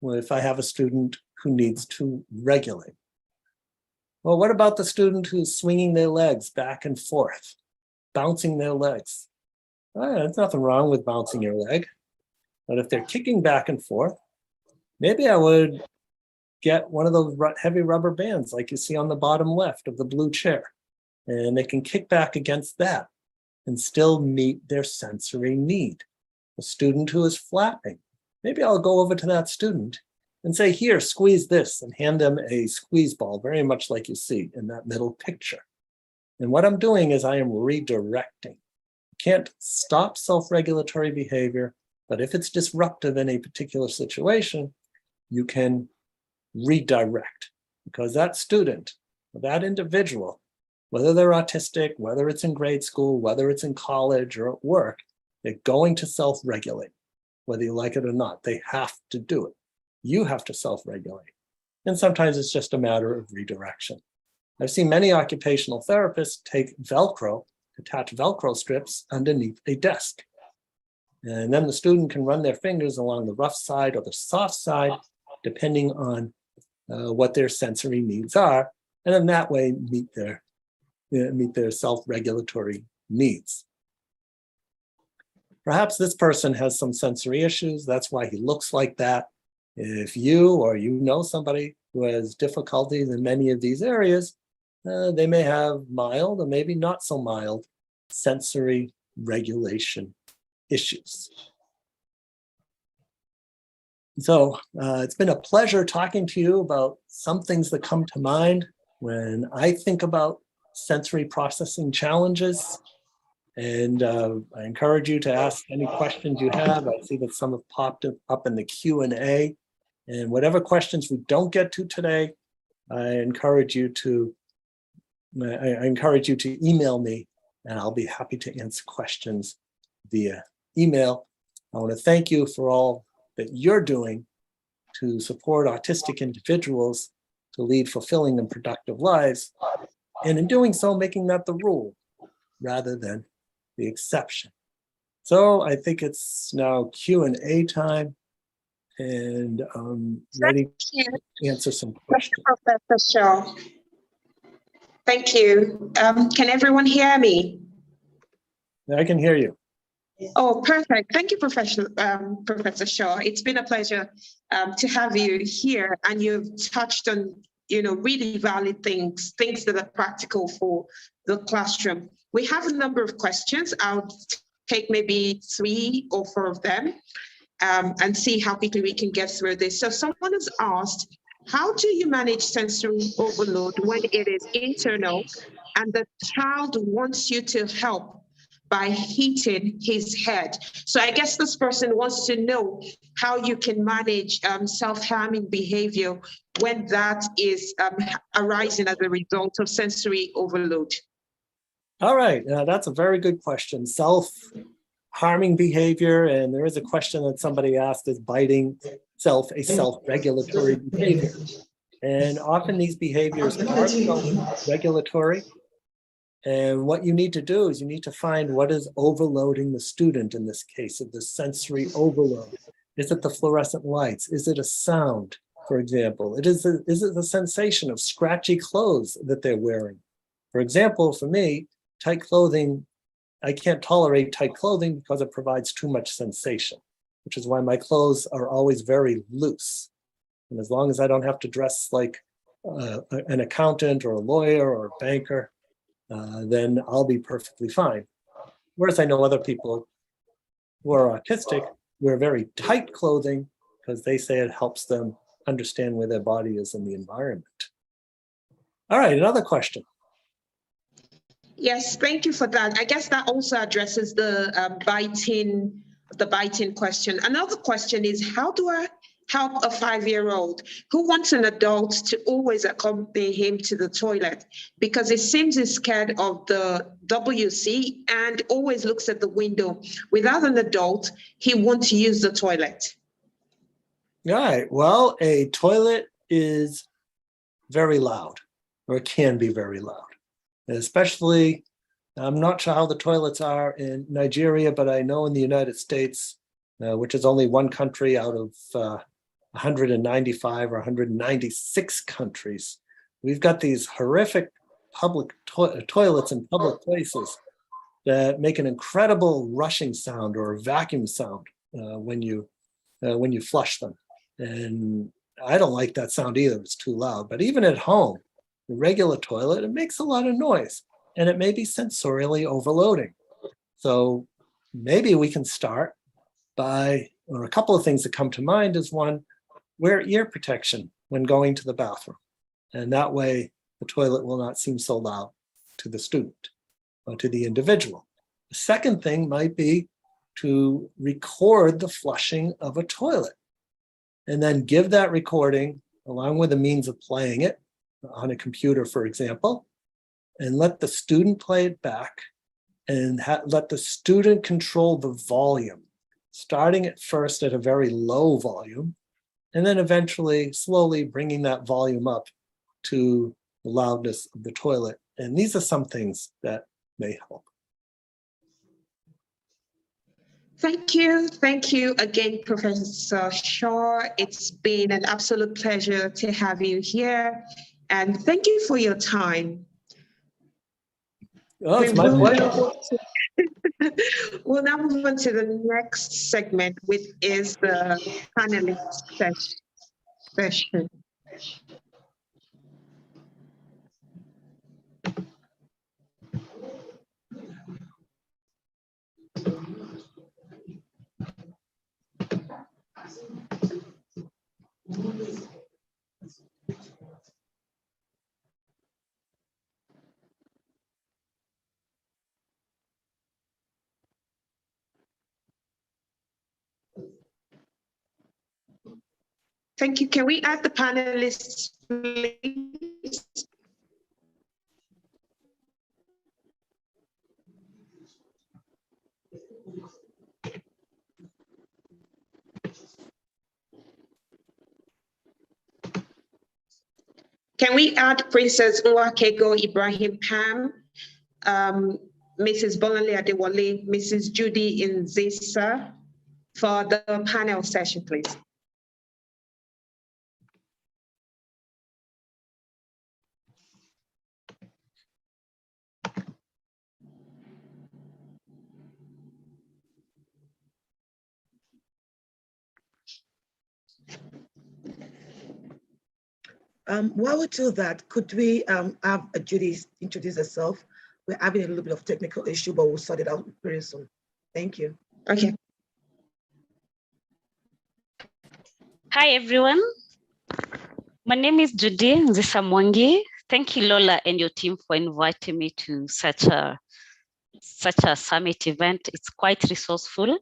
if I have a student who needs to regulate? Well, what about the student who's swinging their legs back and forth, bouncing their legs? There's nothing wrong with bouncing your leg. But if they're kicking back and forth, maybe I would get one of those heavy rubber bands like you see on the bottom left of the blue chair. And they can kick back against that and still meet their sensory need. A student who is flapping, maybe I'll go over to that student and say, here, squeeze this, and hand them a squeeze ball, very much like you see in that middle picture. And what I'm doing is I am redirecting. You can't stop self-regulatory behavior, but if it's disruptive in a particular situation, you can redirect, because that student, that individual, whether they're autistic, whether it's in grade school, whether it's in college or at work, they're going to self-regulate. whether you like it or not. They have to do it. You have to self-regulate. And sometimes it's just a matter of redirection. I've seen many occupational therapists take Velcro, attach Velcro strips underneath a desk. And then the student can run their fingers along the rough side or the soft side, depending on what their sensory needs are, and in that way meet their self-regulatory needs. Perhaps this person has some sensory issues. That's why he looks like that. If you or you know somebody who has difficulties in many of these areas, they may have mild or maybe not so mild sensory regulation issues. So it's been a pleasure talking to you about some things that come to mind when I think about sensory processing challenges. And I encourage you to ask any questions you have. I see that some have popped up in the Q&A. And whatever questions we don't get to today, I encourage you to email me, and I'll be happy to answer questions via email. I want to thank you for all that you're doing to support autistic individuals to lead fulfilling and productive lives, and in doing so, making that the rule rather than the exception. So I think it's now Q&A time, and I'm ready to answer some questions. Professor Shaw. Thank you. Can everyone hear me? I can hear you. Oh, perfect. Thank you, Professor Shaw. It's been a pleasure to have you here, and you've touched on, really valid things that are practical for the classroom. We have a number of questions. I'll take maybe 3 or 4 of them and see how quickly we can get through this. So someone has asked, how do you manage sensory overload when it is internal and the child wants you to help by hitting his head? So I guess this person wants to know how you can manage self-harming behavior when that is arising as a result of sensory overload. All right, that's a very good question. Self-harming behavior, and there is a question that somebody asked, is biting a self-regulatory behavior? And often these behaviors are self-regulatory. And what you need to do is you need to find what is overloading the student in this case of the sensory overload. Is it the fluorescent lights? Is it a sound, for example? Is it the sensation of scratchy clothes that they're wearing? For example, for me, tight clothing, I can't tolerate tight clothing because it provides too much sensation, which is why my clothes are always very loose. And as long as I don't have to dress like an accountant or a lawyer or a banker, then I'll be perfectly fine. Whereas I know other people who are autistic wear very tight clothing because they say it helps them understand where their body is in the environment. All right, another question. Yes, thank you for that. I guess that also addresses the biting question. Another question is, how do I help a 5-year-old who wants an adult to always accompany him to the toilet because it seems he's scared of the WC and always looks at the window? Without an adult, he won't use the toilet. All right, well, a toilet is very loud, or it can be very loud. Especially, I'm not sure how the toilets are in Nigeria, but I know in the United States, which is only one country out of 195 or 196 countries, we've got these horrific public toilets in public places that make an incredible rushing sound or a vacuum sound when you flush them. And I don't like that sound either, it's too loud. But even at home, the regular toilet, it makes a lot of noise and it may be sensorially overloading. So maybe we can start by, or a couple of things that come to mind is one, wear ear protection when going to the bathroom. And that way the toilet will not seem so loud to the student or to the individual. The second thing might be to record the flushing of a toilet and then give that recording along with a means of playing it on a computer, for example, and let the student play it back and let the student control the volume starting at first at a very low volume, and then eventually slowly bringing that volume up to the loudness of the toilet. And these are some things that may help. Thank you. Thank you again, Professor Shaw. It's been an absolute pleasure to have you here. And thank you for your time. Oh, it's my pleasure. We'll now move on to the next segment, which is the panelist session. Thank you. Can we add the panelists, please? Can we add Princess Nwakego Ibrahim Pam, Mrs. Bolanle Adewale, Mrs. Judy Nzisa for the panel session, please? While we do that, could we have Judy introduce herself? We're having a little bit of technical issue, but we'll sort it out very soon. Thank you. Okay. Hi, everyone. My name is Judy Nzisamwangi. Thank you, Lola, and your team for inviting me to such a summit event. It's quite resourceful.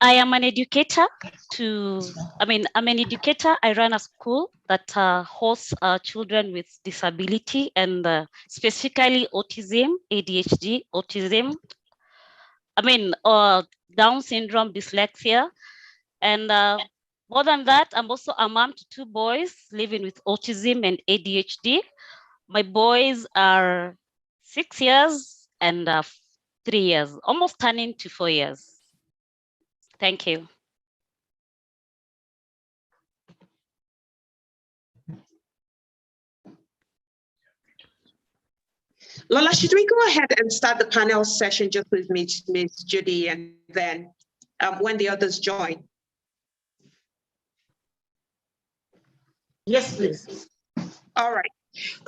I am an educator I'm an educator. I run a school that hosts children with disability and specifically autism, ADHD, Down syndrome, dyslexia. And more than that, I'm also a mom to 2 boys living with autism and ADHD. My boys are 6 years and 3 years, almost turning to 4 years. Thank you. Lola, should we go ahead and start the panel session just with Ms. Judy, and then when the others join? Yes, please. All right.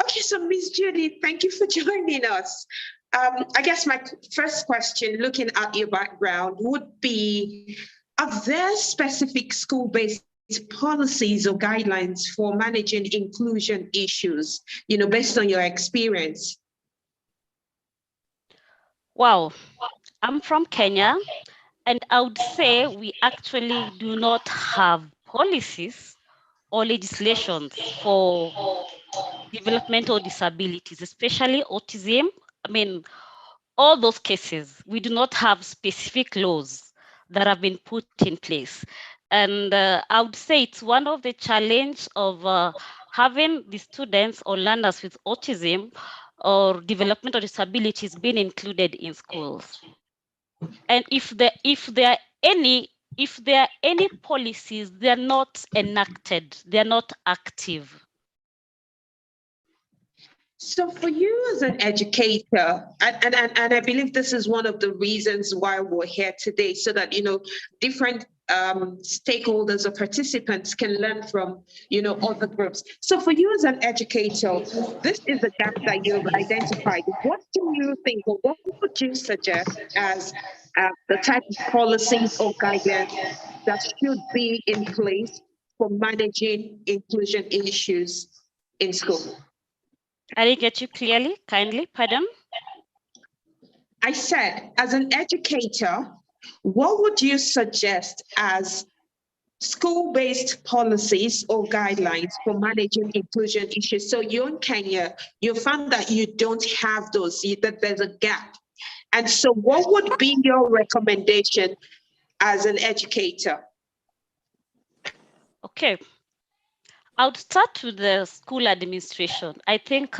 Okay, so Ms. Judy, thank you for joining us. I guess my first question, looking at your background, would be, are there specific school-based policies or guidelines for managing inclusion issues, based on your experience? Wow, I'm from Kenya, and I would say we actually do not have policies or legislations for developmental disabilities, especially autism. All those cases, we do not have specific laws that have been put in place. And I would say it's one of the challenge of having the students or learners with autism or developmental disabilities being included in schools. And if there are any policies, they're not enacted, they're not active. So for you as an educator, and I believe this is one of the reasons why we're here today, so that, different stakeholders or participants can learn from, other groups. So for you as an educator, this is the gap that you've identified. What do you think, or what would you suggest as the type of policies or guidance that should be in place for managing inclusion issues in school? I didn't get you clearly, kindly, pardon? I said, as an educator, what would you suggest as school-based policies or guidelines for managing inclusion issues? So you're in Kenya, you found that you don't have those, that there's a gap. And so what would be your recommendation as an educator? Okay, I would start with the school administration. I think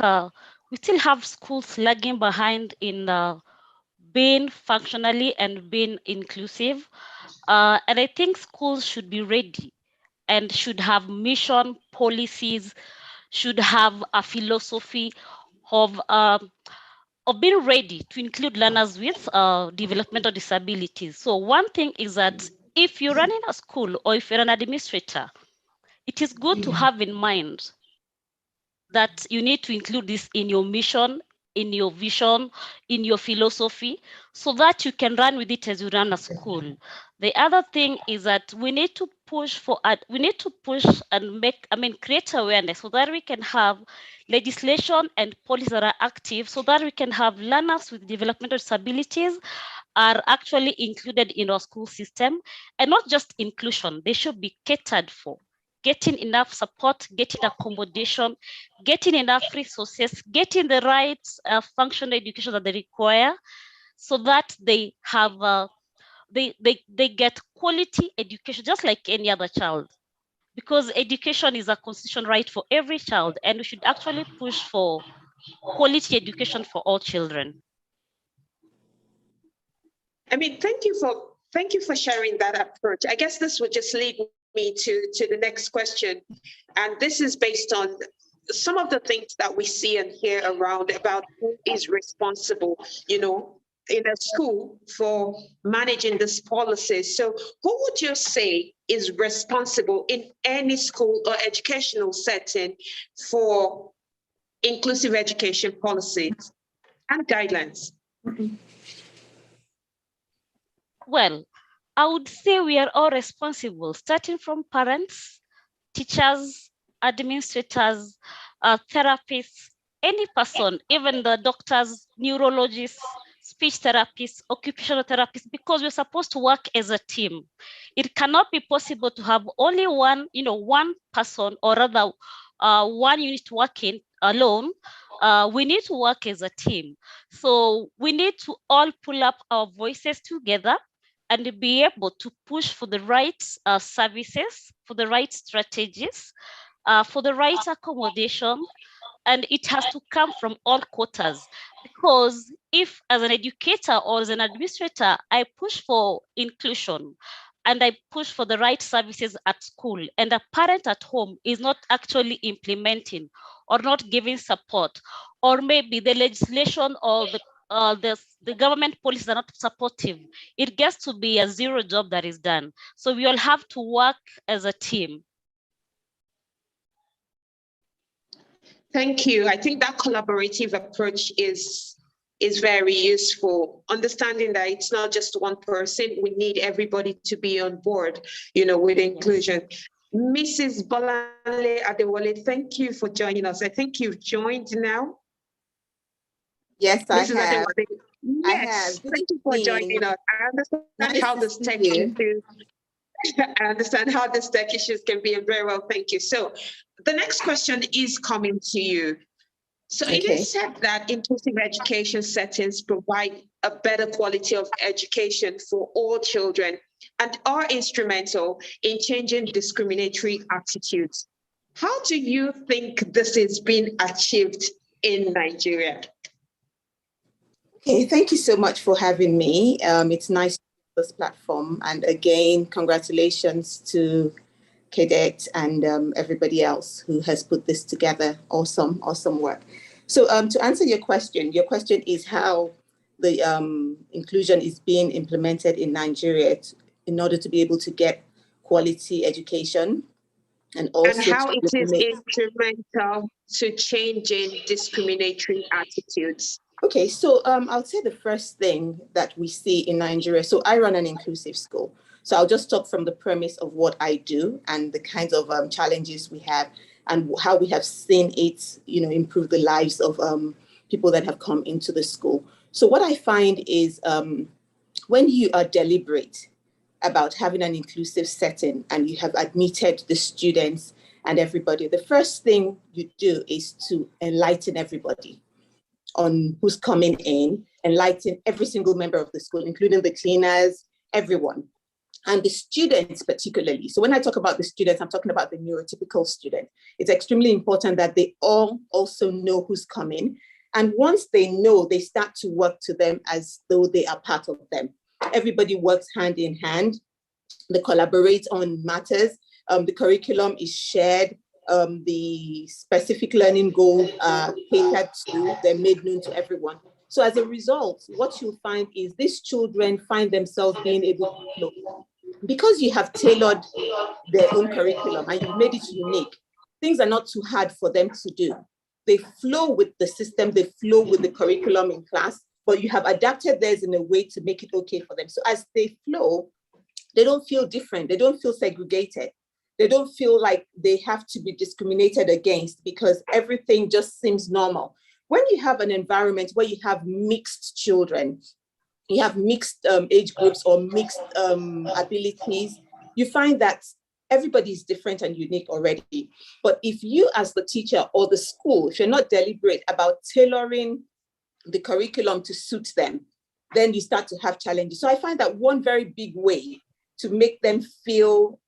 we still have schools lagging behind in being functionally and being inclusive. And I think schools should be ready and should have mission policies, should have a philosophy of being ready to include learners with developmental disabilities. So one thing is that if you're running a school or if you're an administrator, it is good to have in mind that you need to include this in your mission, in your vision, in your philosophy, so that you can run with it as you run a school. The other thing is that we need to push and create awareness so that we can have legislation and policies that are active, so that we can have learners with developmental disabilities are actually included in our school system, and not just inclusion, they should be catered for. Getting enough support, getting accommodation, getting enough resources, getting the right functional education that they require, so that they have they get quality education just like any other child. Because education is a constitutional right for every child, and we should actually push for quality education for all children. I mean, thank you for sharing that approach. I guess this would just lead me to the next question. And this is based on some of the things that we see and hear around about who is responsible, in a school for managing this policy. So who would you say is responsible in any school or educational setting for inclusive education policies and guidelines? Well, I would say we are all responsible, starting from parents, teachers, administrators, therapists, any person, even the doctors, neurologists, speech therapists, occupational therapists, because we're supposed to work as a team. It cannot be possible to have only one person, or rather one unit working alone. We need to work as a team. So we need to all pull up our voices together and be able to push for the right services, for the right strategies, for the right accommodation, and it has to come from all quarters. Because if, as an educator or as an administrator, I push for inclusion and I push for the right services at school, and a parent at home is not actually implementing or not giving support, or maybe the legislation or the government policies are not supportive, it gets to be a zero job that is done. So we all have to work as a team. Thank you. I think that collaborative approach is very useful. Understanding that it's not just one person, we need everybody to be on board, with inclusion. Mrs. Bolanle Adewale, thank you for joining us. I think you've joined now. Yes, I Mrs. have. Adewale. Yes, I have. thank you for joining us. I understand how this tech issues. I understand how this tech issues can be, and very well, thank you. So the next question is coming to you. So it is said that inclusive education settings provide a better quality of education for all children and are instrumental in changing discriminatory attitudes. How do you think this is being achieved in Nigeria? Okay, thank you so much for having me. It's nice to be on this platform. And again, congratulations to Cadet and everybody else who has put this together. Awesome, awesome work. So to answer your question is how the inclusion is being implemented in Nigeria in order to be able to get quality education, and also how it is instrumental to changing discriminatory attitudes. Okay, so I would say the first thing that we see in Nigeria, so I run an inclusive school. So I'll just talk from the premise of what I do and the kinds of challenges we have and how we have seen it, improve the lives of people that have come into the school. So what I find is when you are deliberate about having an inclusive setting and you have admitted the students and everybody, the first thing you do is to enlighten everybody on who's coming in, enlighten every single member of the school, including the cleaners, everyone. and the students particularly. So when I talk about the students, I'm talking about the neurotypical student. It's extremely important that they all also know who's coming. And once they know, they start to work to them as though they are part of them. Everybody works hand in hand. They collaborate on matters. The curriculum is shared. The specific learning goals are catered to. They're made known to everyone. So as a result, what you'll find is these children find themselves being able to flow. Because you have tailored their own curriculum and you've made it unique, things are not too hard for them to do. They flow with the system, they flow with the curriculum in class, but you have adapted theirs in a way to make it okay for them. So as they flow, they don't feel different, they don't feel segregated. They don't feel like they have to be discriminated against because everything just seems normal. When you have an environment where you have mixed children, you have mixed age groups or mixed abilities, you find that everybody is different and unique already. But if you as the teacher or the school, if you're not deliberate about tailoring the curriculum to suit them, then you start to have challenges. So I find that one very big way to make them feel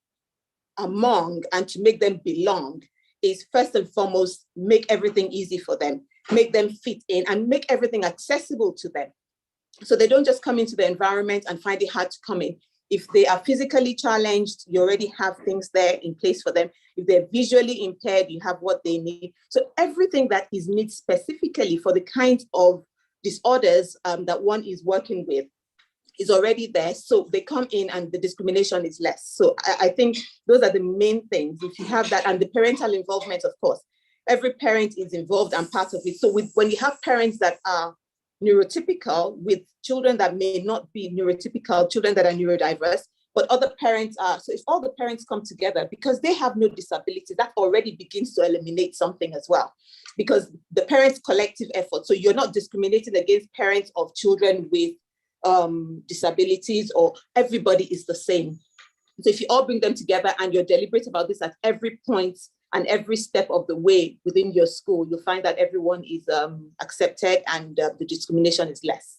among and to make them belong is first and foremost, make everything easy for them, make them fit in and make everything accessible to them. So they don't just come into the environment and find it hard to come in. If they are physically challenged, you already have things there in place for them. If they're visually impaired, you have what they need. So everything that is needed specifically for the kinds of disorders that one is working with is already there. So they come in and the discrimination is less. So I think those are the main things. If you have that, and the parental involvement, of course, every parent is involved and part of it. So when you have parents that are neurotypical with children that may not be neurotypical, children that are neurodiverse, but other parents are, so if all the parents come together, because they have no disability, that already begins to eliminate something as well, because the parents' collective effort, so you're not discriminating against parents of children with disabilities, or everybody is the same. So if you all bring them together and you're deliberate about this at every point and every step of the way within your school, you'll find that everyone is accepted and the discrimination is less.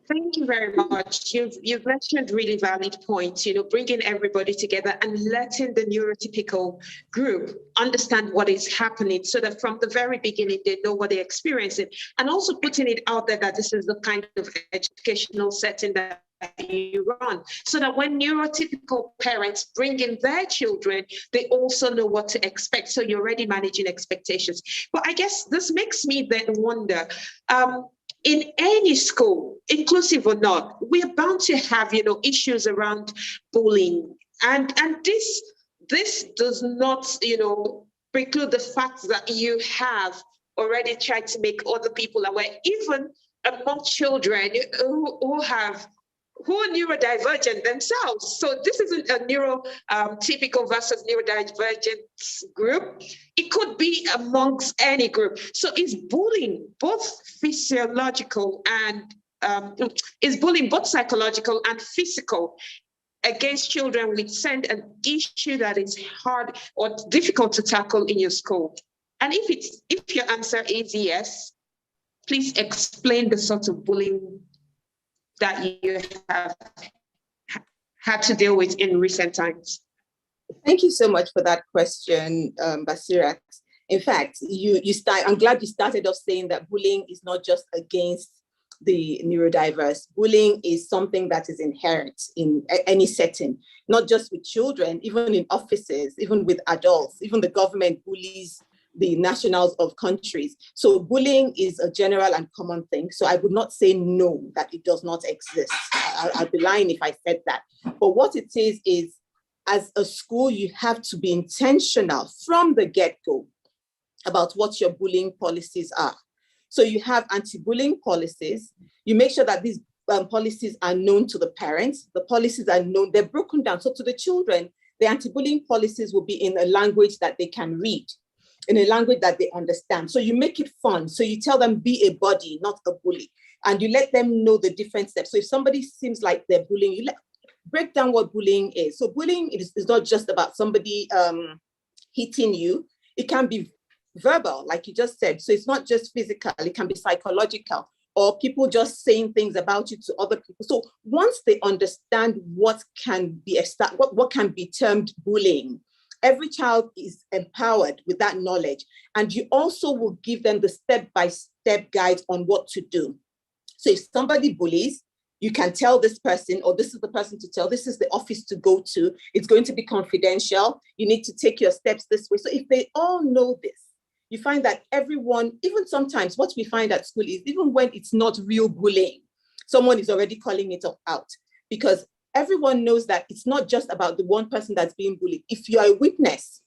Thank you very much. You've mentioned really valid points, bringing everybody together and letting the neurotypical group understand what is happening so that from the very beginning, they know what they're experiencing, and also putting it out there that this is the kind of educational setting that you run, so that when neurotypical parents bring in their children, they also know what to expect. So you're already managing expectations. But I guess this makes me then wonder, in any school, inclusive or not, we're bound to have, issues around bullying. And this does not, preclude the fact that you have already tried to make other people aware, even among children who are neurodivergent themselves. So this isn't a neurotypical versus neurodivergent group. It could be amongst any group. So is bullying both physiological and is bullying both psychological and physical against children with SEND an issue that is hard or difficult to tackle in your school? And if your answer is yes, please explain the sort of bullying that you have had to deal with in recent times. Thank you so much for that question, Basirat. In fact, I'm glad you started off saying that bullying is not just against the neurodiverse. Bullying is something that is inherent in any setting, not just with children, even in offices, even with adults, even the government bullies the nationals of countries. So bullying is a general and common thing. So I would not say no, that it does not exist. I'd be lying if I said that. But what it is as a school, you have to be intentional from the get-go about what your bullying policies are. So you have anti-bullying policies. You make sure that these policies are known to the parents. The policies are known, they're broken down. So to the children, the anti-bullying policies will be in a language that they can read, in a language that they understand. So you make it fun. So you tell them, be a buddy, not a bully. And you let them know the different steps. So if somebody seems like they're bullying, you break down what bullying is. So bullying is not just about somebody hitting you. It can be verbal, like you just said. So it's not just physical, it can be psychological. or people just saying things about you to other people. So once they understand what can be what can be termed bullying, every child is empowered with that knowledge, and you also will give them the step-by-step guide on what to do. So if somebody bullies, you can tell this person, or this is the person to tell, this is the office to go to, it's going to be confidential, you need to take your steps this way. So if they all know this, you find that everyone, even sometimes what we find at school is even when it's not real bullying, someone is already calling it out, because everyone knows that it's not just about the one person that's being bullied. If you are a witness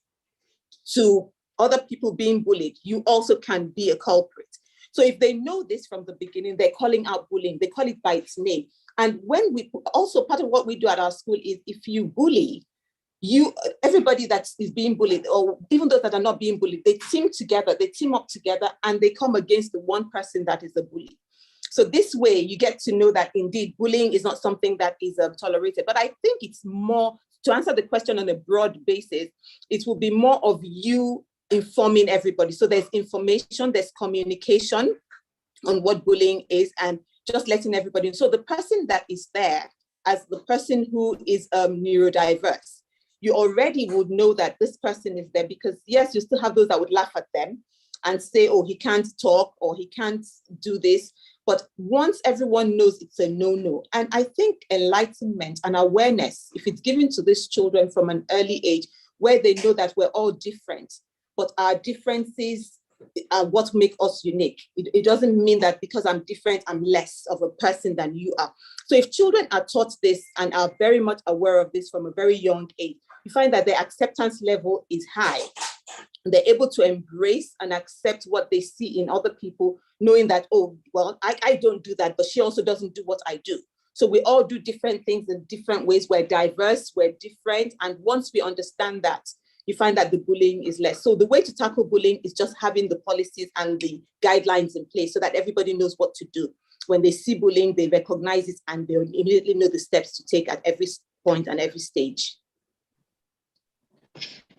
to other people being bullied, you also can be a culprit. So if they know this from the beginning, they're calling out bullying, they call it by its name. And when we also, part of what we do at our school is, if you bully, everybody that is being bullied, or even those that are not being bullied, they team together, they team up together, and they come against the one person that is a bully. So this way you get to know that indeed bullying is not something that is tolerated. But I think it's more, to answer the question on a broad basis, it will be more of you informing everybody. So there's information, there's communication on what bullying is, and just letting everybody know. So the person that is there as the person who is neurodiverse, you already would know that this person is there, because yes, you still have those that would laugh at them and say, oh, he can't talk or he can't do this. But once everyone knows it's a no-no, and I think enlightenment and awareness, if it's given to these children from an early age, where they know that we're all different, but our differences are what make us unique. It doesn't mean that because I'm different, I'm less of a person than you are. So if children are taught this and are very much aware of this from a very young age, you find that their acceptance level is high. They're able to embrace and accept what they see in other people, knowing that, oh, well, I don't do that, but she also doesn't do what I do. So we all do different things in different ways. We're diverse, we're different. And once we understand that, you find that the bullying is less. So the way to tackle bullying is just having the policies and the guidelines in place so that everybody knows what to do. When they see bullying, they recognize it and they immediately know the steps to take at every point and every stage.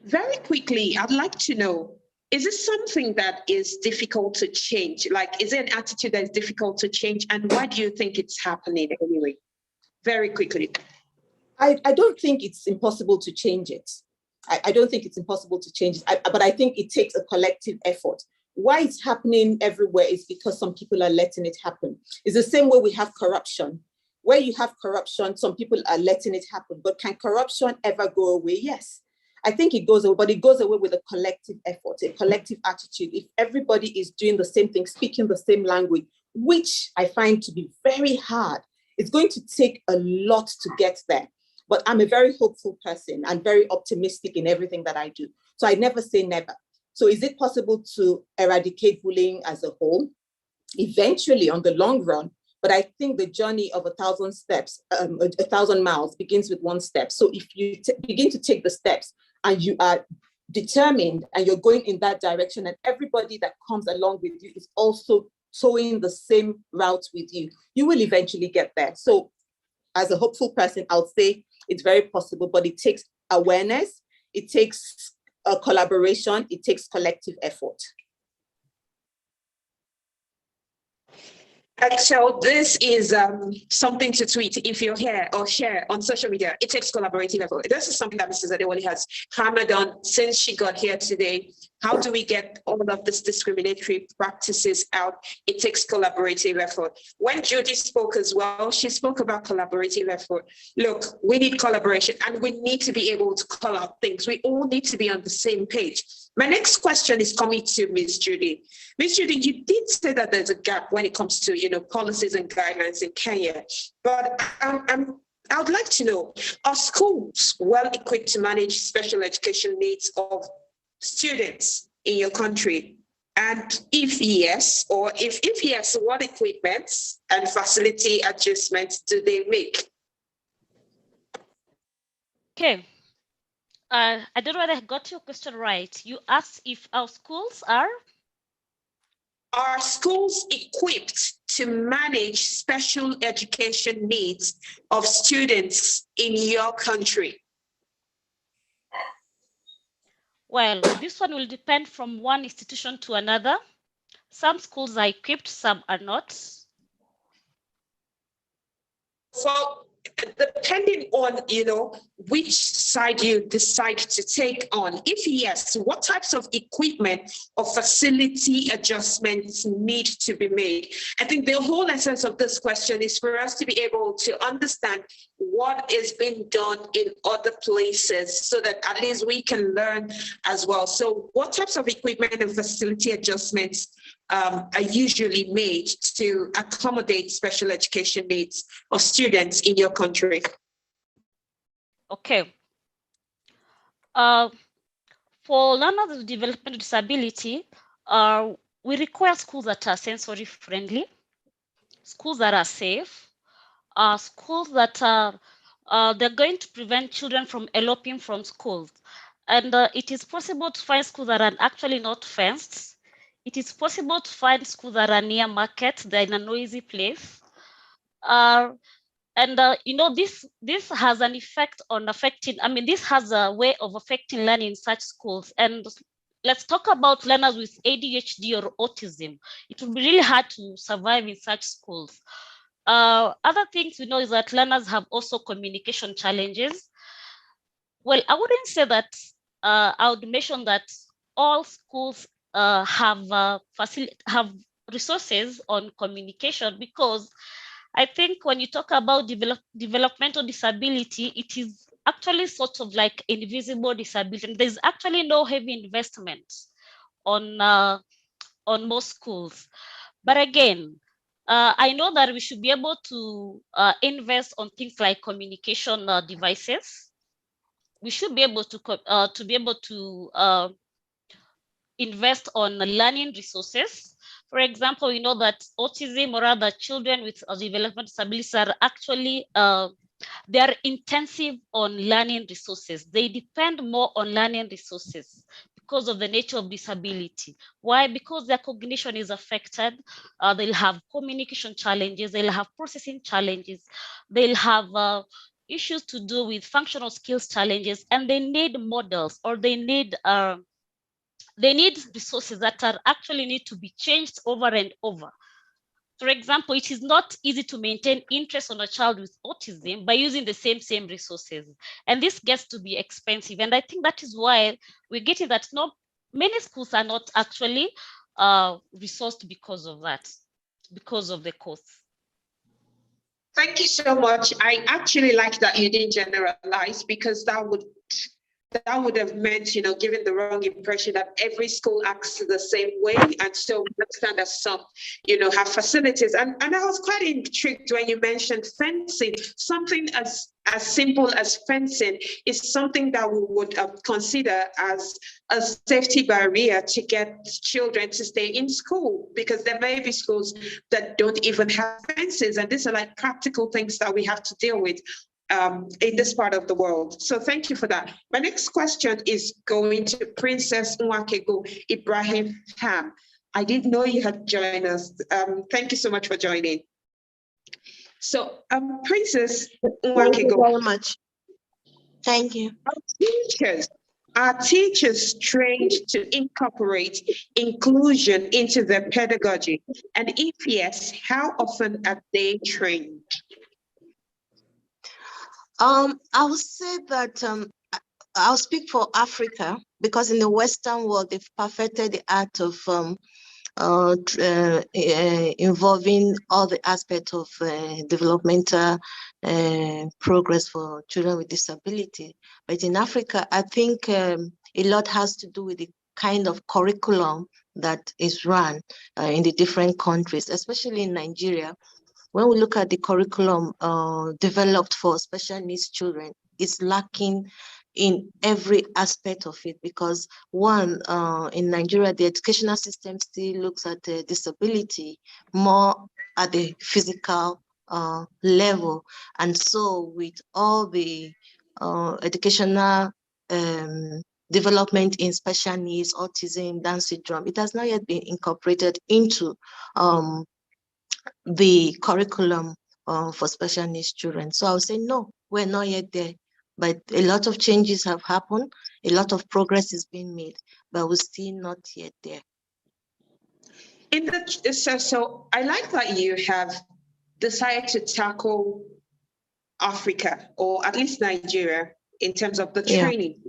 Very quickly, I'd like to know, is it something that is difficult to change? Like, is it an attitude that is difficult to change? And why do you think it's happening anyway? Very quickly. I don't think it's impossible to change it. I don't think it's impossible to change it, but I think it takes a collective effort. Why it's happening everywhere is because some people are letting it happen. It's the same way we have corruption. Where you have corruption, some people are letting it happen. But can corruption ever go away? Yes. I think it goes away, but it goes away with a collective effort, a collective attitude. If everybody is doing the same thing, speaking the same language, which I find to be very hard, it's going to take a lot to get there. But I'm a very hopeful person and very optimistic in everything that I do. So I never say never. So is it possible to eradicate bullying as a whole? Eventually, on the long run, but I think the journey of 1,000 steps, 1,000 miles begins with one step. So if you begin to take the steps and you are determined and you're going in that direction, and everybody that comes along with you is also towing the same route with you, you will eventually get there. So as a hopeful person, I'll say it's very possible, but it takes awareness, it takes a collaboration, it takes collective effort. So this is something to tweet if you're here or share on social media. It takes collaborative effort. This is something that Mrs. Adewale has hammered on since she got here today. How do we get all of these discriminatory practices out? It takes collaborative effort. When Judy spoke as well, she spoke about collaborative effort. Look, we need collaboration and we need to be able to call out things. We all need to be on the same page. My next question is coming to Ms. Judy. Ms. Judy, you did say that there's a gap when it comes to, policies and guidelines in Kenya, but I would like to know, are schools well equipped to manage special education needs of students in your country? And if yes, or if yes, what equipments and facility adjustments do they make? Okay. I don't know whether I got your question right. You asked if our schools are? Are schools equipped to manage special education needs of students in your country? Well, this one will depend from one institution to another. Some schools are equipped, some are not. for depending on, which side you decide to take on, if yes, what types of equipment or facility adjustments need to be made? I think the whole essence of this question is for us to be able to understand what is being done in other places so that at least we can learn as well. So what types of equipment and facility adjustments are usually made to accommodate special education needs of students in your country? Okay. For learners with developmental disability, we require schools that are sensory friendly, schools that are safe, schools that are they're going to prevent children from eloping from schools. And it is possible to find schools that are actually not fenced. It is possible to find schools that are near markets, they're in a noisy place. This has an effect on affecting, this has a way of affecting learning in such schools. And let's talk about learners with ADHD or autism. It will be really hard to survive in such schools. Other things we know is that learners have also communication challenges. Well, I wouldn't say that. I would mention that all schools have resources on communication, because I think when you talk about developmental disability, it is actually sort of like invisible disability. There's actually no heavy investment on most schools. But again, I know that we should be able to invest on things like communication devices. We should be able to invest on learning resources. For example, we know that autism or other children with developmental disabilities are actually they are intensive on learning resources. They depend more on learning resources because of the nature of disability. Why? Because their cognition is affected. They'll have communication challenges. They'll have processing challenges. They'll have issues to do with functional skills challenges, and they need models, or they need resources that are actually need to be changed over and over. For example, it is not easy to maintain interest on a child with autism by using the same resources. And this gets to be expensive. And I think that is why we're getting that many schools are not actually resourced because of that, because of the cost. Thank you so much. I actually like that you didn't generalize, because that would have meant, giving the wrong impression that every school acts the same way. And so we understand that some, have facilities. And I was quite intrigued when you mentioned fencing. Something as simple as fencing is something that we would consider as a safety barrier to get children to stay in school, because there may be schools that don't even have fences. And these are like practical things that we have to deal with in this part of the world. So thank you for that. My next question is going to Princess Nwakego Ibrahim Ham. I didn't know you had joined us. Thank you so much for joining. So Princess Nwakego. Thank you very much. Thank you. Are teachers trained to incorporate inclusion into their pedagogy? And if yes, how often are they trained? I would say that I'll speak for Africa, because in the Western world, they've perfected the art of involving all the aspects of developmental progress for children with disability. But in Africa, I think a lot has to do with the kind of curriculum that is run in the different countries, especially in Nigeria. When we look at the curriculum developed for special needs children, it's lacking in every aspect of it, because one, in Nigeria, the educational system still looks at disability more at the physical level. And so with all the educational development in special needs, autism, Down syndrome, it has not yet been incorporated into the curriculum for special needs children. So I would say, no, we're not yet there. But a lot of changes have happened. A lot of progress is being made, but we're still not yet there. So I like that you have decided to tackle Africa, or at least Nigeria, in terms of the Yeah. training.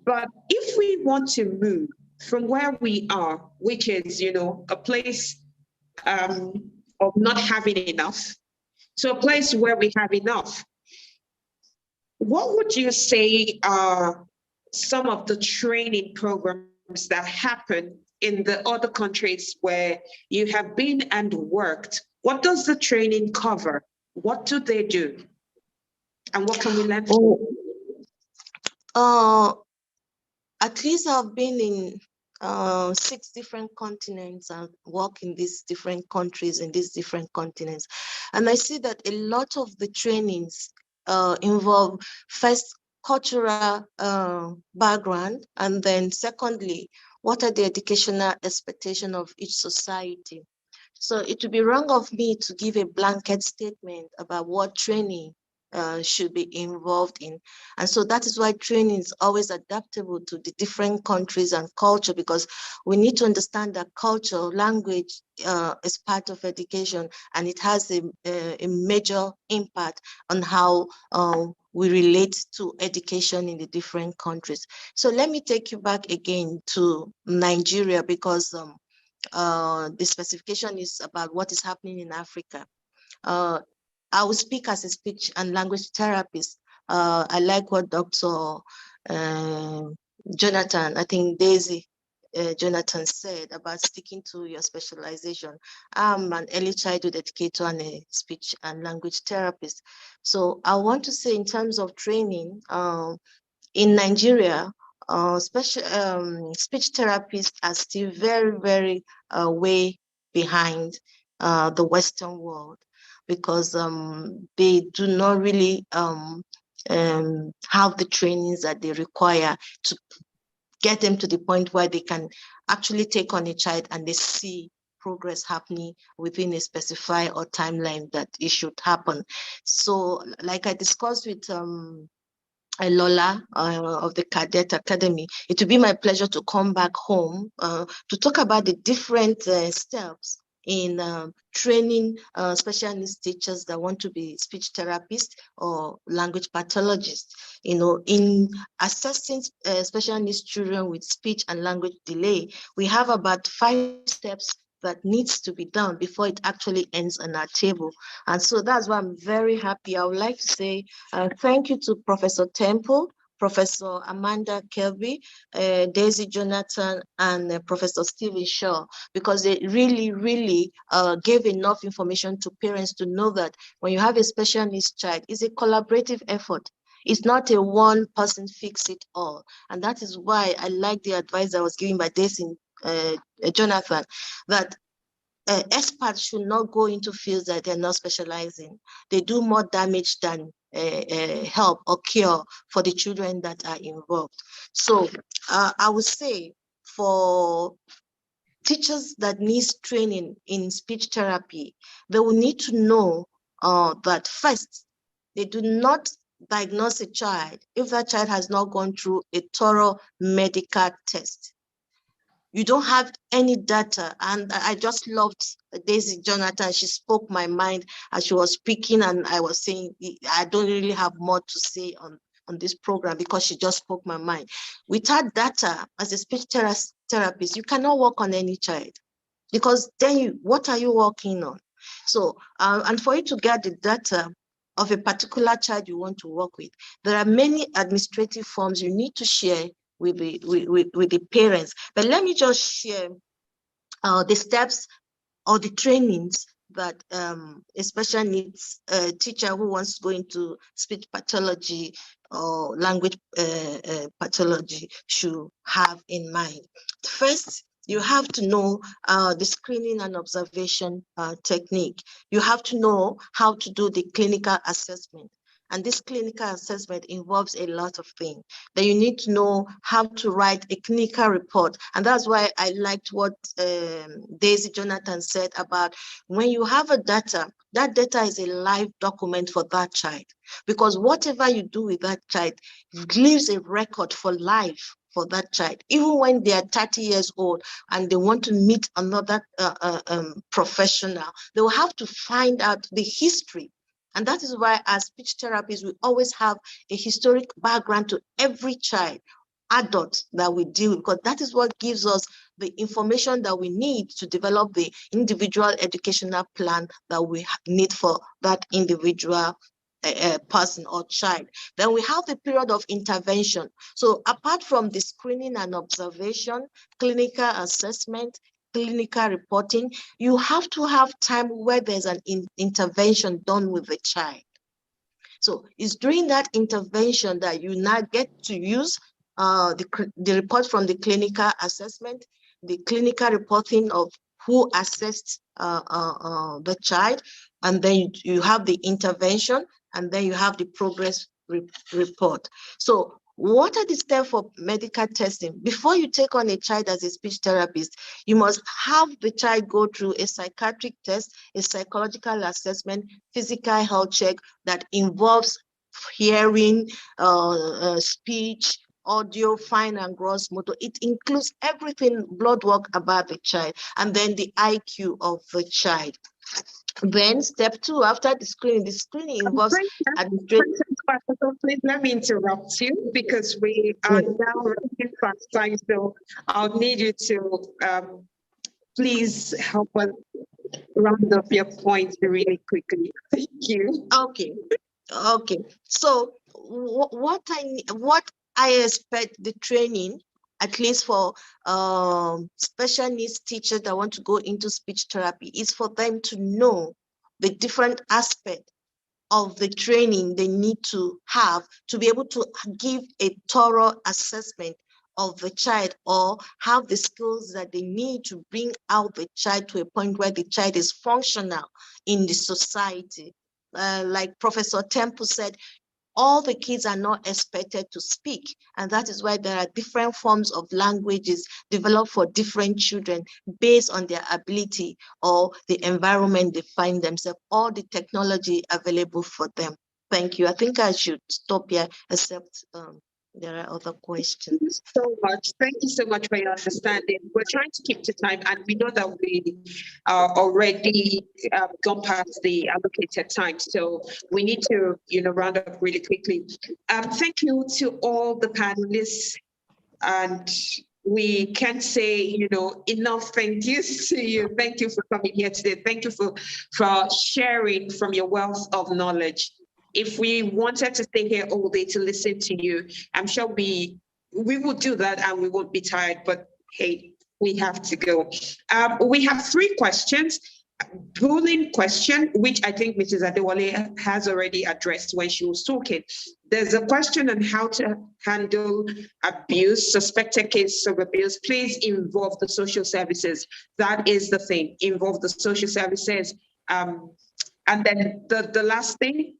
But if we want to move from where we are, which is, a place of not having enough, to a place where we have enough, what would you say are some of the training programs that happen in the other countries where you have been and worked? What does the training cover? What do they do? And what can we learn from them? At least I've been in 6 different continents and work in these different countries in these different continents. And I see that a lot of the trainings involve first cultural background, and then secondly, what are the educational expectations of each society. So it would be wrong of me to give a blanket statement about what training should be involved in. And so that is why training is always adaptable to the different countries and culture, because we need to understand that culture, language is part of education, and it has a major impact on how we relate to education in the different countries. So let me take you back again to Nigeria, because the specification is about what is happening in Africa. I will speak as a speech and language therapist. I like what Dr. Jonathan, I think Daisy Jonathan said about sticking to your specialization. I'm an early childhood educator and a speech and language therapist. So I want to say, in terms of training, in Nigeria, speech therapists are still very, very way behind the Western world, because they do not really have the trainings that they require to get them to the point where they can actually take on a child and they see progress happening within a specified or timeline that it should happen. So like I discussed with Lola of the Cadet Academy, it will be my pleasure to come back home to talk about the different steps in training special needs teachers that want to be speech therapists or language pathologists. In assessing special needs children with speech and language delay, we have about 5 steps that needs to be done before it actually ends on our table. And so that's why I'm very happy. I would like to say thank you to Professor Temple, Professor Amanda Kelby, Daisy Jonathan, and Professor Stephen Shaw, because they really, really gave enough information to parents to know that when you have a special needs child, it's a collaborative effort. It's not a one person fix it all. And that is why I like the advice that was given by Daisy Jonathan, that experts should not go into fields that they're not specializing. They do more damage than help or cure for the children that are involved. So I would say, for teachers that need training in speech therapy, they will need to know that first, they do not diagnose a child if that child has not gone through a thorough medical test. You don't have any data. And I just loved Daisy Jonathan. She spoke my mind as she was speaking, and I was saying, I don't really have more to say on this program, because she just spoke my mind. Without data, as a speech therapist, you cannot work on any child, because then what are you working on? So, and for you to get the data of a particular child you want to work with, there are many administrative forms you need to share with the parents. But let me just share the steps or the trainings that a special needs teacher who wants to go into speech pathology or language pathology should have in mind. First, you have to know the screening and observation technique. You have to know how to do the clinical assessment. And this clinical assessment involves a lot of things. Then you need to know how to write a clinical report. And that's why I liked what Daisy Jonathan said about when you have a data, that data is a live document for that child. Because whatever you do with that child leaves a record for life for that child. Even when they are 30 years old and they want to meet another professional, they will have to find out the history And that is why as speech therapists, we always have a historic background to every child, adult that we deal with, because that is what gives us the information that we need to develop the individual educational plan that we need for that individual person or child. Then we have the period of intervention. So apart from the screening and observation, clinical assessment, clinical reporting, you have to have time where there's an intervention done with the child. So it's during that intervention that you now get to use the report from the clinical assessment, the clinical reporting of who assessed the child, and then you have the intervention, and then you have the progress report. So what are the steps for medical testing? Before you take on a child as a speech therapist, you must have the child go through a psychiatric test, a psychological assessment, physical health check that involves hearing, speech, audio, fine and gross motor. It includes everything, blood work about the child, and then the IQ of the child. Then step 2, after the screening involves Please let me interrupt you because we are now running fast time, so I'll need you to please help us round up your points really quickly. Thank you. Okay. So what I expect the training, at least for special needs teachers that want to go into speech therapy, is for them to know the different aspects of the training they need to have to be able to give a thorough assessment of the child, or have the skills that they need to bring out the child to a point where the child is functional in the society. Like Professor Temple said, all the kids are not expected to speak, and that is why there are different forms of languages developed for different children based on their ability or the environment they find themselves, or the technology available for them. Thank you. I think I should stop here, except there are other questions. Thank you so much for your understanding. We're trying to keep to time, and we know that we are already gone past the allocated time, so we need to, round up really quickly. Thank you to all the panelists, and we can't say, enough thank yous to you. Thank you for coming here today. Thank you for sharing from your wealth of knowledge. If we wanted to stay here all day to listen to you, I'm sure we would do that and we won't be tired, but hey, we have to go. We have 3 questions. Bullying question, which I think Mrs. Adewale has already addressed when she was talking. There's a question on how to handle abuse, suspected cases of abuse. Please involve the social services. That is the thing, involve the social services. And then the last thing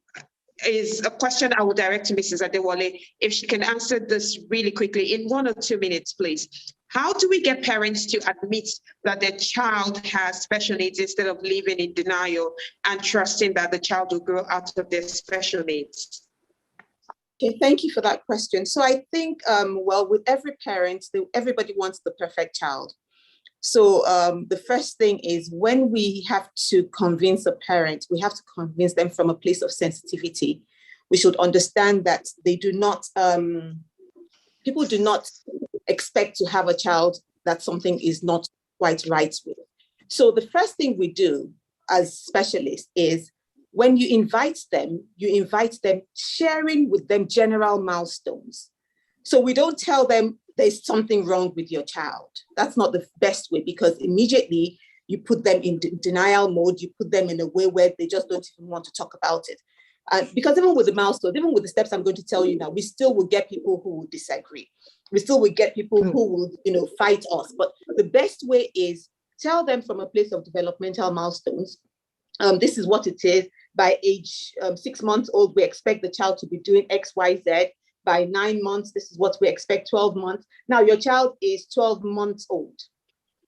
is a question I will direct to Mrs. Adewale. If she can answer this really quickly in 1 or 2 minutes, please. How do we get parents to admit that their child has special needs instead of living in denial and trusting that the child will grow out of their special needs? Okay, thank you for that question. So I think, well, with every parent, everybody wants the perfect child. So the first thing is, when we have to convince a parent, we have to convince them from a place of sensitivity. We should understand that they do not, people do not expect to have a child that something is not quite right with. So the first thing we do as specialists is, when you invite them sharing with them general milestones. So we don't tell them there's something wrong with your child. That's not the best way, because immediately you put them in denial mode, you put them in a way where they just don't even want to talk about it. Because even with the milestones, even with the steps I'm going to tell you now, we still will get people who will disagree. We still will get people who will, fight us. But the best way is tell them from a place of developmental milestones. This is what it is. By age 6 months old, we expect the child to be doing X, Y, Z. By 9 months, this is what we expect, 12 months. Now your child is 12 months old,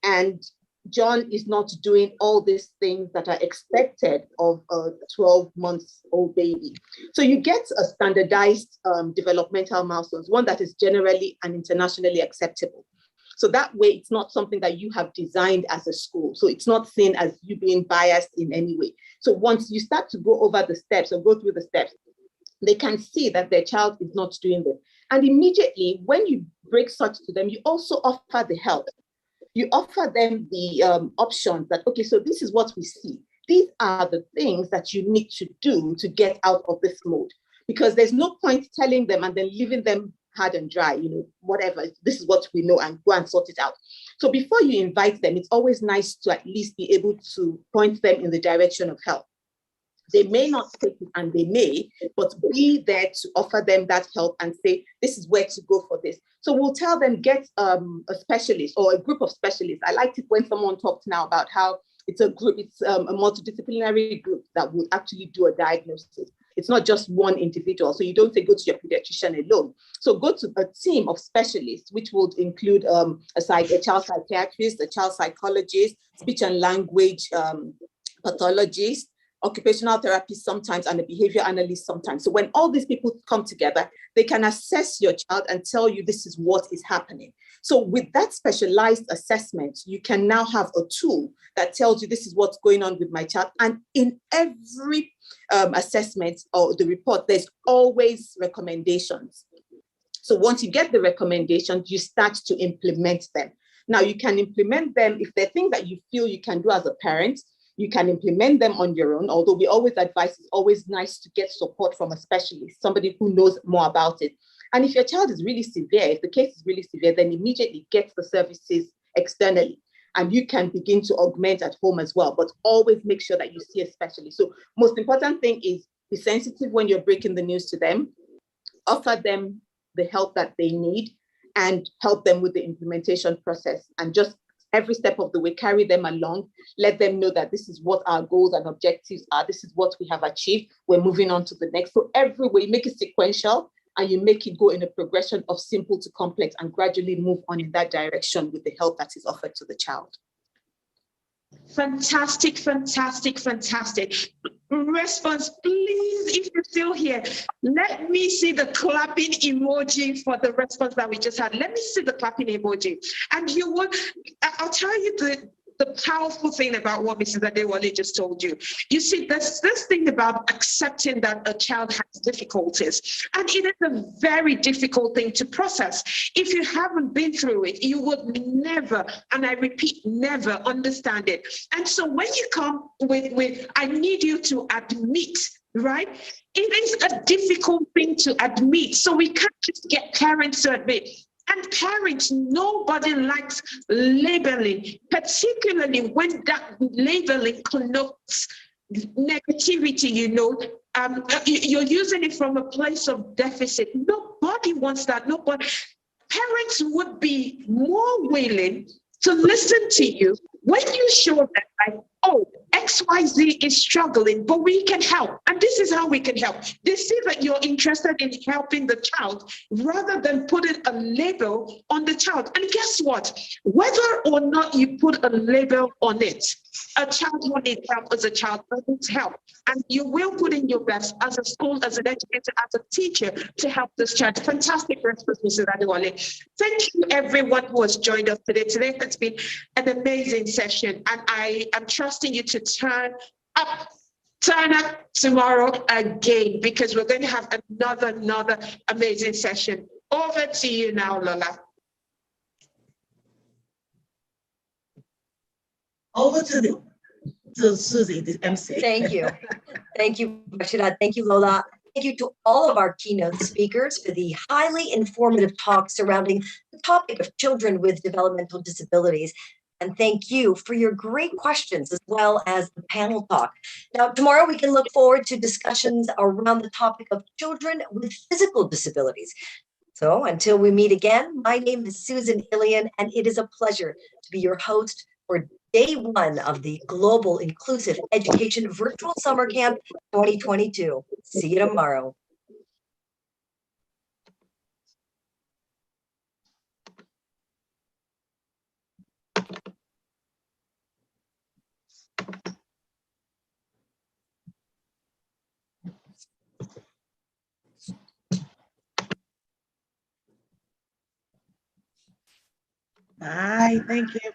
and John is not doing all these things that are expected of a 12 months old baby. So you get a standardized developmental milestones, one that is generally and internationally acceptable. So that way, it's not something that you have designed as a school. So it's not seen as you being biased in any way. So once you start to go over the steps or go through the steps, they can see that their child is not doing this. And immediately, when you break such to them, you also offer the help. You offer them the options that, okay, so this is what we see. These are the things that you need to do to get out of this mode. Because there's no point telling them and then leaving them hard and dry, whatever, this is what we know, and go and sort it out. So before you invite them, it's always nice to at least be able to point them in the direction of help. They may not take it, and they may, but be there to offer them that help and say, this is where to go for this. So we'll tell them, get a specialist or a group of specialists. I liked it when someone talked now about how it's a group, it's a multidisciplinary group that will actually do a diagnosis. It's not just one individual. So you don't say, go to your pediatrician alone. So go to a team of specialists, which would include a child psychiatrist, a child psychologist, speech and language pathologist, occupational therapist sometimes, and a behavior analyst sometimes. So when all these people come together, they can assess your child and tell you this is what is happening. So with that specialized assessment, you can now have a tool that tells you this is what's going on with my child. And in every assessment or the report, there's always recommendations. So once you get the recommendations, you start to implement them. Now you can implement them if they're things that you feel you can do as a parent. You can implement them on your own, although we always advise it's always nice to get support from a specialist, somebody who knows more about it. And if your child is really severe, if the case is really severe, then immediately get the services externally. And you can begin to augment at home as well, but always make sure that you see a specialist. So most important thing is be sensitive when you're breaking the news to them, offer them the help that they need, and help them with the implementation process. And just every step of the way, carry them along, let them know that this is what our goals and objectives are. This is what we have achieved. We're moving on to the next. So every way, make it sequential, and you make it go in a progression of simple to complex, and gradually move on in that direction with the help that is offered to the child. Fantastic, fantastic, fantastic. Response, please, if you're still here, let me see the clapping emoji for the response that we just had. Let me see the clapping emoji. And I'll tell you the powerful thing about what Mrs. Adewale just told you. You see, there's this thing about accepting that a child has difficulties, and it is a very difficult thing to process. If you haven't been through it, you would never, and I repeat, never understand it. And so when you come with I need you to admit, right? It is a difficult thing to admit. So we can't just get parents to admit. And parents, nobody likes labeling, particularly when that labeling connotes negativity, you're using it from a place of deficit. Nobody wants that. Nobody. Parents would be more willing to listen to you when you show them, like, oh, XYZ is struggling, but we can help. And this is how we can help. They see that you're interested in helping the child rather than putting a label on the child. And guess what? Whether or not you put a label on it, a child who needs help is a child who needs help. And you will put in your best as a school, as an educator, as a teacher to help this child. Fantastic response, Mrs. Adewale. Thank you, everyone who has joined us today. Today has been an amazing session, and I am trusting you to turn up tomorrow again, because we're going to have another amazing session. Over to you now, Lola. Over to Susie, the MC. Thank you. Thank you, Rashida. Thank you, Lola. Thank you to all of our keynote speakers for the highly informative talk surrounding the topic of children with developmental disabilities. And thank you for your great questions, as well as the panel talk. Now, tomorrow we can look forward to discussions around the topic of children with physical disabilities. So until we meet again, my name is Susan Ilian, and it is a pleasure to be your host for Day 1 of the Global Inclusive Education Virtual Summer Camp 2022. See you tomorrow. Bye. Thank you.